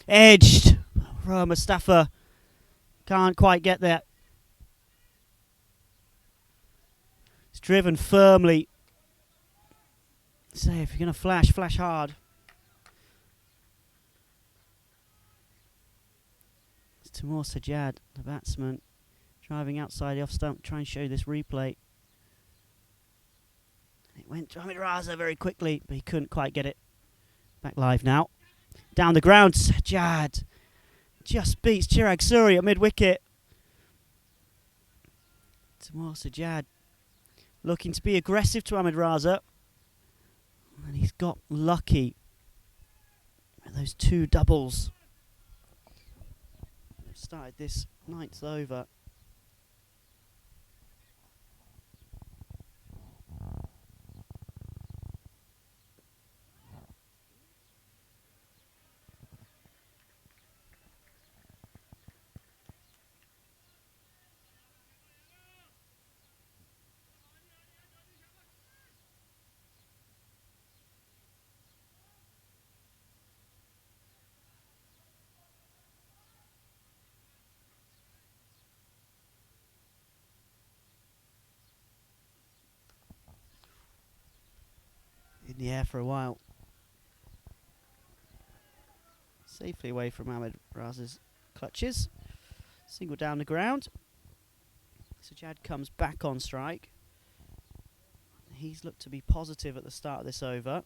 Edged. Mustafa can't quite get there. It's driven firmly. Say, if you're going to flash, flash hard. It's Timur Sajjad, the batsman, driving outside the off stump, trying to show you this replay. It went to Ahmed Raza very quickly, but he couldn't quite get it. Back live now. Down the ground, Sajjad just beats Chirag Suri at mid-wicket. Timur Sajjad looking to be aggressive to Ahmed Raza. And he's got lucky with those 2 doubles. They've started this 9th over. In the air for a while. Safely away from Ahmed Raza's clutches. Single down the ground. Sajjad comes back on strike. He's looked to be positive at the start of this over.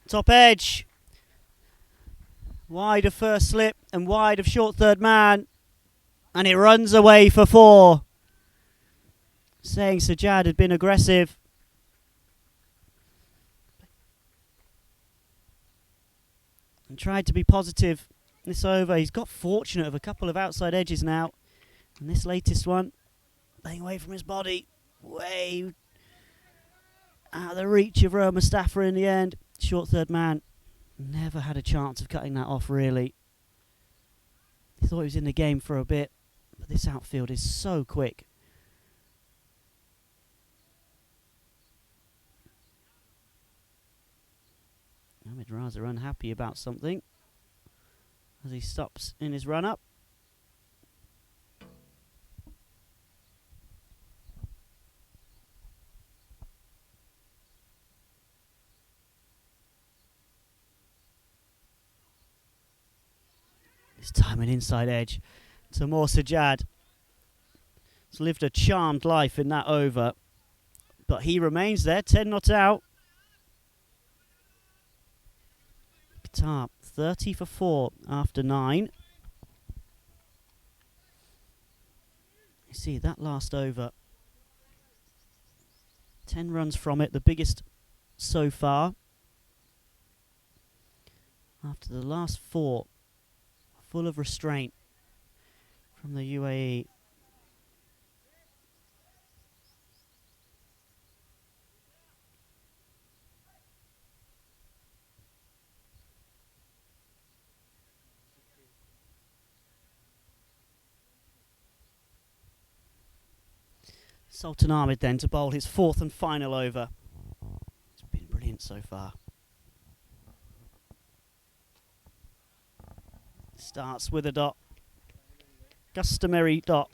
Top edge. Wide of first slip and wide of short third man. And it runs away for 4. Saying Sajjad had been aggressive. And tried to be positive this over. He's got fortunate of a couple of outside edges now. And this latest one, laying away from his body. Way out of the reach of Rohan Mustafa in the end. Short third man. Never had a chance of cutting that off, really. He thought he was in the game for a bit. But this outfield is so quick. Ahmed Raza unhappy about something as he stops in his run-up. This time an inside edge. Timur Sajjad Has lived a charmed life in that over. But he remains there, 10 not out. Qatar 30 for 4 after 9. You see that last over. 10 runs from it, the biggest so far. After the last 4, full of restraint from the UAE. Sultan Ahmed then to bowl his 4th and final over. It's been brilliant so far. Starts with a dot. Customary dot.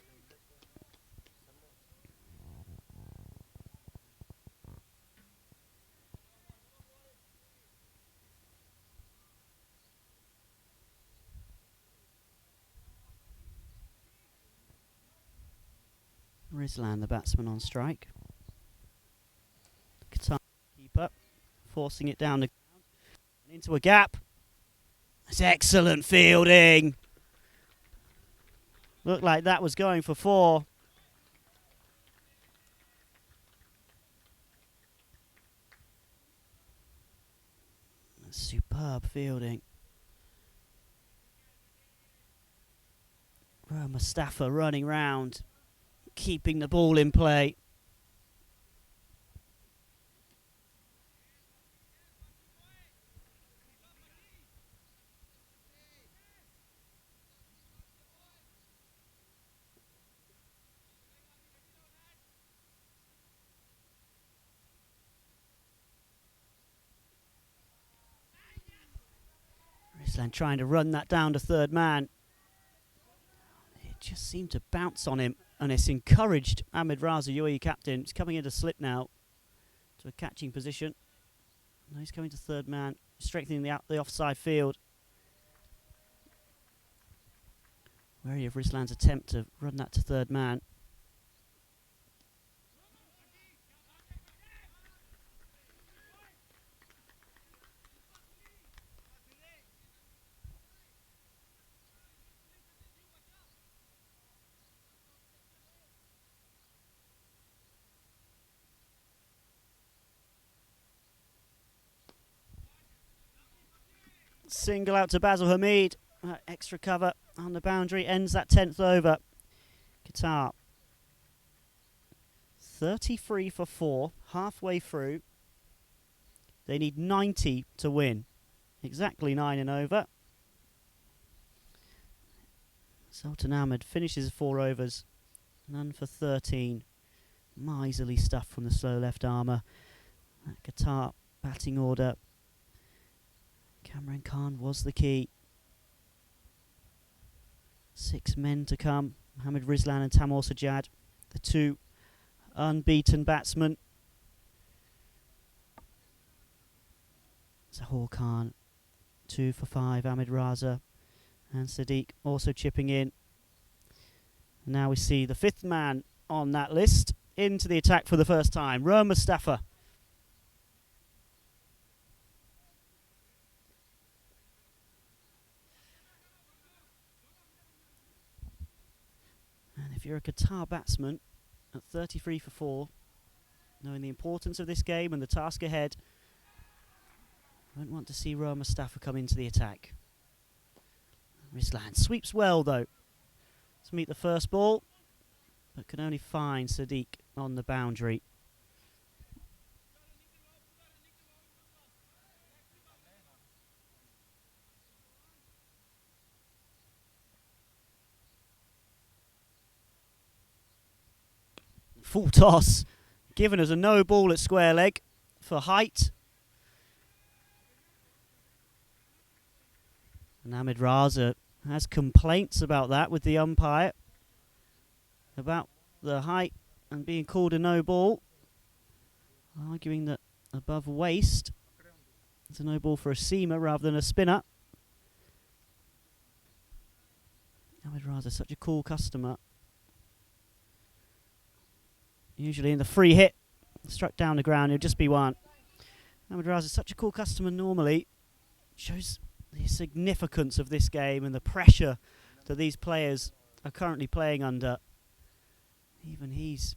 Rislan, the batsman, on strike. Qatar keeper forcing it down the ground and into a gap. That's excellent fielding. Looked like that was going for 4. Superb fielding. Mustafa running round, keeping the ball in play. Rislan trying to run that down to third man. It just seemed to bounce on him, and it's encouraged Ahmed Raza, UAE captain. He's coming into slip now to a catching position. Now he's coming to third man, strengthening the offside field. Wary of Rislan's attempt to run that to third man. Single out to Basil Hamid. Extra cover on the boundary ends that 10th over. Qatar 33 for 4, halfway through. They need 90 to win. Exactly 9 and over. Sultan Ahmed finishes 4 overs. None for 13. Miserly stuff from the slow left armour. That Qatar batting order. Cameron Khan was the key. 6 men to come. Mohammad Rislan and Tamor Sajjad, the 2 unbeaten batsmen. Zahor Khan, 2 for 5. Ahmed Raza and Sadiq also chipping in. And now we see the 5th man on that list into the attack for the first time. Ruhr Mustafa. If you're a Qatar batsman at 33 for 4, knowing the importance of this game and the task ahead, I won't want to see Ruhr Mustafa come into the attack. Rislan sweeps well though to meet the first ball, but can only find Sadiq on the boundary. Full toss, given us a no ball at square leg for height. And Ahmed Raza has complaints about that with the umpire, about the height and being called a no ball, arguing that above waist it's a no ball for a seamer rather than a spinner. Ahmed Raza, such a cool customer. Usually in the free hit, struck down the ground, it'll just be one. Ahmed Raza is such a cool customer normally. Shows the significance of this game and the pressure that these players are currently playing under. Even he's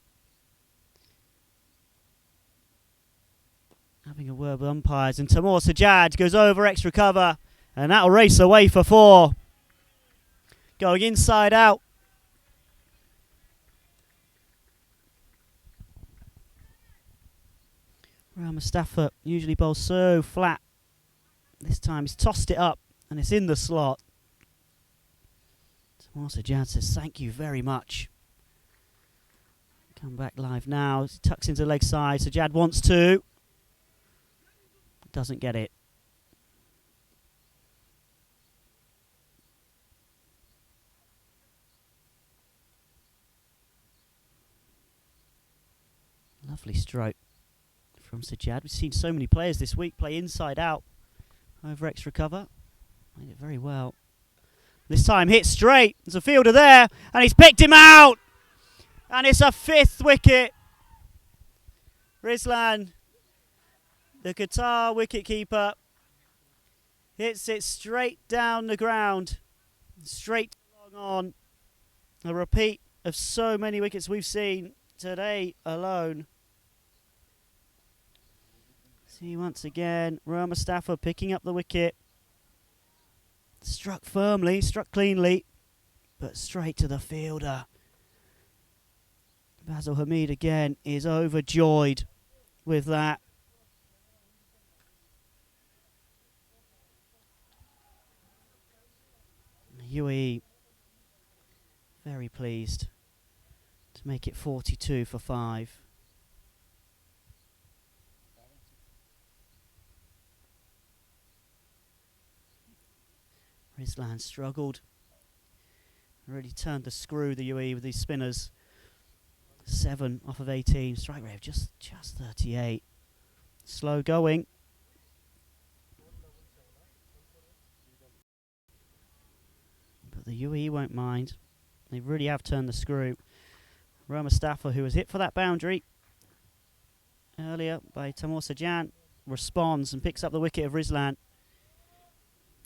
having a word with umpires, and Taimour Sajjad goes over extra cover, and that'll race away for 4. Going inside out. Mustafa usually bowls so flat. This time he's tossed it up and it's in the slot. Taimour Sajjad says thank you very much. Come back live now. He tucks into leg side. Sajjad wants to. Doesn't get it. Lovely stroke from Sajjad. We've seen so many players this week play inside out over extra cover. Made it very well. This time hit straight. There's a fielder there and he's picked him out. And it's a 5th wicket. Rizlan, the Qatar wicketkeeper, hits it straight down the ground. Straight long on. A repeat of so many wickets we've seen today alone. See once again, Rohan Mustafa picking up the wicket. Struck firmly, struck cleanly, but straight to the fielder. Basil Hamid again is overjoyed with that. UAE very pleased to make it 42 for 5. Rizlan struggled. Really turned the screw, the UAE, with these spinners. 7 off of 18. Strike rate of just 38. Slow going. But the UAE won't mind. They really have turned the screw. Rohan Mustafa, who was hit for that boundary earlier by Taimour Sajjad, responds and picks up the wicket of Rizlan.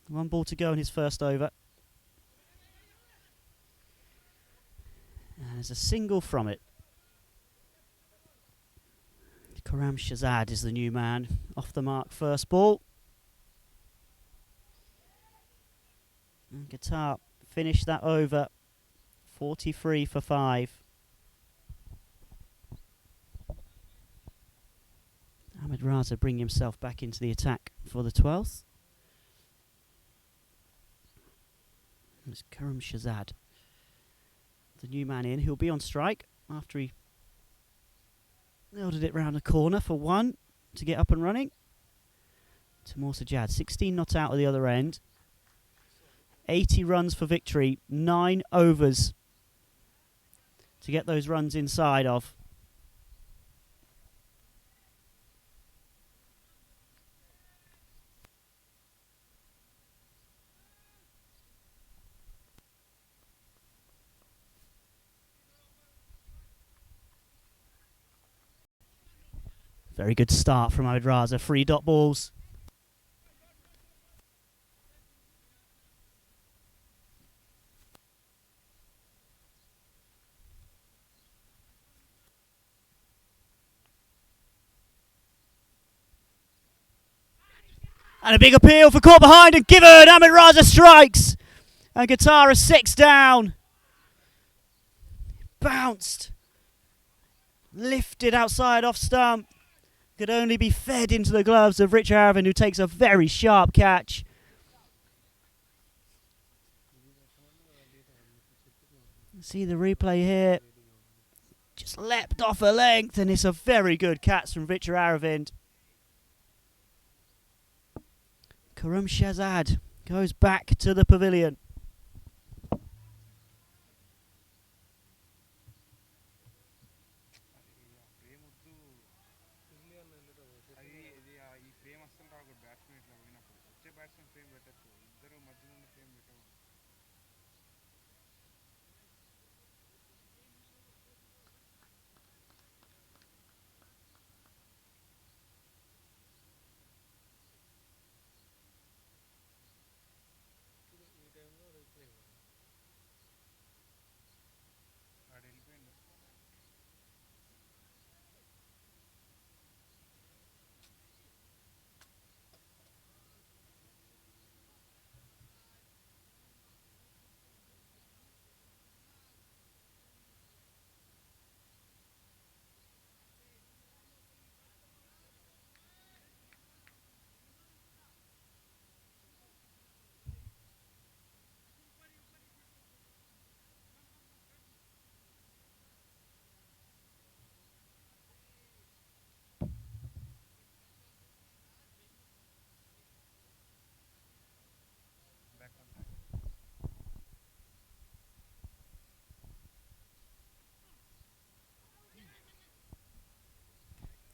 1 ball to go in his first over. And there's a single from it. Karam Shahzad is the new man. Off the mark, first ball. And Qatar finished that over 43 for 5. Ahmed Raza bringing himself back into the attack for the 12th. It's Karam Shahzad, the new man in, who'll be on strike after he nailed it round the corner for 1 to get up and running. Taimour Sajjad, 16 not out at the other end. 80 runs for victory, 9 overs to get those runs inside of. Very good start from Ahmed Raza. 3 dot balls. And a big appeal for caught behind and given. Ahmed Raza strikes. And Qatar are 6 down. Bounced. Lifted outside off stump. Could only be fed into the gloves of Rich Aravindh, who takes a very sharp catch. See the replay here. Just leapt off a length, and it's a very good catch from Rich Aravindh. Karam Shahzad goes back to the pavilion.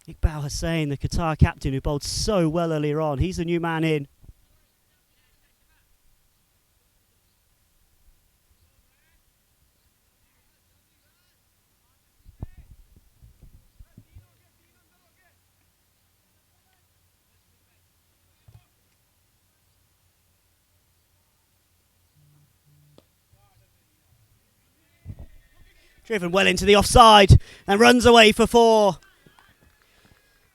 Iqbal Hussain, the Qatar captain who bowled so well earlier on, he's the new man in. Driven well into the offside and runs away for 4.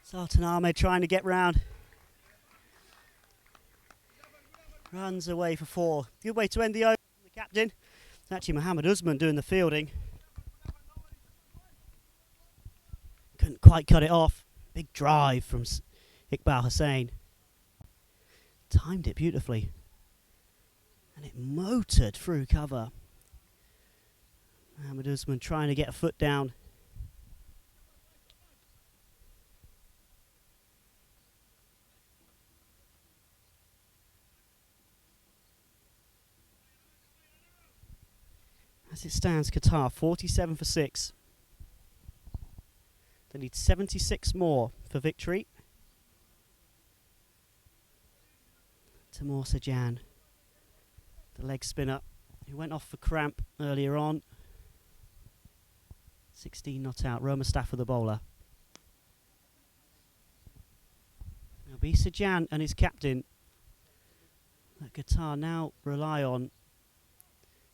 Sultan Ahmed trying to get round. Runs away for 4. Good way to end the over. The captain. It's actually Mohammed Usman doing the fielding. Couldn't quite cut it off. Big drive from Iqbal Hussain. Timed it beautifully. And it motored through cover. Mohammed Usman trying to get a foot down. As it stands, Qatar 47 for 6. They need 76 more for victory. Taimoor Sajan, the leg spinner, who went off for cramp earlier on. 16 not out. Rohan Mustafa, the bowler. It'll be Sajan and his captain that Qatar now rely on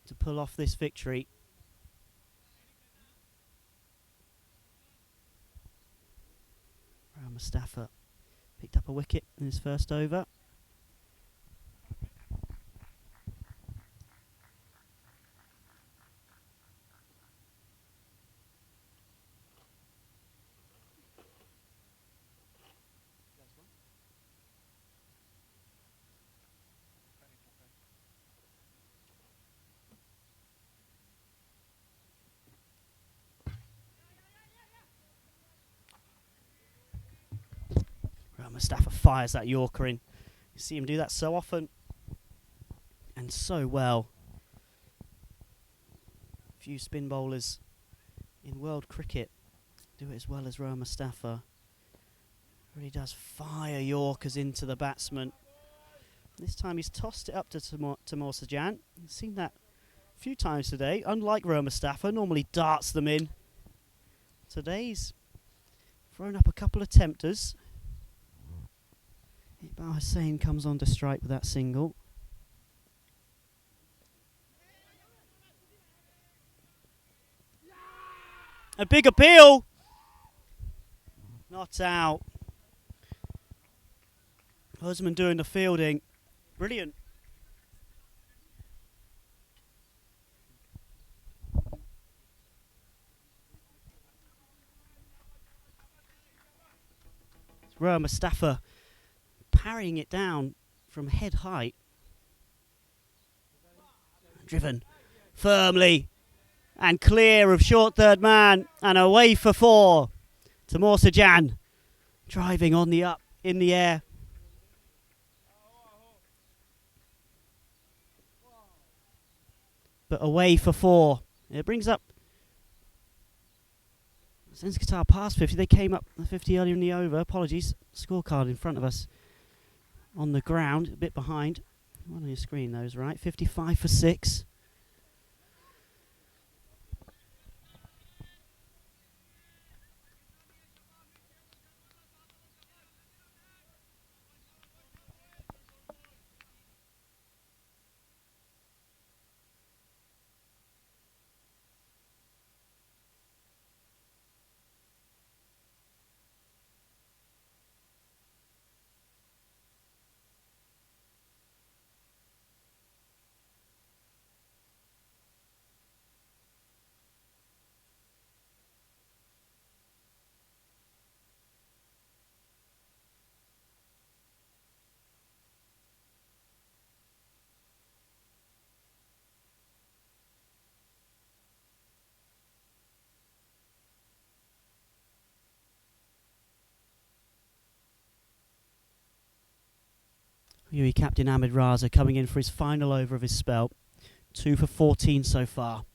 to pull off this victory. Rohan Mustafa picked up a wicket in his first over. Mustafa fires that Yorker in. You see him do that so often and so well. Few spin bowlers in world cricket do it as well as Rohan Mustafa. Really does fire Yorkers into the batsman. This time he's tossed it up to Taimoor Sajan. You've seen that a few times today. Unlike Rohan Mustafa, normally darts them in. Today he's thrown up a couple of tempters. Iqbal Hussain comes on to strike with that single. A big appeal. Not out. Usman doing the fielding. Brilliant. Rohan Mustafa parrying it down from head height. Driven firmly and clear of short third man and away for 4. Taimoor Sajan driving on the up in the air. But away for 4. It brings up, since Qatar passed 50, they came up 50 earlier in the over. Apologies, scorecard in front of us on the ground, a bit behind. One on your screen, those right. 55 for 6. UAE captain Ahmed Raza coming in for his final over of his spell. 2 for 14 so far.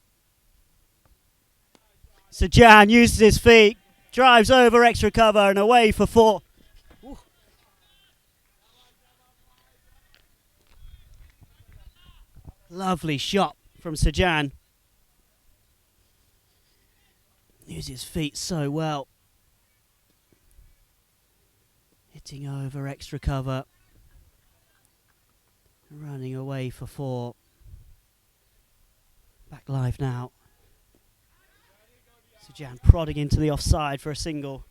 Sajan uses his feet Drives over extra cover and away for 4. Ooh. Lovely shot from Sajan. Uses his feet so well. Hitting over extra cover. Running away for 4. Back live now. Sajan prodding into the offside for a single.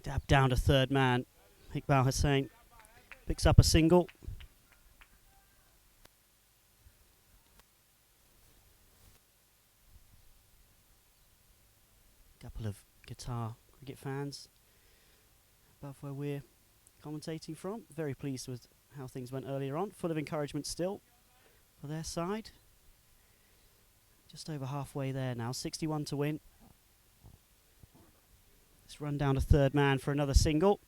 Dab down to third man. Iqbal Hussain picks up a single. Couple of Qatar cricket fans above where we're commentating from. Very pleased with how things went earlier on. Full of encouragement still for their side. Just over halfway there now. 61 to win. Let's run down to third man for another single.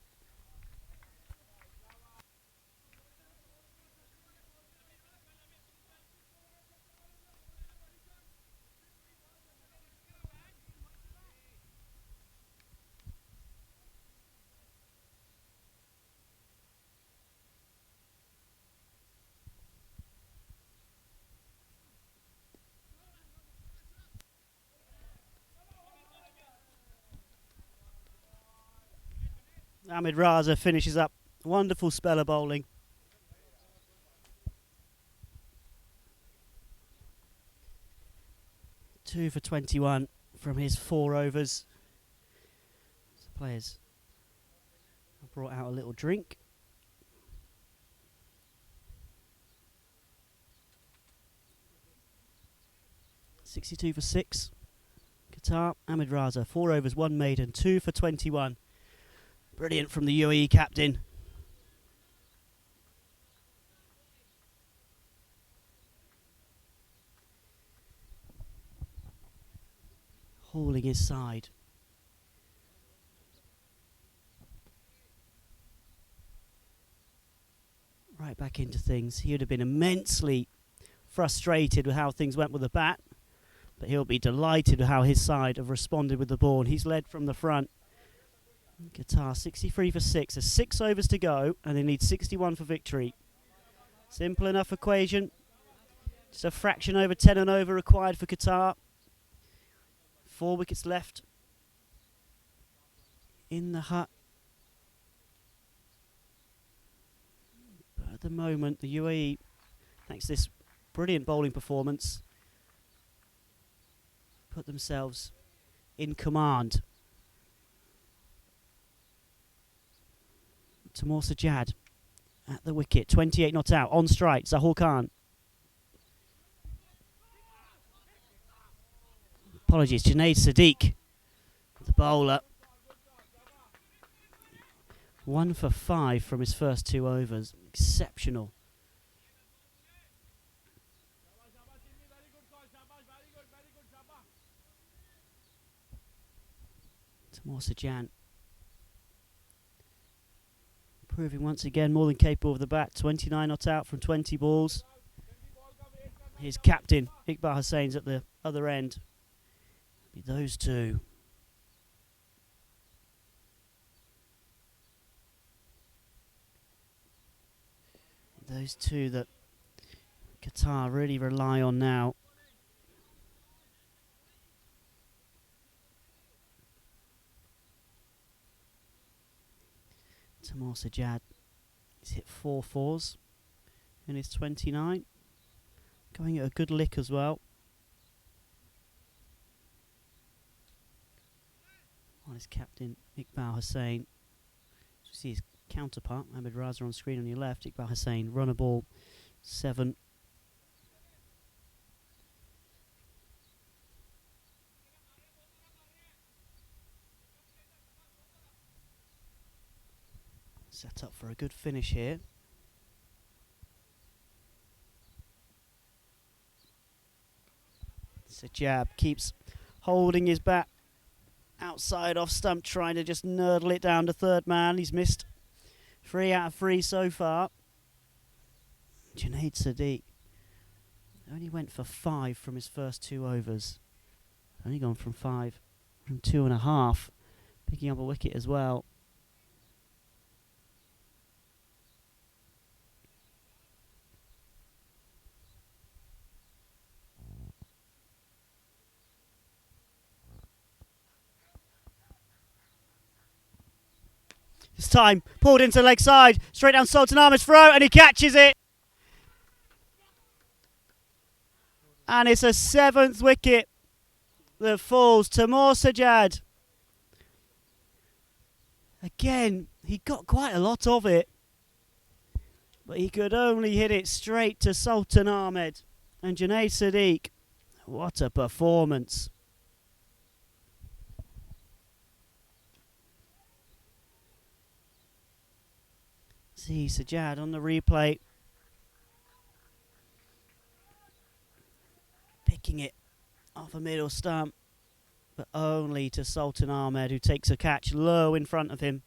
Ahmed Raza finishes up. Wonderful spell of bowling. Two for 21 from his 4 overs. So players have brought out a little drink. .62 for 6. Qatar, Ahmed Raza, 4 overs, 1 maiden, 2 for 21. Brilliant from the UAE captain. Hauling his side. Right back into things. He would have been immensely frustrated with how things went with the bat, but he'll be delighted with how his side have responded with the ball. And he's led from the front. Qatar 63 for 6. There's 6 overs to go and they need 61 for victory. Simple enough equation. Just a fraction over 10 and over required for Qatar. 4 wickets left in the hut. But at the moment the UAE, thanks to this brilliant bowling performance, put themselves in command. Tamoor Sajjad at the wicket, 28 not out, on strike, Zahur Khan. Apologies, Junaid Sadiq, the bowler. 1 for 5 from his first 2 overs, exceptional. Tamoor Sajjad proving once again more than capable of the bat. 29 not out from 20 balls. His captain, Iqbal Hussain's at the other end. Be those two. Those two that Qatar really rely on now. Tamoor Sajjad, he's hit 4 fours in his 29. Going at a good lick as well. his captain, Iqbal Hussain. You see his counterpart, Ahmed Raza, on screen on your left. Iqbal Hussain, runner ball, 7. Set up for a good finish here. Sajab keeps holding his bat outside off stump, trying to just nurdle it down to third man. He's missed 3 out of 3 so far. Junaid Sadiq only went for 5 from his first 2 overs. Only gone from 5, from 2.5, picking up a wicket as well. This time, pulled into leg side, straight down Sultan Ahmed's throw, and he catches it. And it's a 7th wicket that falls to Taimoor Sajjad. Again, he got quite a lot of it, but he could only hit it straight to Sultan Ahmed. And Junaid Sadiq, what a performance. See Sajjad on the replay, picking it off a middle stump, but only to Sultan Ahmed, who takes a catch low in front of him.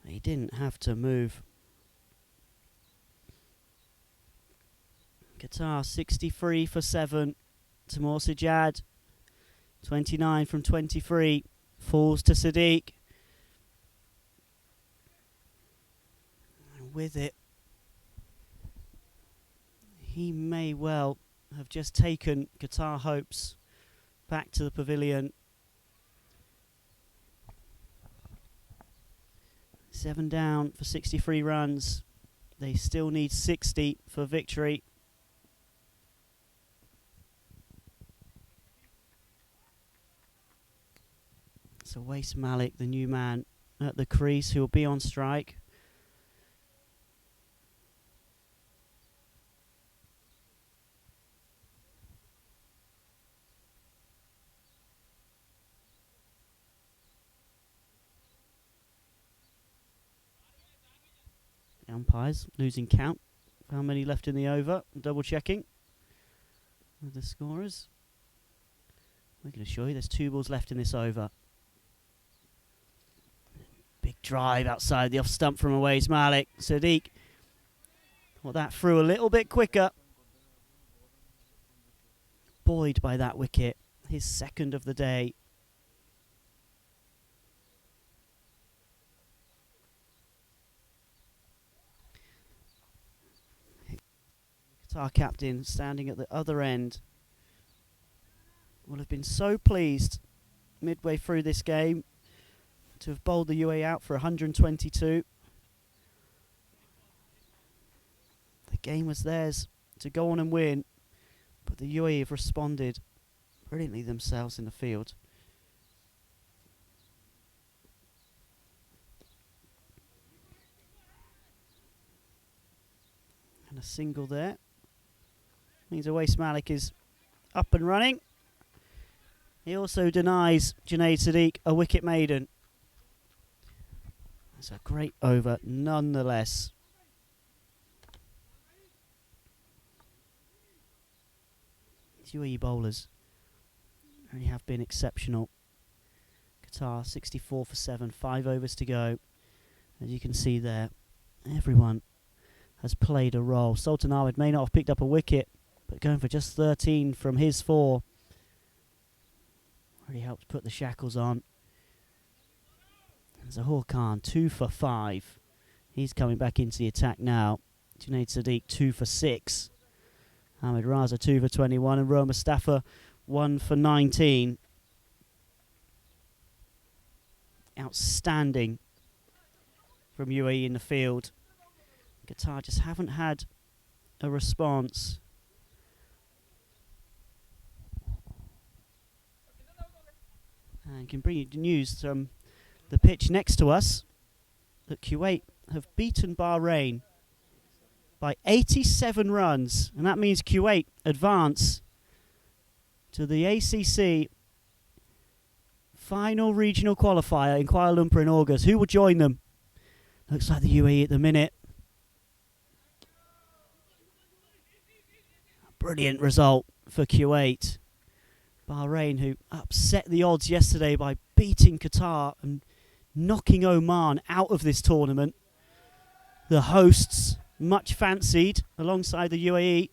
He didn't have to move. Qatar 63 for 7. Taimoor Sajjad 29 from 23. Falls to Sadiq. And with it, he may well have just taken Qatar hopes back to the pavilion. 7 down for 63 runs. They still need 60 for victory. So Wais Malik, the new man at the crease, who will be on strike. The umpires losing count. How many left in the over? Double checking with the scorers. We're going to show you there's 2 balls left in this over. Big drive outside the off stump from Wais Malik. Sadiq, well, that through a little bit quicker. Buoyed by that wicket, his 2nd of the day. Qatar captain standing at the other end will have been so pleased midway through this game to have bowled the UAE out for 122. The game was theirs to go on and win, but the UAE have responded brilliantly themselves in the field. And a single there. Means Wais Malik is up and running. He also denies Junaid Sadiq a wicket maiden. It's a great over nonetheless. These UAE bowlers really have been exceptional. Qatar 64 for 7, 5 overs to go. As you can see there, everyone has played a role. Sultan Ahmed may not have picked up a wicket, but going for just 13 from his 4 really helped put the shackles on. Zahoor Khan 2 for 5. He's coming back into the attack now. Junaid Sadiq 2 for 6. Ahmed Raza 2 for 21, and Roh Mustafa 1 for 19. Outstanding from UAE in the field. Qatar just haven't had a response. And can bring you news from the pitch next to us that Kuwait have beaten Bahrain by 87 runs. And that means Kuwait advance to the ACC final regional qualifier in Kuala Lumpur in August. Who will join them? Looks like the UAE at the minute. Brilliant result for Kuwait. Bahrain, who upset the odds yesterday by beating Qatar and knocking Oman out of this tournament. The hosts, much fancied, alongside the UAE.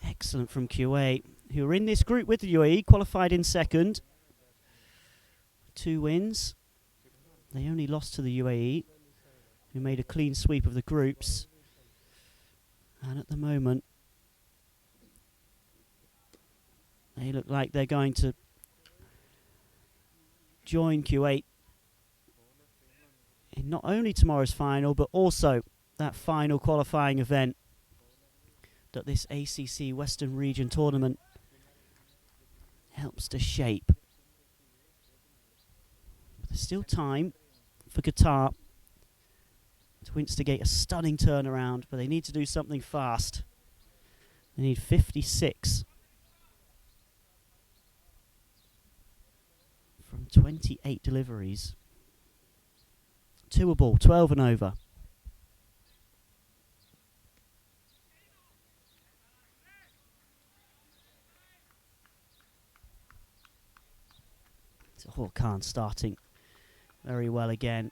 Excellent from Kuwait, who are in this group with the UAE, qualified in second. 2 wins. They only lost to the UAE, who made a clean sweep of the groups. And at the moment, they look like they're going to join Kuwait in not only tomorrow's final, but also that final qualifying event that this ACC Western Region tournament helps to shape. But there's still time for Qatar to instigate a stunning turnaround, but they need to do something fast. They need 56 from 28 deliveries. 2 a ball, 12 and over. So Khan starting very well again.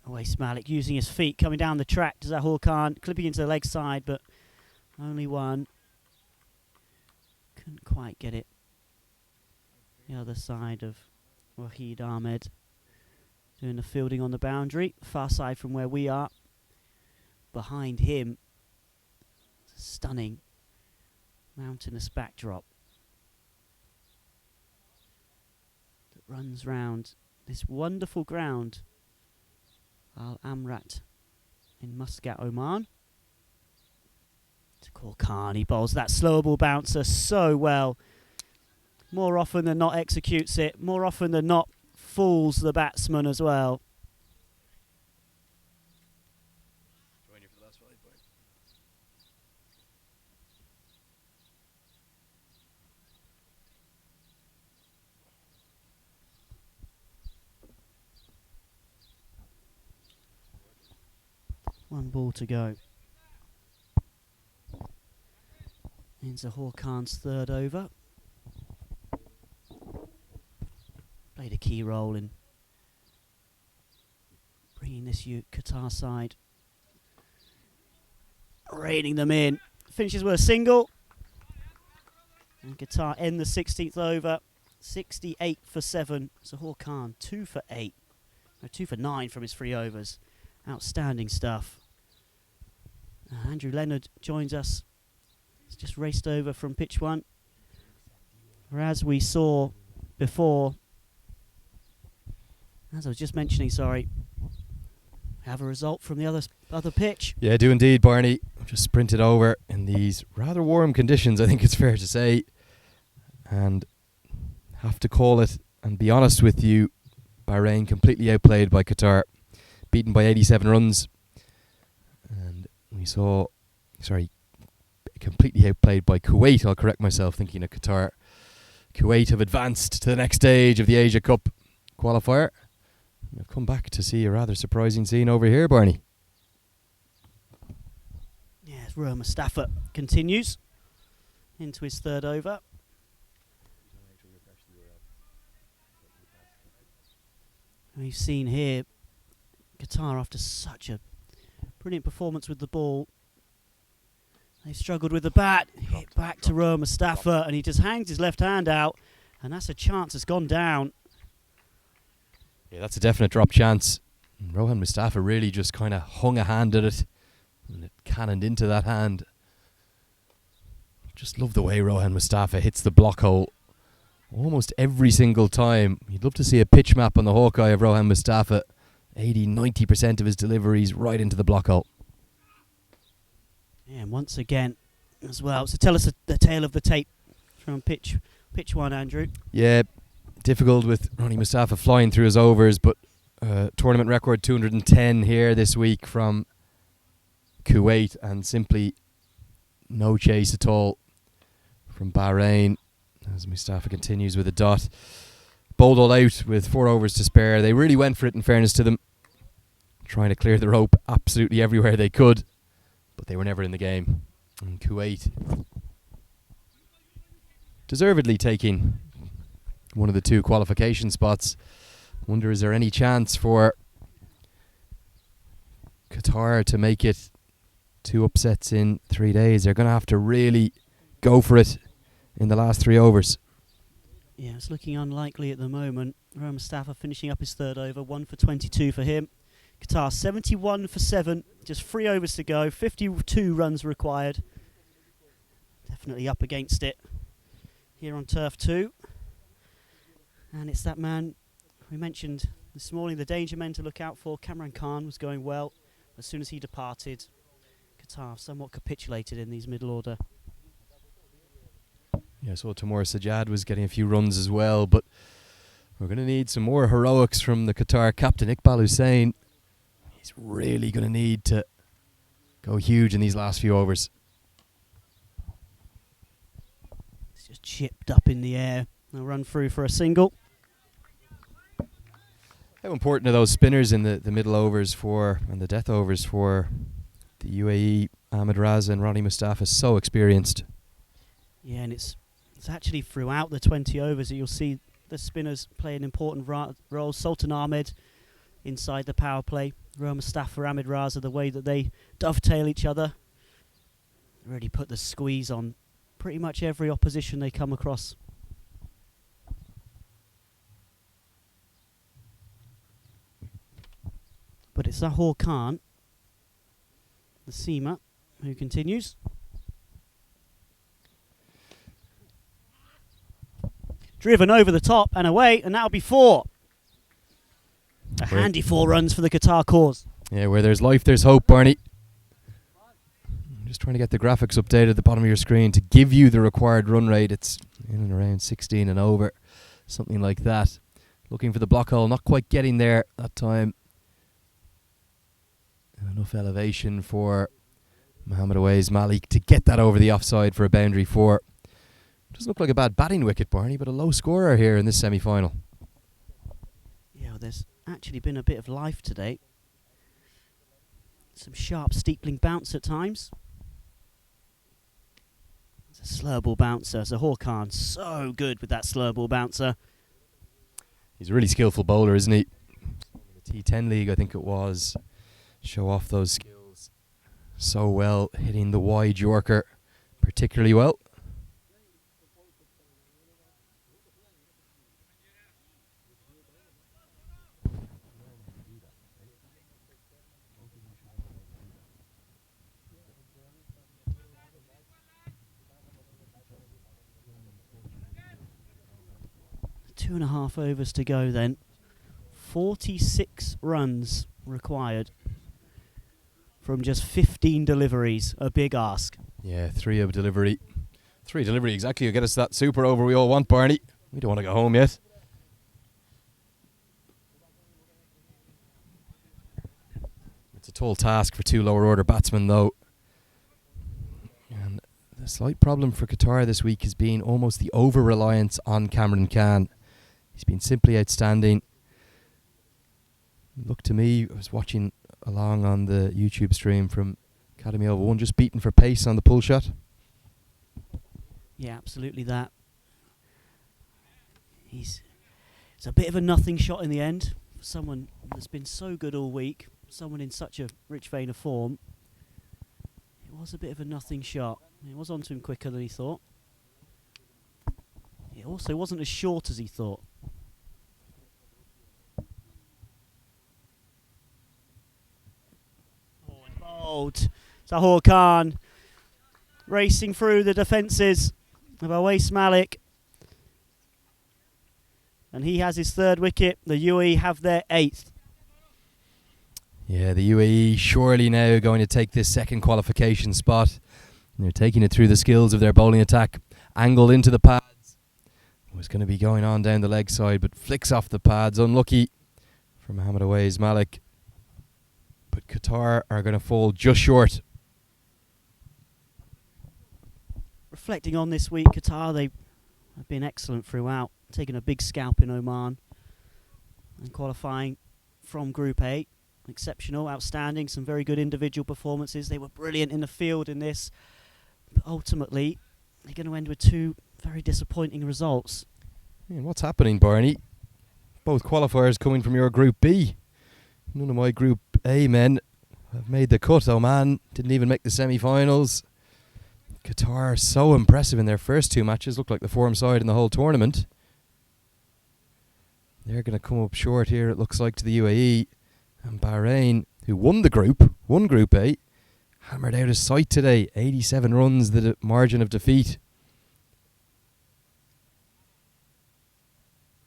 Awais Malik using his feet, coming down the track to Zahor Khan, clipping into the leg side, but only one. Couldn't quite get it. The other side of Wahid Ahmed doing the fielding on the boundary, far side from where we are. Behind him, stunning mountainous backdrop that runs round this wonderful ground, Al Amrat in Muscat, Oman. To call Khan, he bowls that slower ball bouncer so well. More often than not executes it, more often than not fools the batsman as well. One ball to go. In Zahor Khan's third over. Played a key role in bringing this Qatar side, reining them in. Finishes with a single. And Qatar end the 16th over. 68 for 7. Zahor Khan 2 for 8. No, 2 for 9 from his 3 overs. Outstanding stuff. Andrew Leonard joins us. He's just raced over from pitch 1. As we saw before, as I was just mentioning, sorry, have a result from the other pitch. Yeah, I do indeed, Barney. Just sprinted over in these rather warm conditions, I think it's fair to say. And have to call it and be honest with you, Bahrain completely outplayed by Qatar, beaten by 87 runs. And we saw, completely outplayed by Kuwait. I'll correct myself, thinking of Qatar. Kuwait have advanced to the next stage of the Asia Cup qualifier. We've come back to see a rather surprising scene over here, Barney. Yes, Ruha Mustafa continues into his third over. We've seen here Qatar, after such a brilliant performance with the ball, they struggled with the bat. Hit back to Rohan Mustafa, and he just hangs his left hand out, and that's a chance that's gone down. Yeah, that's a definite drop chance. And Rohan Mustafa really just kind of hung a hand at it, and it cannoned into that hand. Just love the way Rohan Mustafa hits the block hole almost every single time. You'd love to see a pitch map on the Hawkeye of Rohan Mustafa. 80-90% of his deliveries right into the block hole. Yeah, and once again, as well. So tell us the tale of the tape from pitch one, Andrew. Yeah, difficult with Ronnie Mustafa flying through his overs, but tournament record 210 here this week from Kuwait, and simply no chase at all from Bahrain as Mustafa continues with a dot. Bowled all out with 4 overs to spare. They really went for it, in fairness to them, trying to clear the rope absolutely everywhere they could, but they were never in the game. And Kuwait deservedly taking one of the 2 qualification spots. Wonder, is there any chance for Qatar to make it 2 upsets in 3 days? They're going to have to really go for it in the last 3 overs. Yeah, it's looking unlikely at the moment. Rohan Mustafa finishing up his 3rd over, 1 for 22 for him. Qatar 71 for 7, just 3 overs to go, 52 runs required. Definitely up against it here on turf 2. And it's that man we mentioned this morning, the danger men to look out for. Kamran Khan was going well. As soon as he departed, Qatar somewhat capitulated in these middle order. Yeah, so Tamoor Sajjad was getting a few runs as well, but we're going to need some more heroics from the Qatar captain, Iqbal Hussain. He's really going to need to go huge in these last few overs. It's just chipped up in the air. They'll run through for a single. How important are those spinners in the middle overs and the death overs for the UAE? Ahmed Raza and Ronnie Mustafa, so experienced. Yeah, and it's actually throughout the 20 overs that you'll see the spinners play an important role. Sultan Ahmed inside the power play. Rohan Mustafa, Ahmed Raza, the way that they dovetail each other, really put the squeeze on pretty much every opposition they come across. But it's Zahor Khan, the seamer, who continues. Driven over the top and away, and that'll be 4. A handy 4 runs for the Qatar cause. Yeah, where there's life, there's hope, Barney. I'm just trying to get the graphics updated at the bottom of your screen to give you the required run rate. It's in and around 16 and over, something like that. Looking for the block hole, not quite getting there that time. Enough elevation for Mohamed Awais Malik to get that over the offside for a boundary 4. Doesn't look like a bad batting wicket, Barney, but a low scorer here in this semi-final. Yeah, well, there's actually been a bit of life today. Some sharp steepling bounce at times. It's a slur ball bouncer. Zahor Khan, so good with that slur ball bouncer. He's a really skillful bowler, isn't he? The T10 league, I think it was. Show off those skills so well, hitting the wide Yorker particularly well. Two and a half overs to go then. 46 runs required from just 15 deliveries. A big ask. Yeah, 3 of delivery. 3 delivery exactly will get us that super over we all want, Barney. We don't want to go home yet. It's a tall task for 2 lower order batsmen though. And the slight problem for Qatar this week has been almost the over-reliance on Kamran Khan. He's been simply outstanding. Look, to me, I was watching along on the YouTube stream from Academy of 1, just beaten for pace on the pull shot. Yeah, absolutely that. It's a bit of a nothing shot in the end. someone that's been so good all week, someone in such a rich vein of form, it was a bit of a nothing shot. It was onto him quicker than he thought. It also wasn't as short as he thought. Bold. Zahor Khan racing through the defences of Awais Malik. And he has his third wicket. The UAE have their 8th. Yeah, the UAE surely now going to take this second qualification spot. And they're taking it through the skills of their bowling attack. Angled into the pads. It was going to be going on down the leg side, but flicks off the pads. Unlucky for Mohammad Awais Malik. But Qatar are going to fall just short. Reflecting on this week, Qatar, they have been excellent throughout. Taking a big scalp in Oman. And qualifying from Group A. Exceptional, outstanding, some very good individual performances. They were brilliant in the field in this. But ultimately, they're going to end with 2 very disappointing results. Yeah, what's happening, Barney? Both qualifiers coming from your Group B. None of my Group A men have made the cut. Oman didn't even make the semi-finals. Qatar, so impressive in their first 2 matches. Looked like the form side in the whole tournament. They're going to come up short here, it looks like, to the UAE. And Bahrain, who won Group A, hammered out of sight today. 87 runs, the margin of defeat.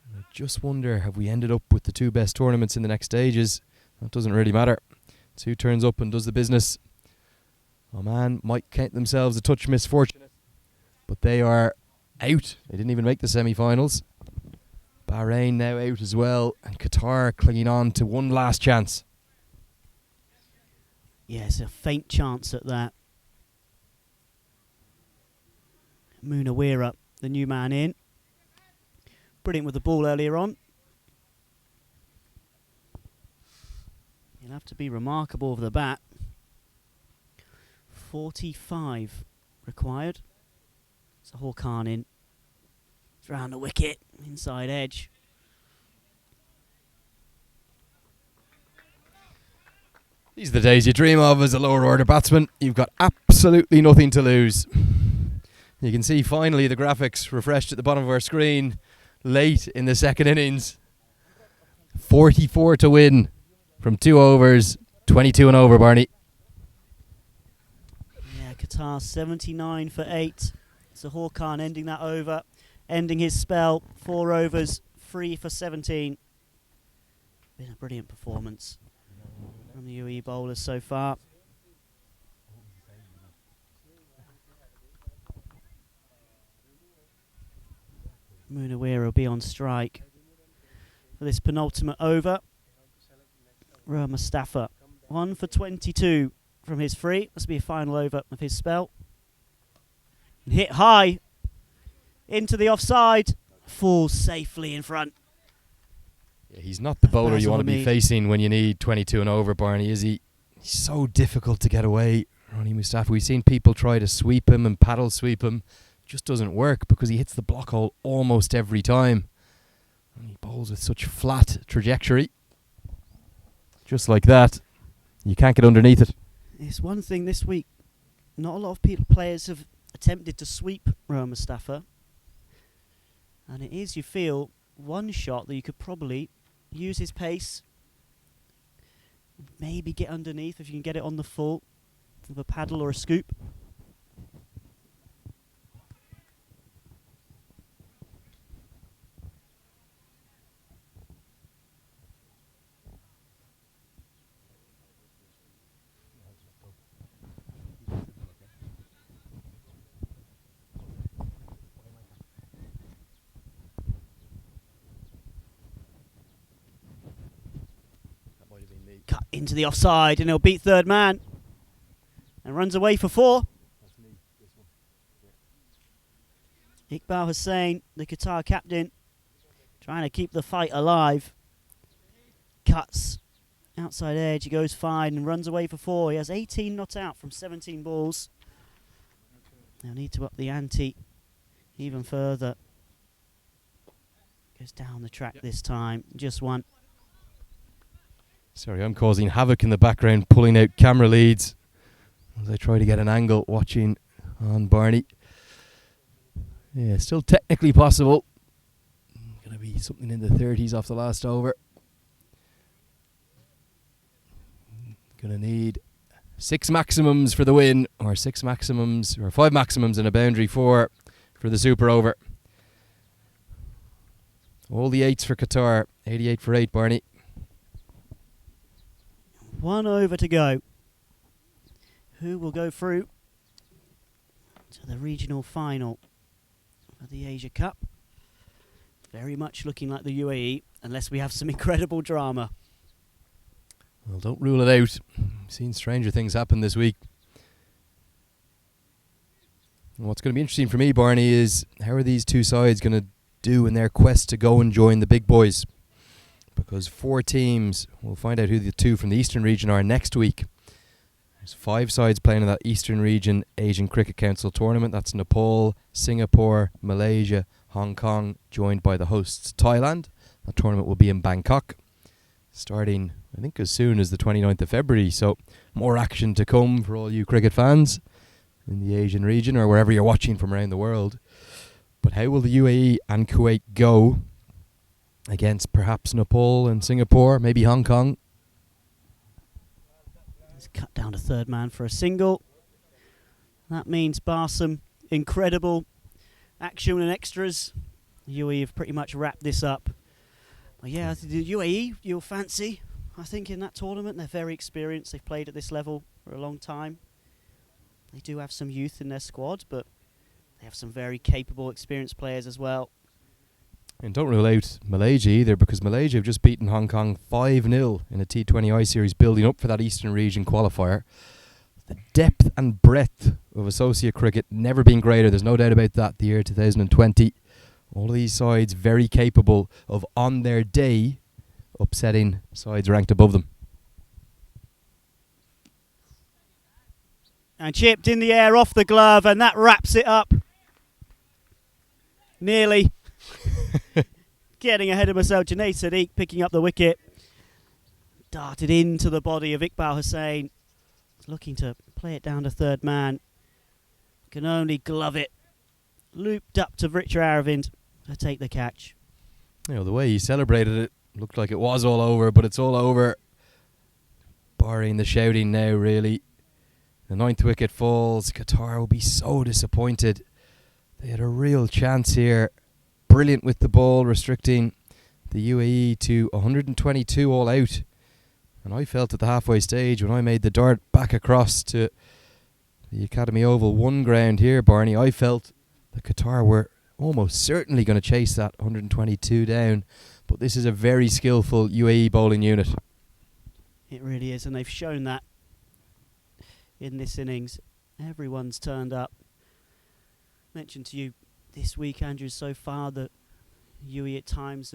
And I just wonder, have we ended up with the 2 best tournaments in the next stages? That doesn't really matter. It's who turns up and does the business. Oman might count themselves a touch misfortunate, but they are out. They didn't even make the semi-finals. Bahrain now out as well, and Qatar clinging on to one last chance. Yes, a faint chance at that. Munawira, the new man in. Brilliant with the ball earlier on. He'll have to be remarkable with the bat. 45 required. Zahor Khan in. It's round the wicket, inside edge. These are the days you dream of as a lower order batsman. You've got absolutely nothing to lose. You can see finally the graphics refreshed at the bottom of our screen late in the second innings. 44 to win from 2 overs, 22 and over, Barney. Yeah, Qatar 79 for 8. Zahor Khan ending that over, ending his spell. 4 overs, 3 for 17. Been a brilliant performance from the UAE bowlers so far. Munawir will be on strike for this penultimate over. Ruha Mustafa, 1 for 22 from his free. This will be a final over of his spell. Hit high into the offside, falls safely in front. Yeah, he's not the bowler you want to be facing when you need 22 and over, Barney, is he? He's so difficult to get away, Ruha Mustafa. We've seen people try to sweep him and paddle sweep him. Just doesn't work because he hits the block hole almost every time. And he bowls with such flat trajectory. Just like that. You can't get underneath it. It's one thing this week. Not a lot of players have attempted to sweep Ruha Mustafa. And it is, you feel, one shot that you could probably use his pace. Maybe get underneath if you can get it on the full with a paddle or a scoop. Cut into the offside and he'll beat third man and runs away for 4. Iqbal Hussain, the Qatar captain, trying to keep the fight alive. Cuts outside edge, he goes fine and runs away for 4. He has 18 not out from 17 balls. They'll need to up the ante even further. Goes down the track this time, just 1. Sorry, I'm causing havoc in the background, pulling out camera leads as I try to get an angle watching on Barney. Yeah, still technically possible. Going to be something in the 30s off the last over. Going to need 6 maximums for the win, or 5 maximums and a boundary 4 for the super over. All the 8s for Qatar. 88 for 8, Barney. 1 over to go. Who will go through to the regional final of the Asia Cup? Very much looking like the UAE, unless we have some incredible drama. Well, don't rule it out. I've seen stranger things happen this week. And what's going to be interesting for me, Barney, is how are these two sides going to do in their quest to go and join the big boys? Because 4 teams, we'll find out who the 2 from the Eastern region are next week. There's 5 sides playing in that Eastern region Asian Cricket Council tournament. That's Nepal, Singapore, Malaysia, Hong Kong, joined by the hosts Thailand. That tournament will be in Bangkok, starting, I think, as soon as the 29th of February. So more action to come for all you cricket fans in the Asian region or wherever you're watching from around the world. But how will the UAE and Kuwait go against perhaps Nepal and Singapore, maybe Hong Kong? It's cut down to third man for a single. That means bar some incredible action and extras, the UAE have pretty much wrapped this up. But yeah, the UAE, you'll fancy, I think, in that tournament. They're very experienced. They've played at this level for a long time. They do have some youth in their squad, but they have some very capable, experienced players as well. And don't rule out Malaysia either, because Malaysia have just beaten Hong Kong 5-0 in a T20 I series, building up for that Eastern region qualifier. The depth and breadth of associate cricket never been greater. There's no doubt about that. The year 2020. All of these sides very capable of, on their day, upsetting sides ranked above them. And chipped in the air off the glove, and that wraps it up. Nearly. Getting ahead of myself, Junaid Sadiq picking up the wicket. Darted into the body of Iqbal Hussain. Looking to play it down to third man. Can only glove it. Looped up to Richard Aravindh to take the catch. You know, the way he celebrated it looked like it was all over, but it's all over. Barring the shouting now, really. The 9th wicket falls. Qatar will be so disappointed. They had a real chance here. Brilliant with the ball, restricting the UAE to 122 all out. And I felt at the halfway stage when I made the dart back across to the Academy Oval 1 ground here, Barney, I felt that Qatar were almost certainly going to chase that 122 down. But this is a very skillful UAE bowling unit. It really is, and they've shown that in this innings. Everyone's turned up. Mentioned to you this week, Andrew, so far that UAE at times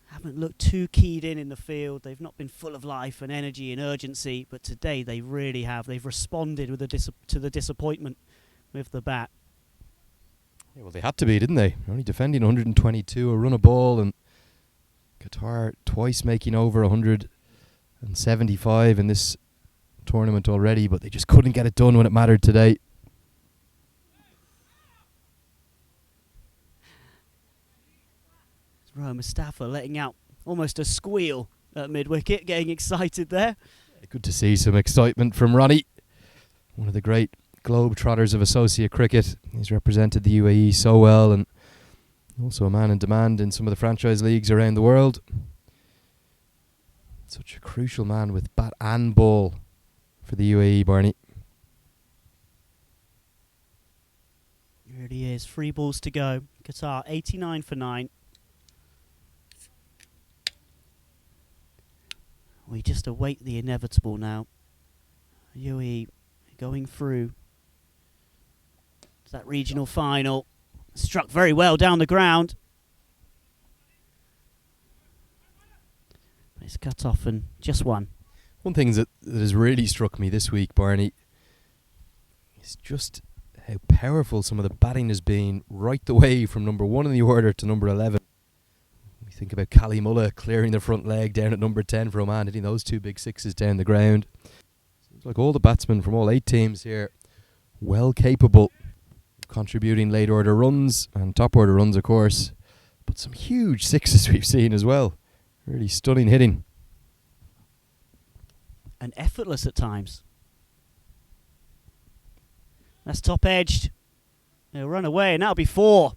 haven't looked too keyed in the field. They've not been full of life and energy and urgency, but today they really have. They've responded with to the disappointment with the bat. Yeah, well, they had to be, didn't they? Only defending 122, a run of ball, and Qatar twice making over 175 in this tournament already, but they just couldn't get it done when it mattered today. Rohan Mustafa letting out almost a squeal at mid-wicket, getting excited there. Good to see some excitement from Ronnie, one of the great globetrotters of associate cricket. He's represented the UAE so well, and also a man in demand in some of the franchise leagues around the world. Such a crucial man with bat and ball for the UAE, Barney. It really is. 3 balls to go. Qatar 89 for 9. We just await the inevitable now. UAE going through to that regional final. Struck very well down the ground. But it's cut off and just one. One thing that has really struck me this week, Barney, is just how powerful some of the batting has been right the way from number 1 in the order to number 11. We think about Cali Mullah clearing the front leg down at number 10 for Oman, hitting those 2 big sixes down the ground. Seems like all the batsmen from all 8 teams here well capable of contributing late order runs and top order runs, of course. But some huge sixes we've seen as well. Really stunning hitting. And effortless at times. That's top edged. They'll run away, and that'll be 4.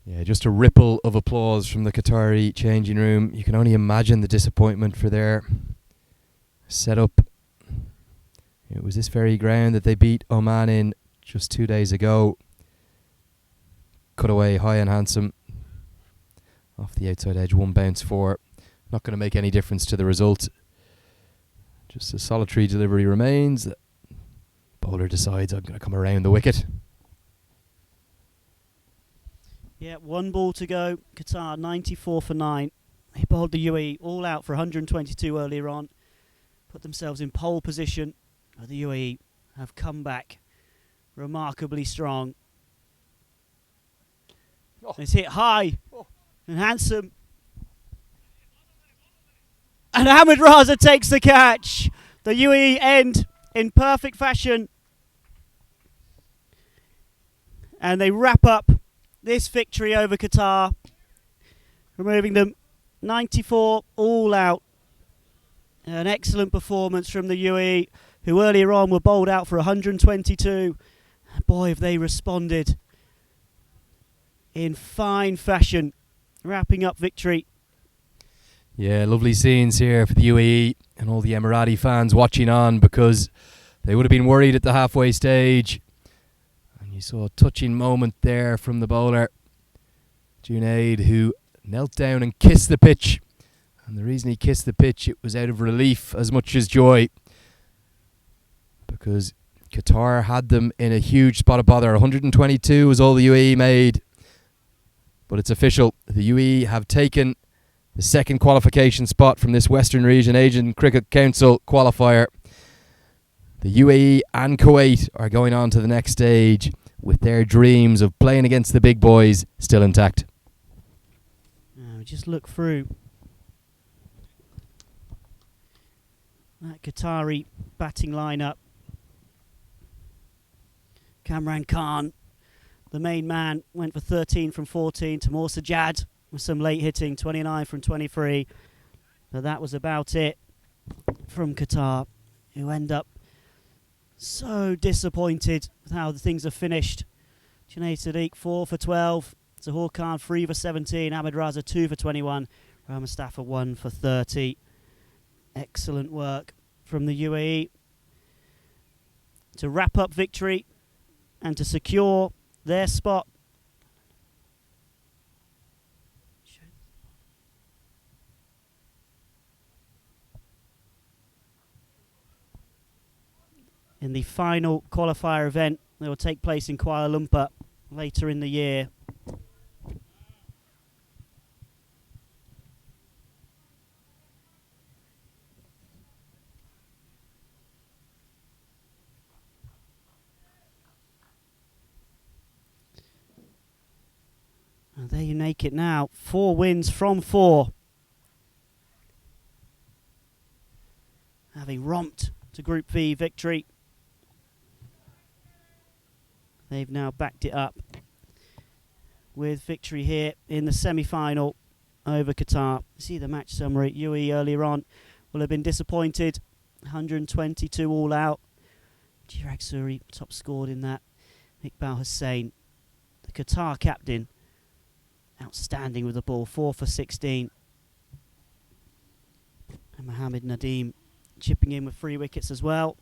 Yeah, just a ripple of applause from the Qatari changing room. You can only imagine the disappointment for their setup. It was this very ground that they beat Oman in just 2 days ago. Cut away high and handsome. Off the outside edge, 1 bounce 4. Not going to make any difference to the result. Just a solitary delivery remains. The bowler decides I'm going to come around the wicket. Yeah, 1 ball to go. Qatar 94 for 9. They bowled the UAE all out for 122 earlier on. Put themselves in pole position. The UAE have come back remarkably strong. Oh. It's hit high and handsome. And Ahmed Raza takes the catch. The UAE end in perfect fashion. And they wrap up this victory over Qatar, removing them 94 all out. An excellent performance from the UAE, who earlier on were bowled out for 122. Boy, have they responded in fine fashion, wrapping up victory. Yeah, lovely scenes here for the UAE and all the Emirati fans watching on, because they would have been worried at the halfway stage. And you saw a touching moment there from the bowler, Junaid, who knelt down and kissed the pitch. And the reason he kissed the pitch, it was out of relief as much as joy, because Qatar had them in a huge spot of bother. 122 was all the UAE made. But it's official. The UAE have taken the second qualification spot from this Western Region Asian Cricket Council qualifier. The UAE and Kuwait are going on to the next stage with their dreams of playing against the big boys still intact. Just look through that Qatari batting lineup. Kamran Khan, the main man, went for 13 from 14. Tamoor Sajjad with some late hitting, 29 from 23. But that was about it from Qatar, who end up so disappointed with how the things are finished. Junaid Sadiq 4 for 12. Zahoor Khan 3 for 17. Ahmed Raza 2 for 21. Rahman Mustafa 1 for 30. Excellent work from the UAE to wrap up victory and to secure their spot in the final qualifier event that will take place in Kuala Lumpur later in the year. And there you make it now. 4 wins from 4. Having romped to Group V victory, they've now backed it up with victory here in the semi-final over Qatar. See the match summary. UAE earlier on will have been disappointed. 122 all out. Chirag Suri top scored in that. Iqbal Hussain, the Qatar captain, outstanding with the ball, 4 for 16. And Mohammed Nadeem chipping in with 3 wickets as well.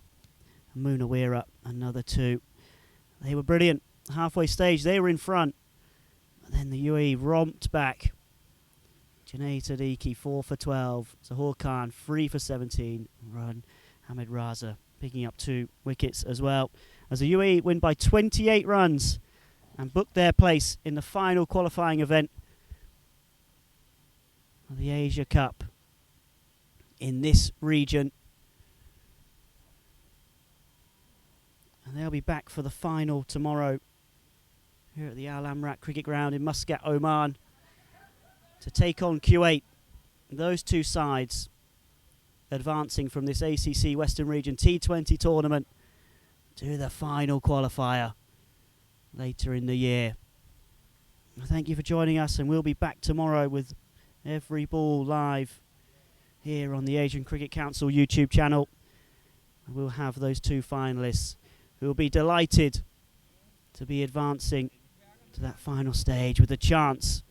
And Munawira, another 2. They were brilliant. Halfway stage, they were in front. But then the UAE romped back. Junaid Sadiqi, 4 for 12. Zahoor Khan, 3 for 17. Run. Ahmed Raza picking up 2 wickets as well. As the UAE win by 28 runs and book their place in the final qualifying event of the Asia Cup in this region. And they'll be back for the final tomorrow. here at the Al Amrat Cricket Ground in Muscat, Oman, to take on Kuwait. Those two sides advancing from this ACC Western Region T20 tournament to the final qualifier later in the year. Thank you for joining us, and we'll be back tomorrow with every ball live here on the Asian Cricket Council YouTube channel. We'll have those two finalists who will be delighted to be advancing to that final stage with a chance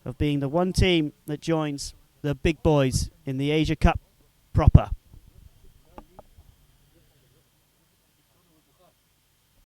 of being the one team that joins the big boys in the Asia Cup proper.